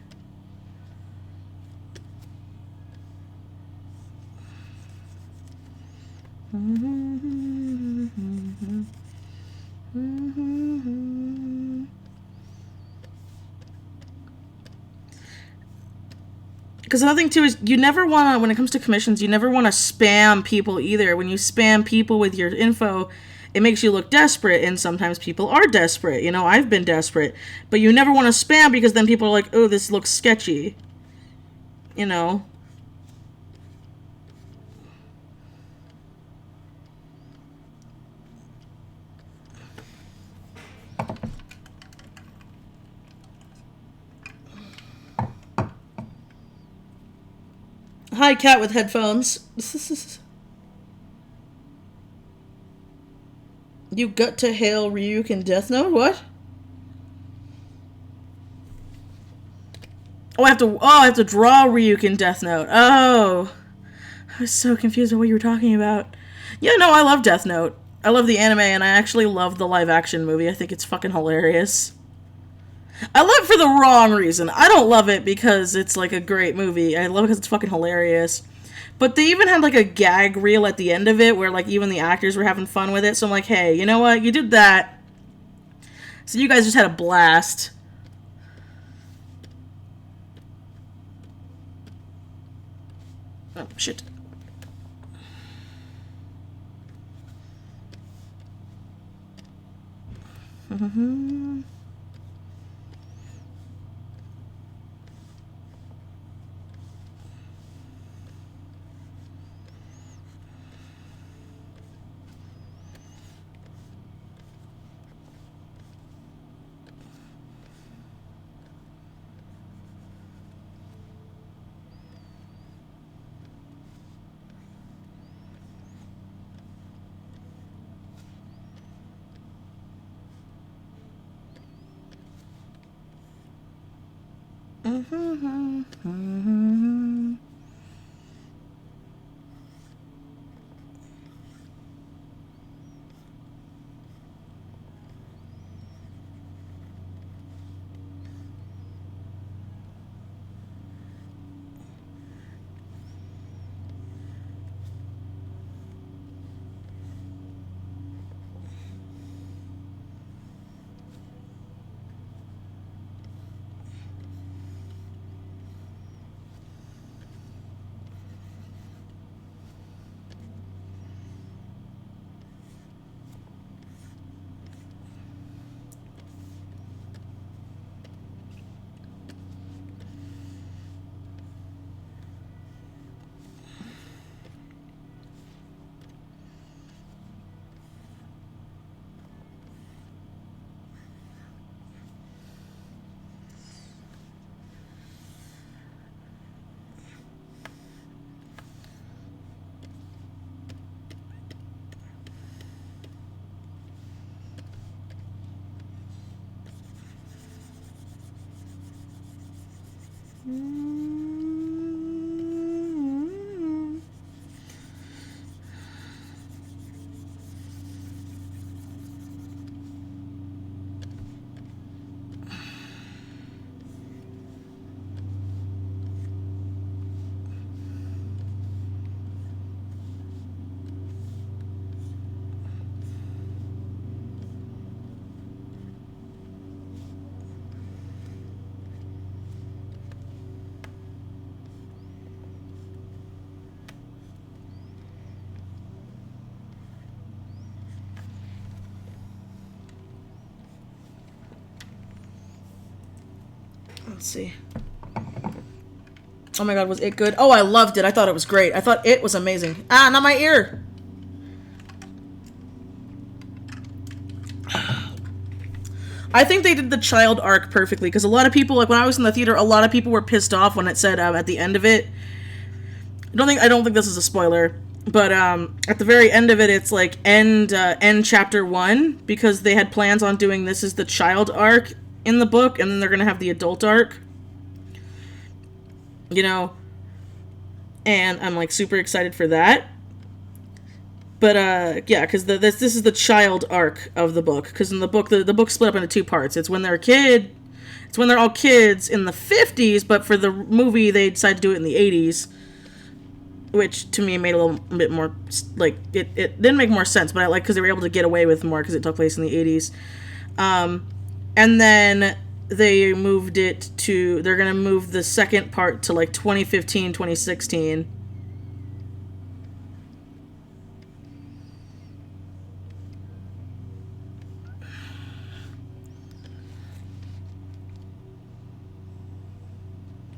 Because another thing too is you never want to, when it comes to commissions, you never want to spam people either. When you spam people with your info, it makes you look desperate, and sometimes people are desperate. I've been desperate. But you never want to spam, because then people are like, oh, this looks sketchy. Hi, cat with headphones. You got to hail Ryuk in Death Note? What? I have to draw Ryuk in Death Note. Oh. I was so confused with what you were talking about. Yeah, no, I love Death Note. I love the anime, and I actually love the live action movie. I think it's fucking hilarious. I love it for the wrong reason. I don't love it because it's like a great movie. I love it because it's fucking hilarious. But they even had like a gag reel at the end of it where like even the actors were having fun with it. So I'm like, hey, you know what? You did that. So you guys just had a blast. Oh, shit. Mm-hmm. Mm-hmm. Mm-hmm. Let's see. Oh my god, was it good? Oh, I loved it. I thought it was great. I thought it was amazing. Ah, not my ear! I think they did the child arc perfectly, because a lot of people, like when I was in the theater, a lot of people were pissed off when it said at the end of it. I don't think this is a spoiler, but at the very end of it, it's like end chapter 1, because they had plans on doing this as the child arc in the book, and then they're gonna have the adult arc. You know, and I'm like super excited for that. But yeah, because this is the child arc of the book. Because in the book, the book's split up into 2 parts. It's when they're all kids in the 50s, but for the movie they decided to do it in the 80s, which to me made a little bit more like it didn't make more sense. But I like because they were able to get away with more because it took place in the 80s, and then they moved it to, they're going to move the second part to like 2015, 2016.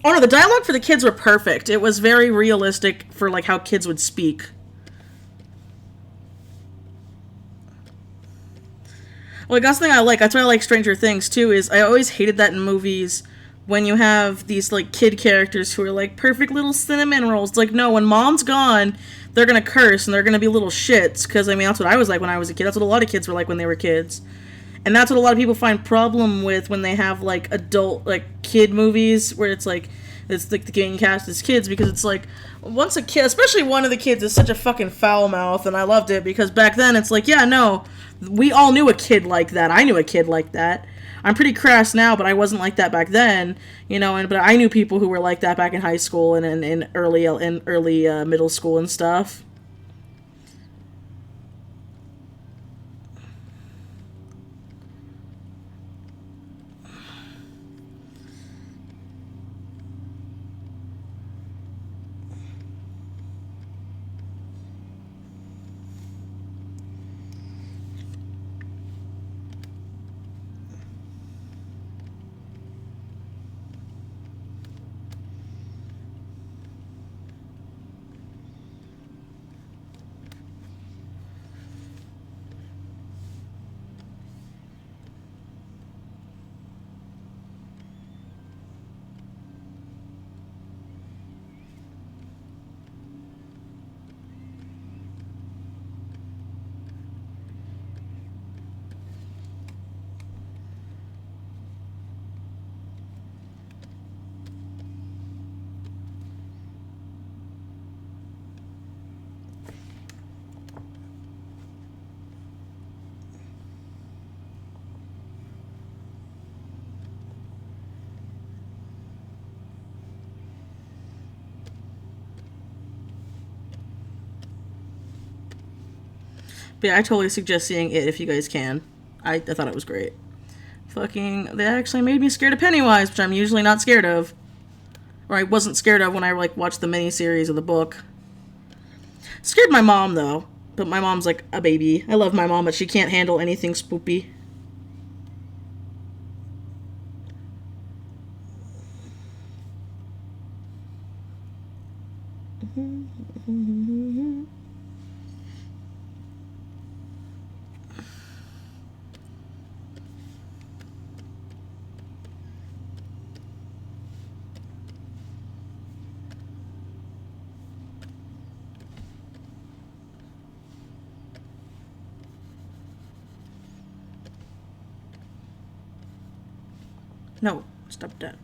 Oh no, the dialogue for the kids were perfect. It was very realistic for like how kids would speak. Like, that's the thing I like. That's why I like Stranger Things, too, is I always hated that in movies when you have these, like, kid characters who are, like, perfect little cinnamon rolls. It's like, no, when mom's gone, they're gonna curse and they're gonna be little shits. Because, I mean, that's what I was like when I was a kid. That's what a lot of kids were like when they were kids. And that's what a lot of people find problem with when they have, like, adult, like, kid movies where it's like the gang cast is kids, because it's like, once a kid, especially one of the kids, is such a fucking foul mouth, and I loved it, because back then it's like, yeah, no, we all knew a kid like that. I knew a kid like that. I'm pretty crass now, but I wasn't like that back then, you know, but I knew people who were like that back in high school and in early middle school and stuff. But yeah, I totally suggest seeing it if you guys can. I thought it was great. Fucking, they actually made me scared of Pennywise, which I'm usually not scared of. Or I wasn't scared of when I, like, watched the miniseries of the book. Scared my mom, though. But my mom's like a baby. I love my mom, but she can't handle anything spoopy. No, stop that.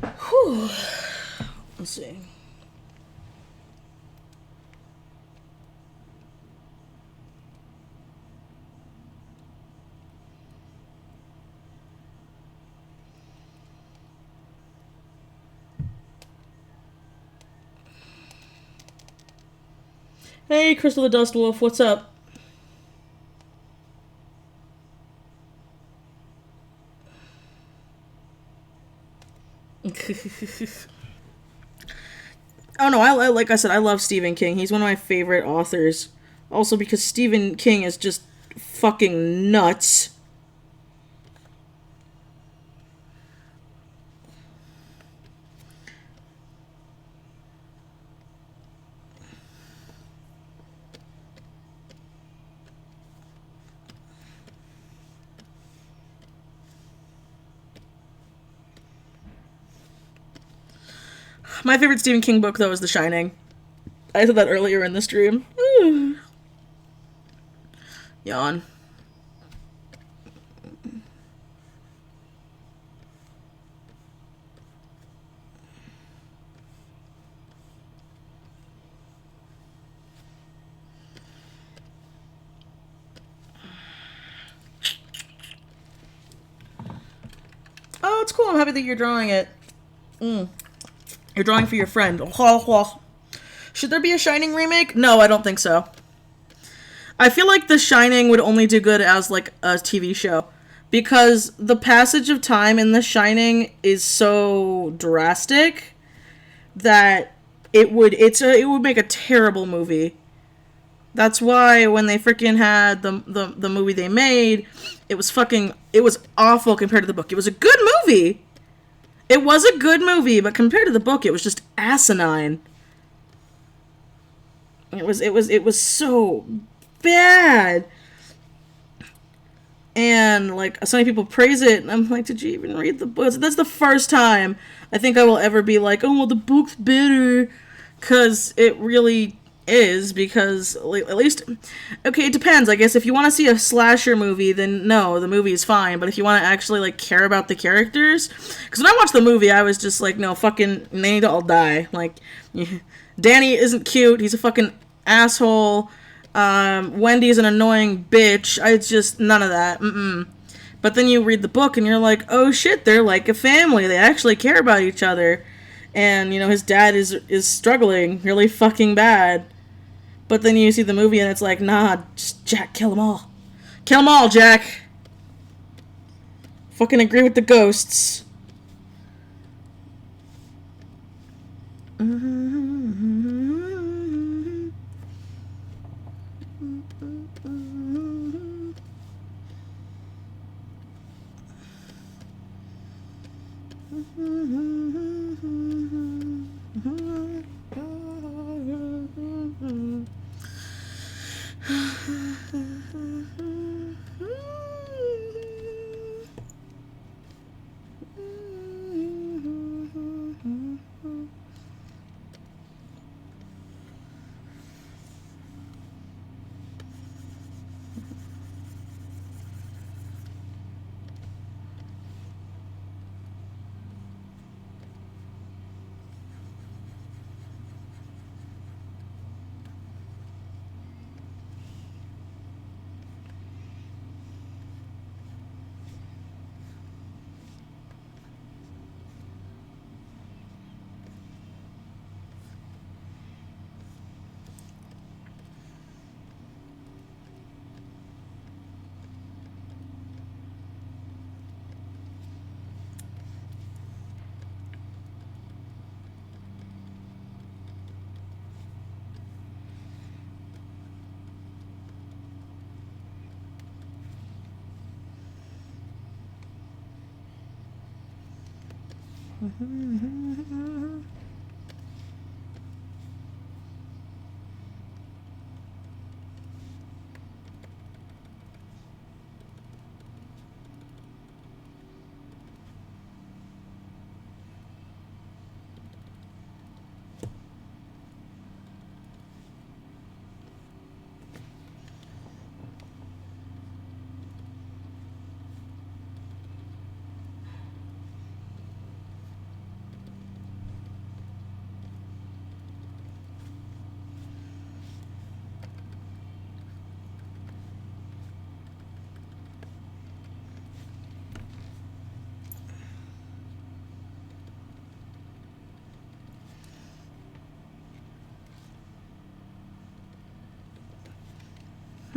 Whew. Let's see. Hey, Crystal the Dust Wolf, what's up? Oh no, I like I said, I love Stephen King. He's one of my favorite authors. Also because Stephen King is just fucking nuts. My favorite Stephen King book, though, is The Shining. I said that earlier in the stream. Yawn. Oh, it's cool. I'm happy that you're drawing it. You're drawing for your friend. Should there be a Shining remake? No, I don't think so. I feel like The Shining would only do good as, like, a TV show. Because the passage of time in The Shining is so drastic that it would make a terrible movie. That's why when they freaking had the movie they made, it was awful compared to the book. It was a good movie. It was a good movie, but compared to the book, it was just asinine. It was so bad. And, like, so many people praise it, and I'm like, did you even read the book? That's the first time I think I will ever be like, oh, well, the book's better. Because it really is, because, like, at least, okay, it depends. I guess if you want to see a slasher movie, then no, the movie is fine. But if you want to actually, like, care about the characters, because when I watched the movie, I was just like, no, fucking, they need to all die. Like, Danny isn't cute, he's a fucking asshole. Wendy's an annoying bitch. It's just none of that. But then you read the book and you're like, oh shit, they're like a family. They actually care about each other. And, you know, his dad is struggling really fucking bad. But then you see the movie and it's like, nah, just Jack, kill them all. Kill them all, Jack. Fucking agree with the ghosts.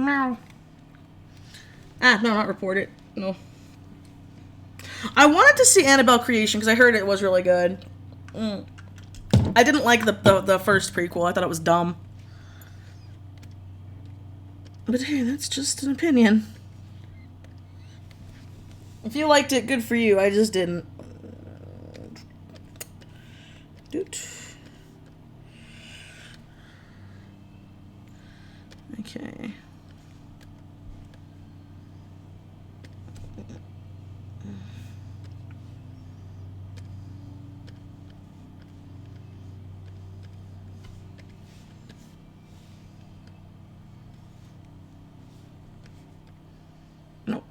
Meow. No, not report it. No. I wanted to see Annabelle Creation because I heard it was really good. I didn't like the first prequel. I thought it was dumb. But hey, that's just an opinion. If you liked it, good for you. I just didn't. Doot. Okay.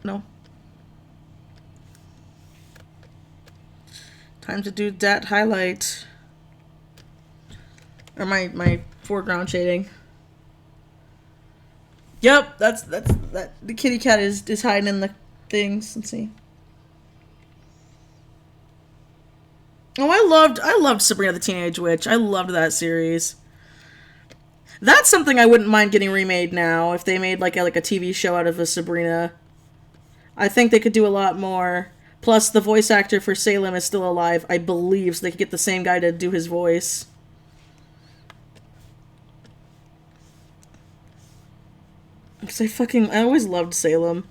No. Time to do that highlight. Or my foreground shading. Yep, that's that. The kitty cat is hiding in the things. Let's see. Oh, I loved Sabrina the Teenage Witch. I loved that series. That's something I wouldn't mind getting remade now if they made like a TV show out of a Sabrina. I think they could do a lot more. Plus, the voice actor for Salem is still alive, I believe, so they could get the same guy to do his voice. Because I always loved Salem.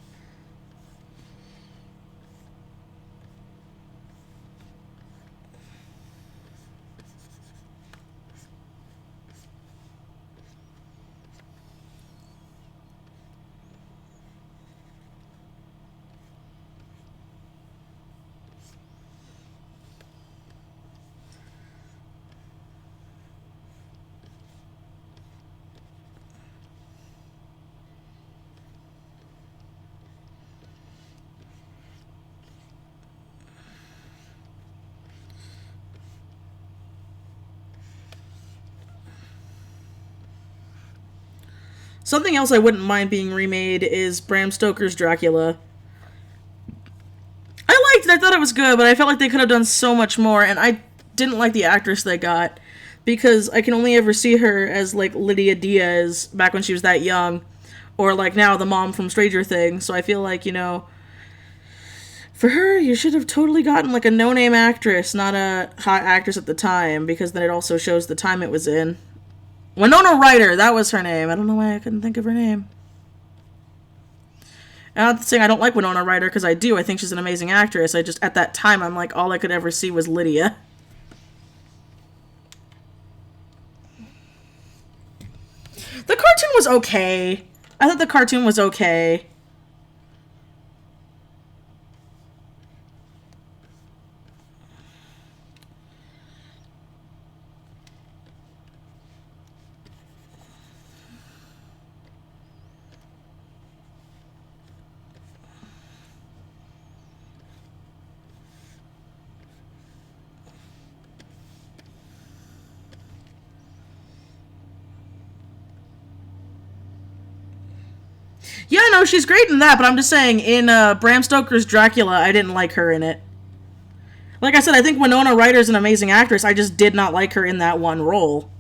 Something else I wouldn't mind being remade is Bram Stoker's Dracula. I liked it, I thought it was good, but I felt like they could have done so much more, and I didn't like the actress they got, because I can only ever see her as, like, Lydia Diaz back when she was that young, or, like, now the mom from Stranger Things, so I feel like, you know, for her, you should have totally gotten, like, a no-name actress, not a hot actress at the time, because then it also shows the time it was in. Winona Ryder, that was her name. I don't know why I couldn't think of her name. And I'm not saying I don't like Winona Ryder, because I do. I think she's an amazing actress. I just, at that time, I'm like, all I could ever see was Lydia. The cartoon was okay. I thought the cartoon was okay. Yeah, no, she's great in that, but I'm just saying, in Bram Stoker's Dracula, I didn't like her in it. Like I said, I think Winona Ryder's an amazing actress, I just did not like her in that one role.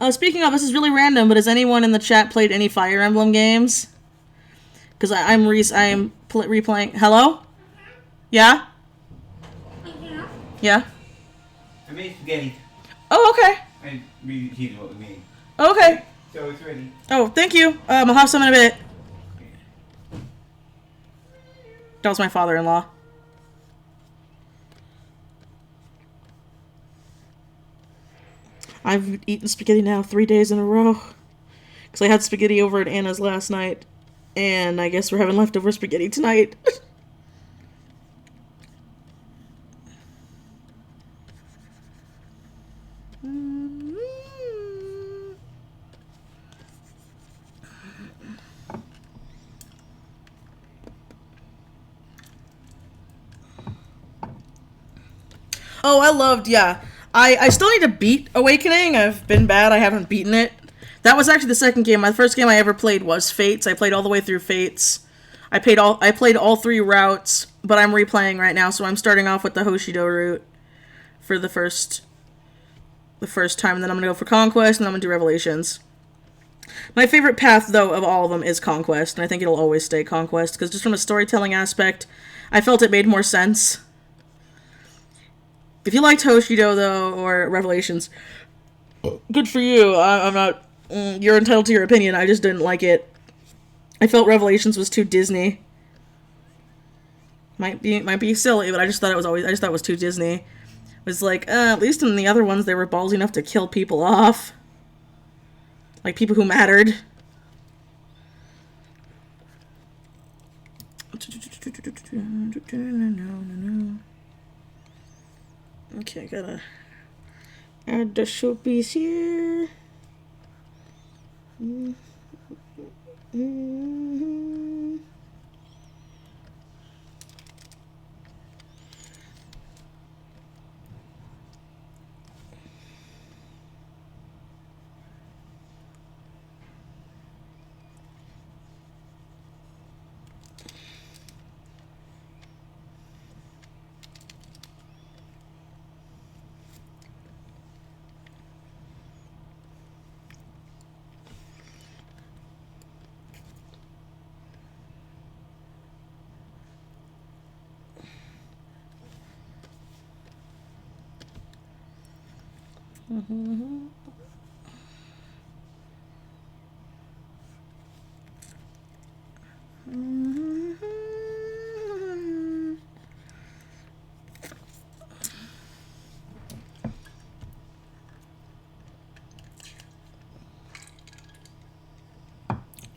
Speaking of, this is really random, but has anyone in the chat played any Fire Emblem games? Because I'm replaying. Hello? Yeah? Yeah? I made spaghetti. Oh, okay. I reheated what we made. Okay. So it's ready. Oh, thank you. I'll have some in a bit. That was my father-in-law. I've eaten spaghetti now 3 days in a row. Because I had spaghetti over at Anna's last night. And I guess we're having leftover spaghetti tonight. Oh, I loved, yeah. I still need to beat Awakening. I've been bad. I haven't beaten it. That was actually the second game. My first game I ever played was Fates. I played all the way through Fates. I played all 3 routes, but I'm replaying right now, so I'm starting off with the Hoshido route for the first time, and then I'm gonna go for Conquest, and I'm gonna do Revelations. My favorite path, though, of all of them is Conquest, and I think it'll always stay Conquest, because just from a storytelling aspect, I felt it made more sense. If you liked Hoshido, though, or Revelations, good for you. I'm not... You're entitled to your opinion. I just didn't like it. I felt Revelations was too Disney. Might be silly, but I just thought it was too Disney. It was like, at least in the other ones, they were ballsy enough to kill people off. Like, people who mattered. Okay, gotta add the showpiece here.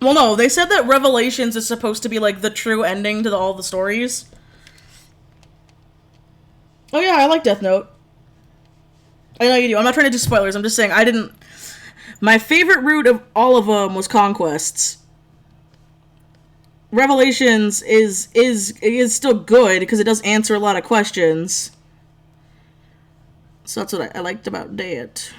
Well, no, they said that Revelations is supposed to be like the true ending to all the stories. Oh yeah, I like Death Note. I know you do. I'm not trying to do spoilers. I'm just saying I didn't. My favorite route of all of them was Conquests. Revelations is still good because it does answer a lot of questions. So that's what I liked about that.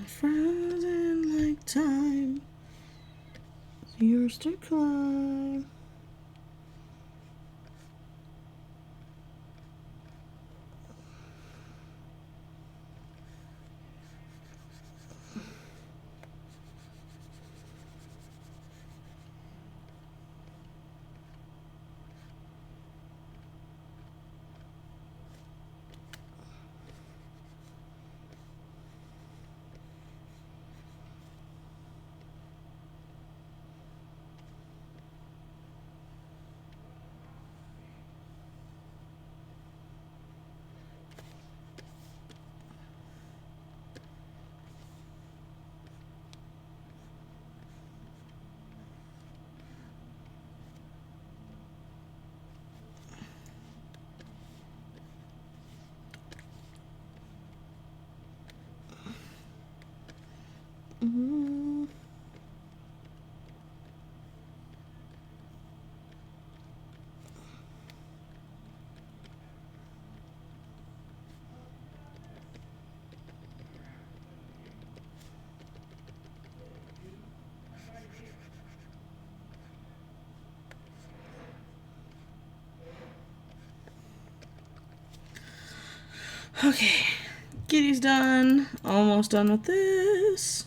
Frozen like time, yours to climb. Okay, Kitty's done. Almost done with this.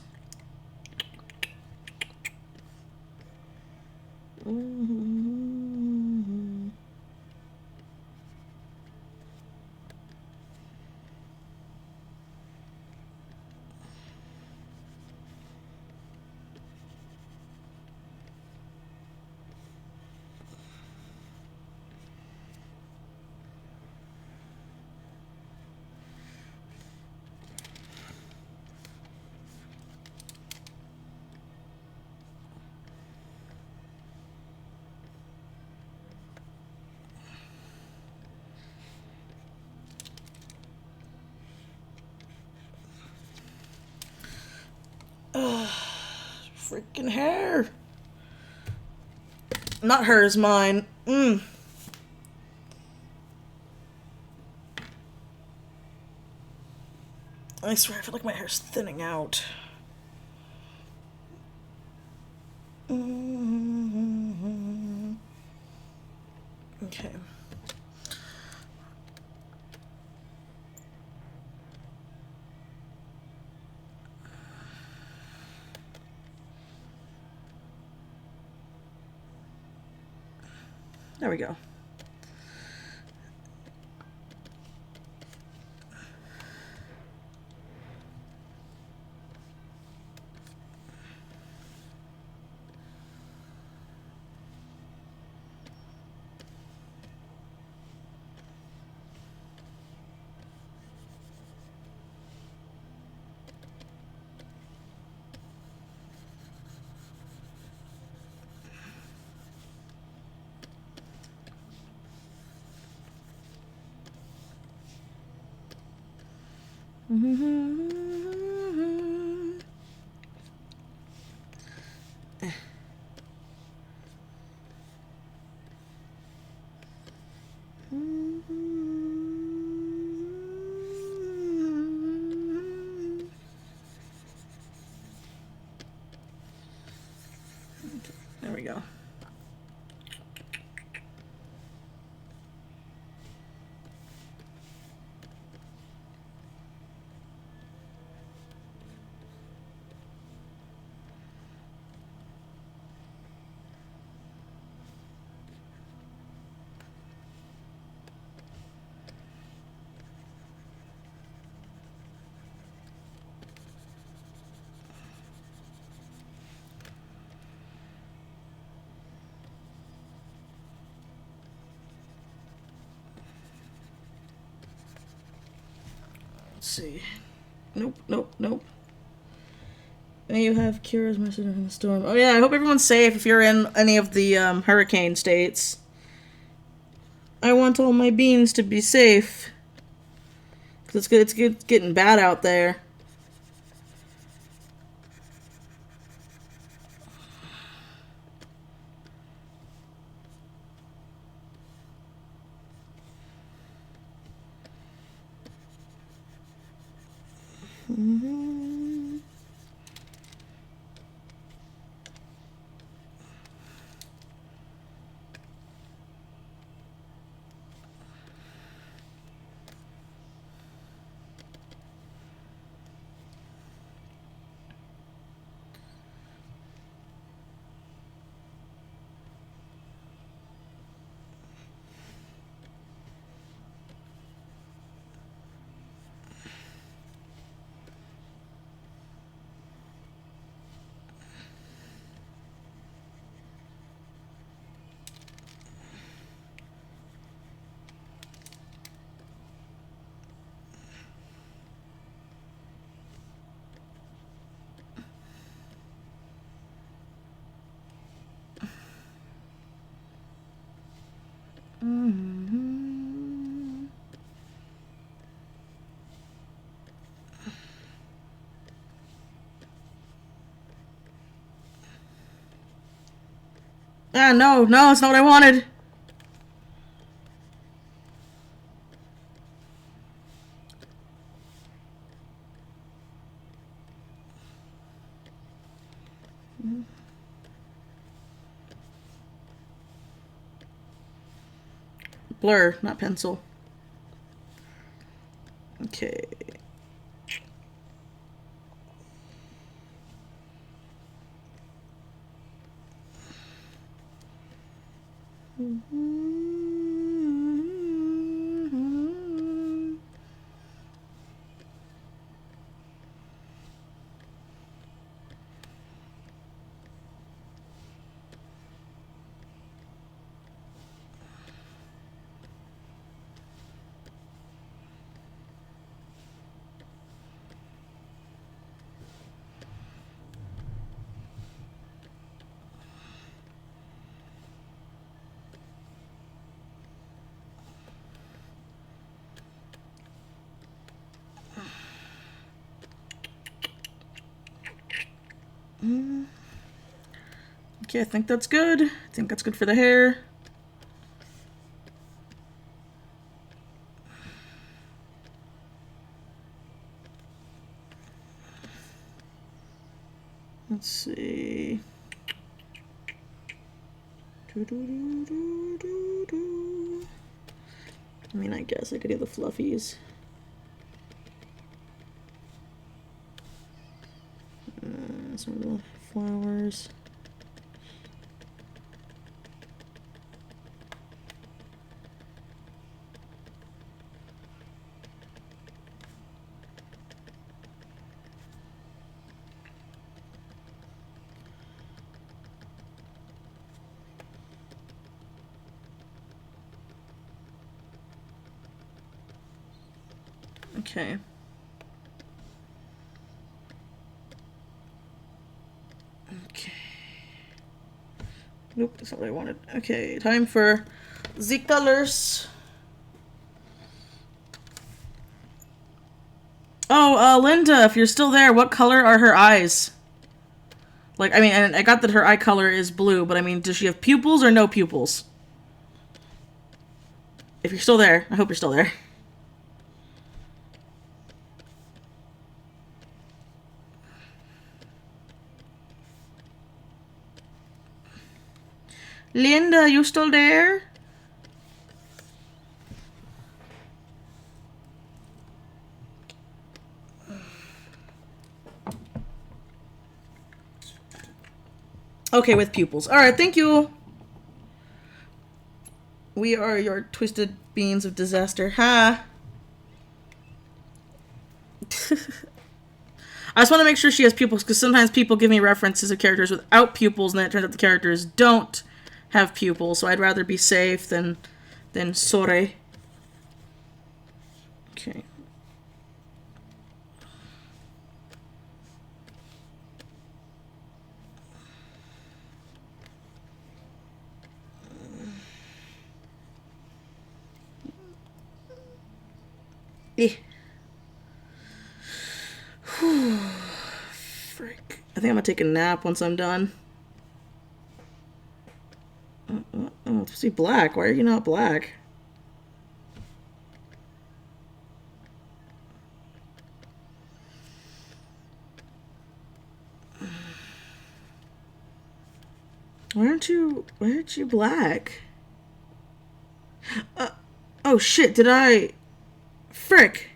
Freaking hair. Not hers, mine. I swear, I feel like my hair's thinning out. Okay. There we go. There we go. Let's see. Nope, nope, nope. And you have Kira's message in the storm. Oh yeah, I hope everyone's safe if you're in any of the hurricane states. I want all my beans to be safe. Cause it's good. It's good. Getting bad out there. Ah, no, no, it's not what I wanted. Blur, not pencil. Okay. Okay, I think that's good. I think that's good for the hair. Let's see. I mean, I guess I could do the fluffies. Some of the flowers. Okay. Okay. Nope, that's not what I wanted. Okay, time for the colors. Oh, Linda, if you're still there, what color are her eyes? Like, I mean, and I got that her eye color is blue, but I mean, does she have pupils or no pupils? If you're still there, I hope you're still there. Linda, you still there? Okay, with pupils. Alright, thank you. We are your twisted beans of disaster. Ha! I just want to make sure she has pupils, because sometimes people give me references of characters without pupils, and then it turns out the characters don't have pupils, so I'd rather be safe than sorry. Okay. Frick. I think I'm gonna take a nap once I'm done. Oh, it's supposed to be black. Why are you not black? Why aren't you black? Oh shit, did I... Frick.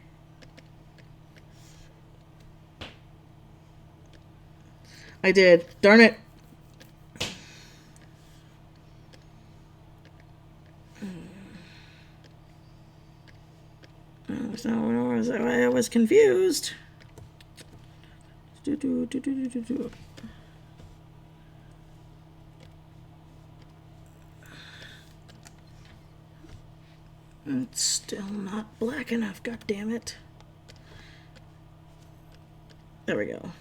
I did. Darn it. I was confused. It's still not black enough, god damn it. There we go.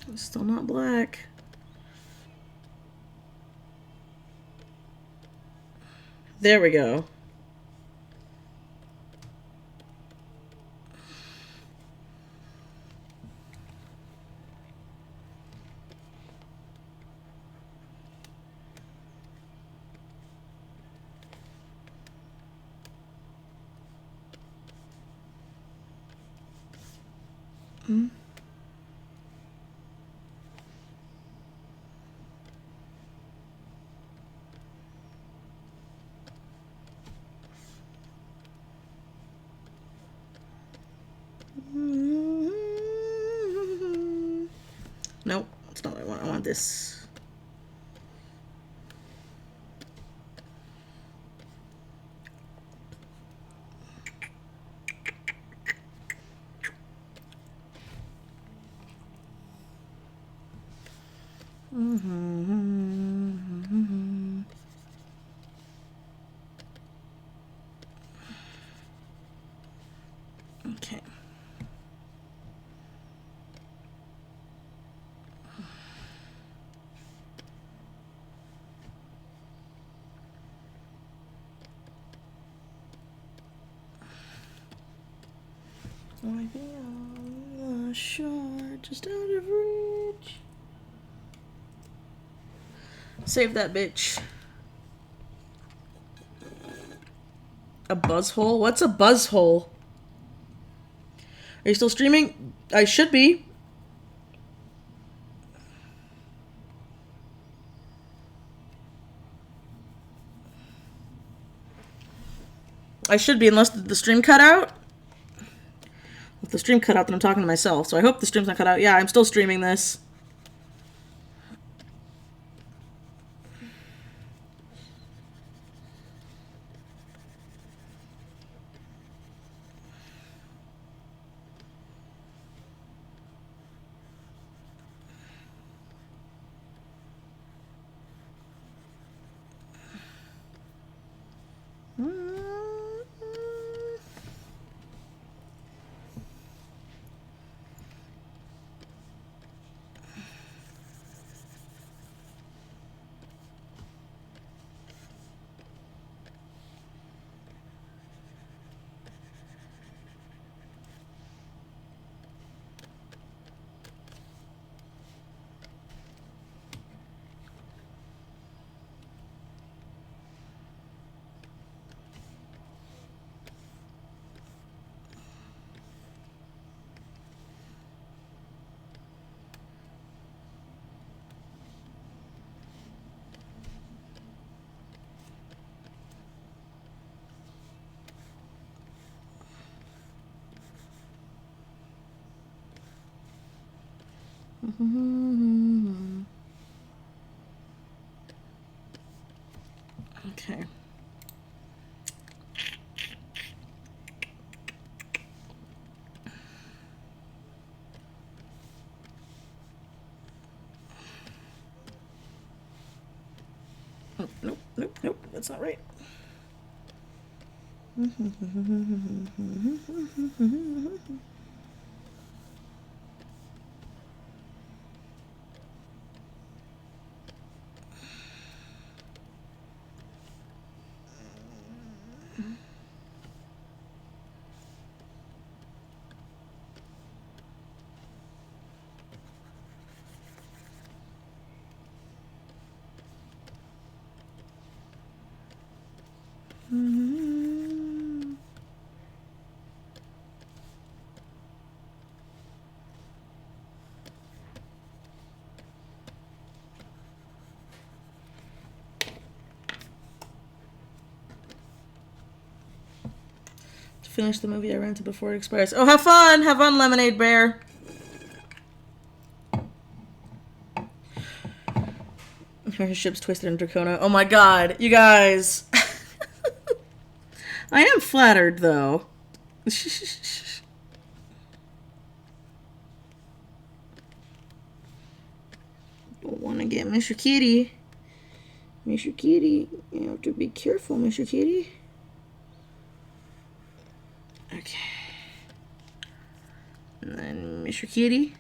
It's still not black. There we go. Nope, that's not what I want. I want this. Okay. Might be on the shore, just out of reach. Save that bitch. A buzzhole? What's a buzzhole? Are you still streaming? I should be. I should be, unless the stream cut out. If the stream cut out, then I'm talking to myself. So I hope the stream's not cut out. Yeah, I'm still streaming this. Okay. Oh, nope, nope, nope. That's not right. To finish the movie I rented before it expires. Oh, have fun! Have fun, Lemonade Bear! Her ship's twisted in Dracona. Oh my god, you guys! I am flattered, though. Don't want to get Mr. Kitty. Mr. Kitty, you have to be careful, Mr. Kitty. Okay. And then Mr. Kitty.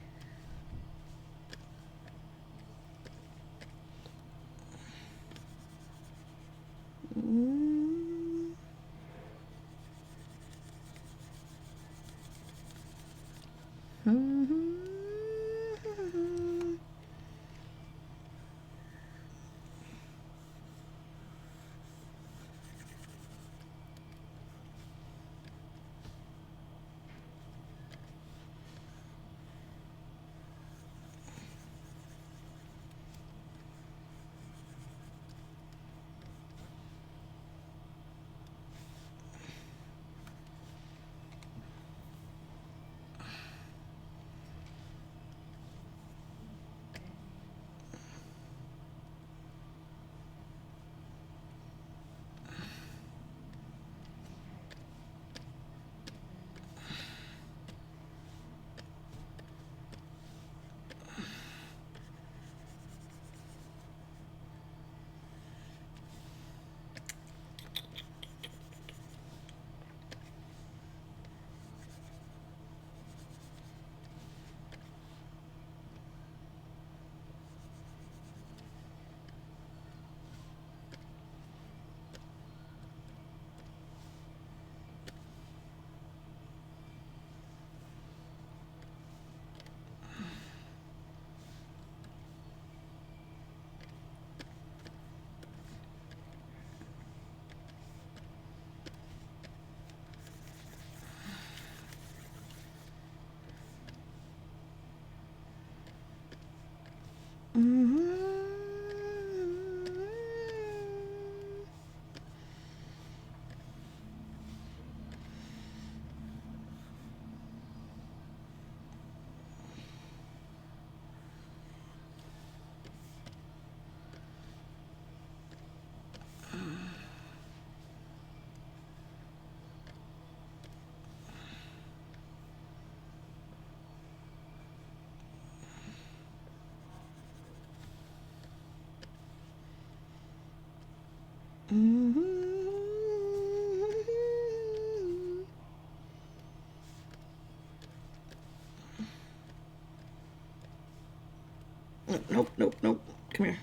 Nope, nope, nope. Come here.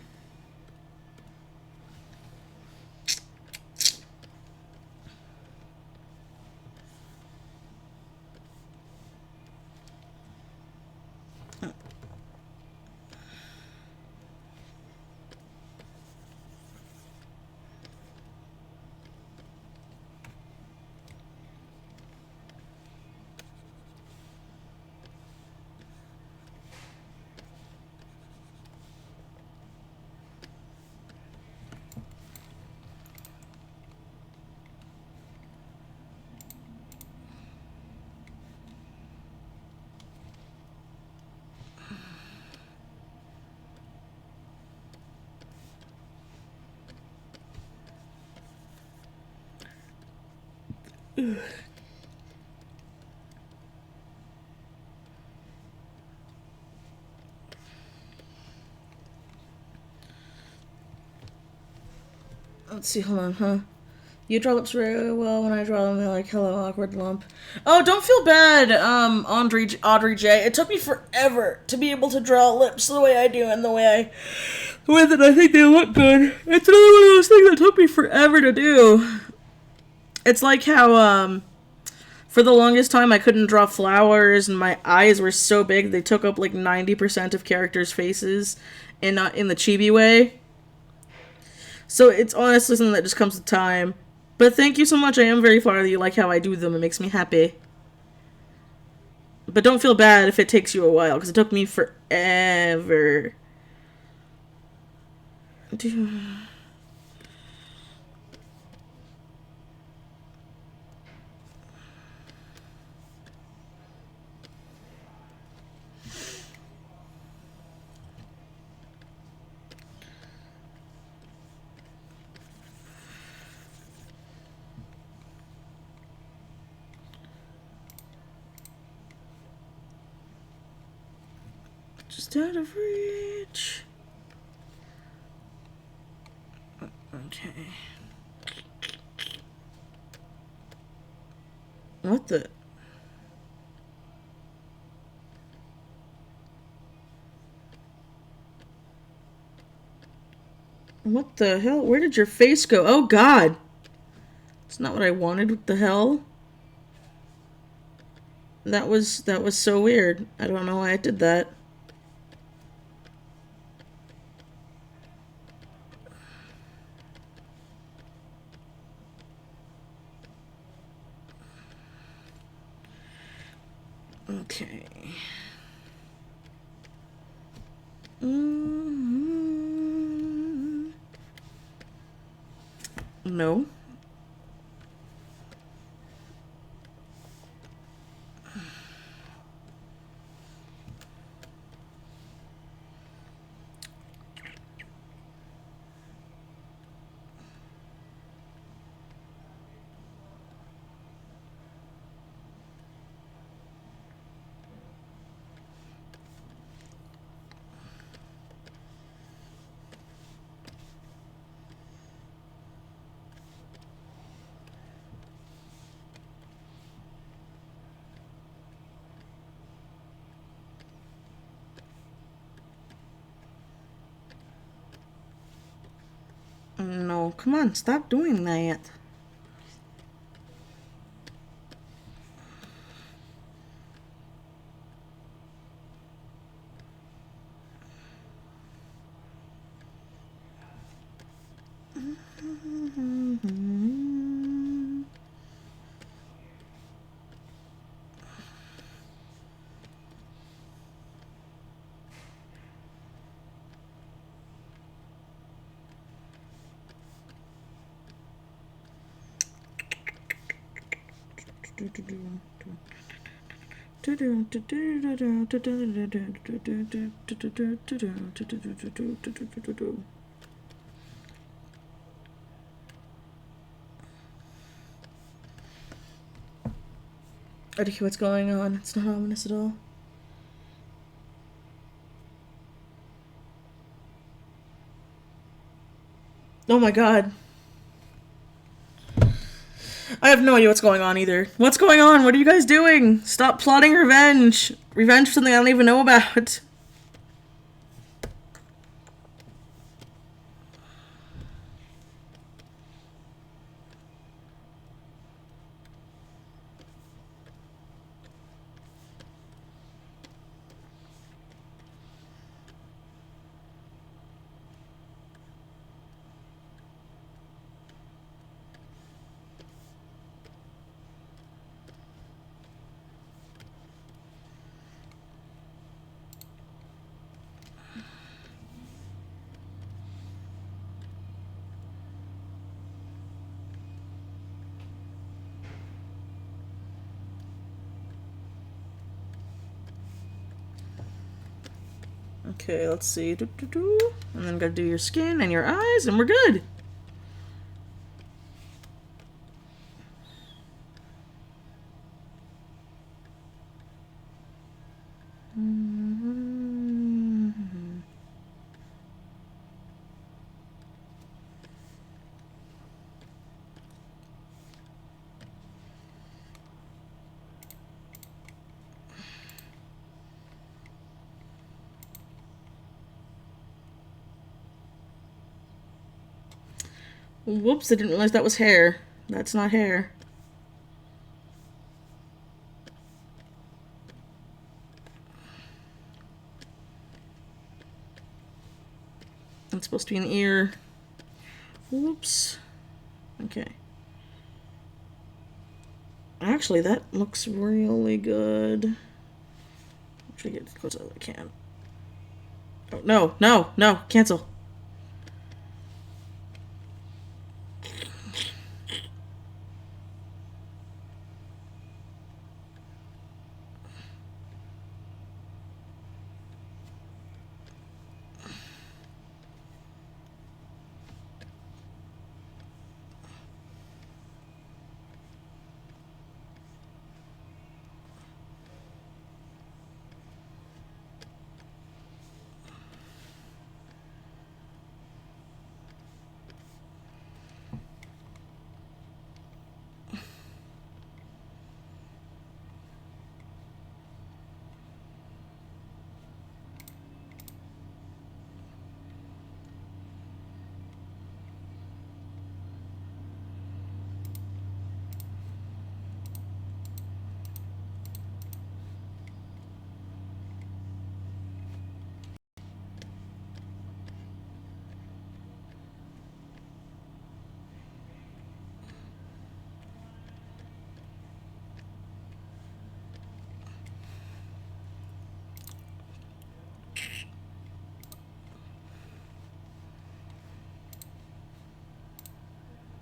Let's see, hold on, huh? You draw lips very well. When I draw them, they're like, hello, awkward lump. Oh, don't feel bad, Audrey J. It took me forever to be able to draw lips the way I do and the way that I think they look good. It's another one of those things that took me forever to do. It's like how, for the longest time I couldn't draw flowers and my eyes were so big they took up like 90% of characters' faces and not in the chibi way. So it's honestly something that just comes with time. But thank you so much. I am very flattered that you like how I do them. It makes me happy. But don't feel bad if it takes you a while, because it took me forever. Just out of reach. Okay. What the? What the hell? Where did your face go? Oh god! It's not what I wanted. What the hell? That was so weird. I don't know why I did that. Okay. No. No, come on, stop doing that. I don't hear what's going on. It's not ominous at all. Oh my god. I have no idea what's going on either. What's going on? What are you guys doing? Stop plotting revenge. Revenge for something I don't even know about. Okay, let's see. And then gotta do your skin and your eyes, and we're good. Whoops, I didn't realize that was hair. That's not hair. It's supposed to be an ear. Whoops. Okay. Actually, that looks really good. Try to get as close as I can. Oh, no, no, no, cancel.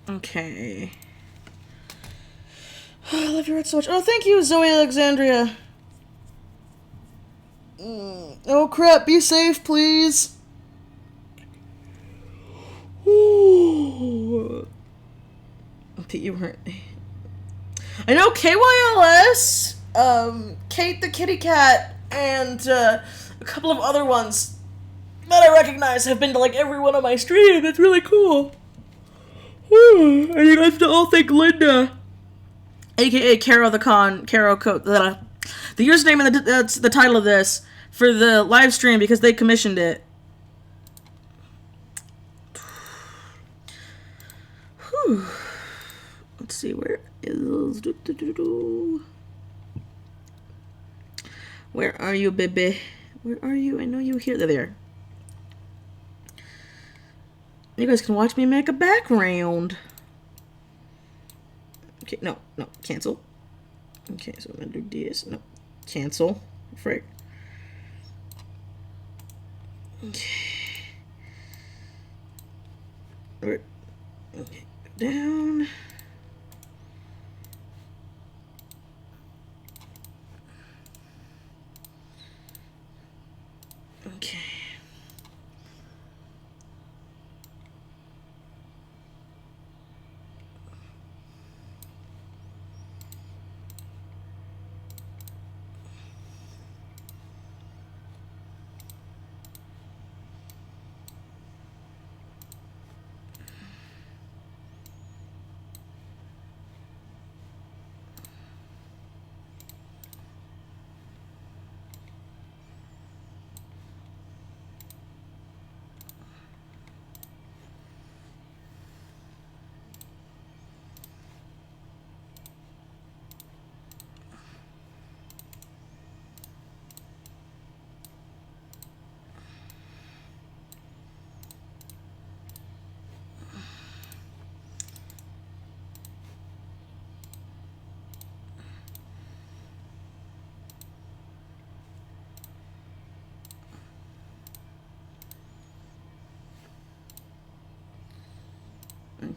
Okay. I love your art so much. Oh, thank you, Zoe Alexandria. Oh, crap. Be safe, please. Okay, you weren't. I know KYLS, Kate the Kitty Cat, and a couple of other ones that I recognize have been to like every one of my streams. It's really cool. And you guys have to all thank Linda, aka Caro the Con, Caro Co. The username and that's the title of this for the live stream because they commissioned it. Whew. Let's see, where is... Where are you, baby? Where are you? I know you here. There. You guys can watch me make a background. Okay, no, cancel. Okay, so I'm gonna do this. No, cancel. Frick. Okay. Okay, go down. Okay.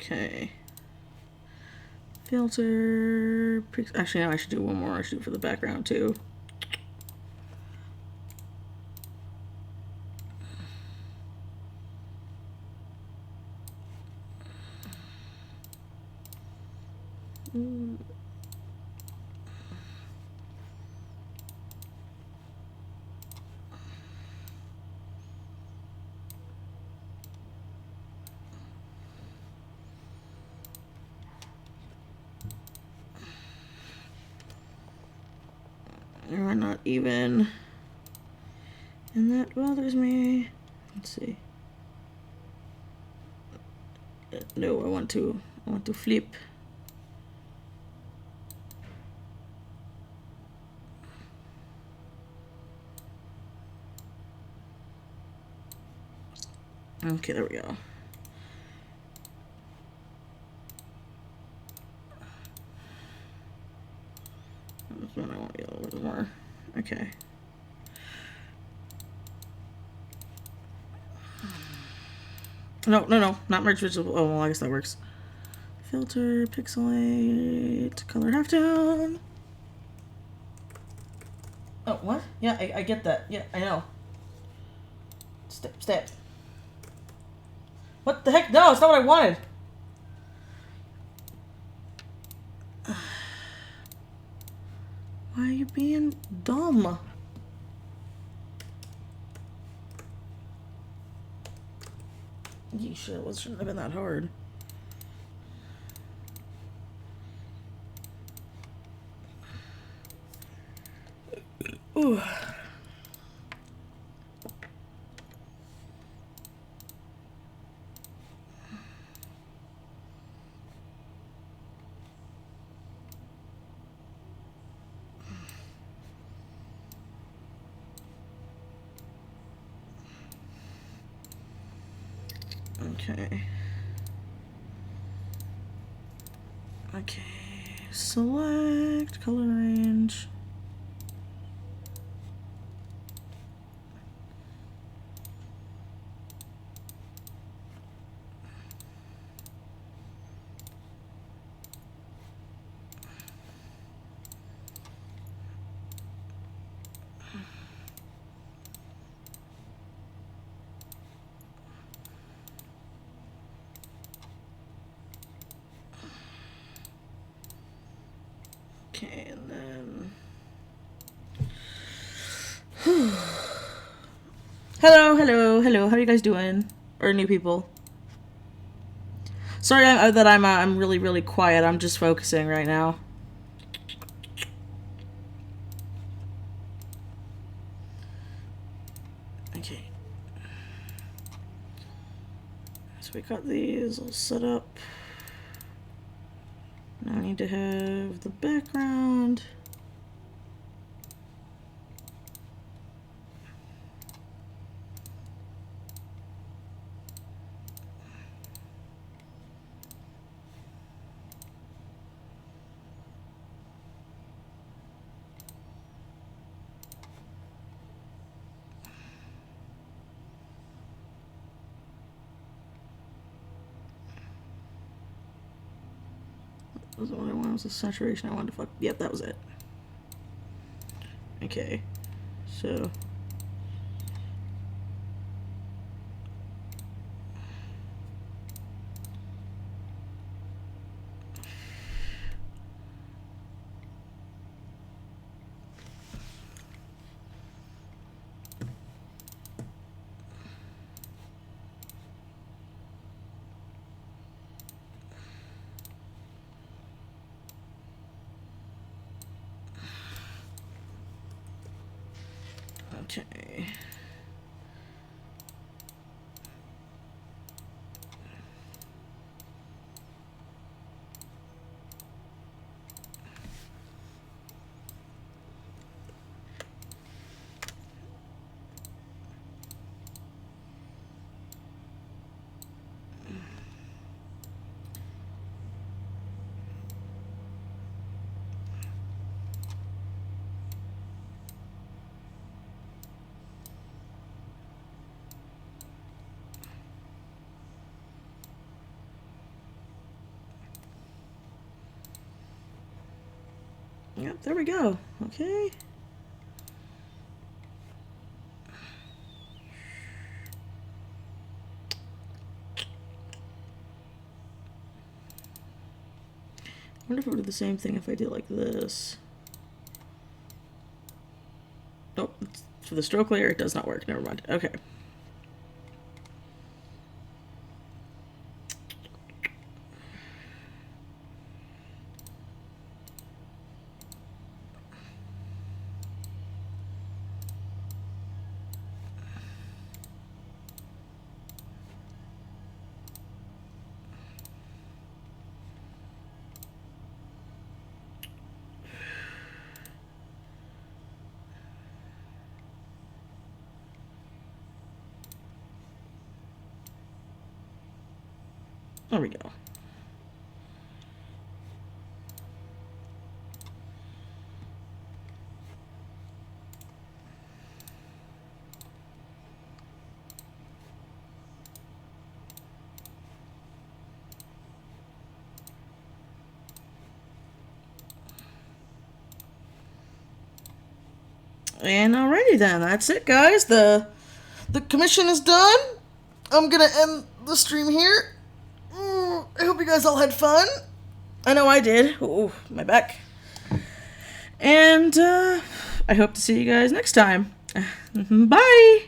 Okay. Filter. Actually, no, I should do one more. I should do it for the background too. You're not even. And that bothers me. Let's see. No, I want to flip. Okay, there we go. This one I want to get a little bit more. Okay. No, not merge visible. Oh, well, I guess that works. Filter, pixelate, color halftone. Oh, what? Yeah, I get that. Yeah, I know. Step. What the heck? No, it's not what I wanted. Why are you being dumb? You shouldn't have been that hard. Ooh. Okay. Okay. Select color range. Okay, and then. Hello. How are you guys doing? Or new people? Sorry that I'm really quiet. I'm just focusing right now. Okay. So we got these all set up. Now I need to have the background. That was what I wanted, was the saturation I wanted to fuck. Yep, that was it. Okay. So. Okay. Yep, there we go. Okay. I wonder if it would do the same thing if I did like this. Nope. For the stroke layer, it does not work. Never mind. Okay. There we go. And alrighty then, that's it, guys. The commission is done. I'm gonna end the stream here. I hope you guys all had fun. I know I did. Ooh, my back. And I hope to see you guys next time. Bye!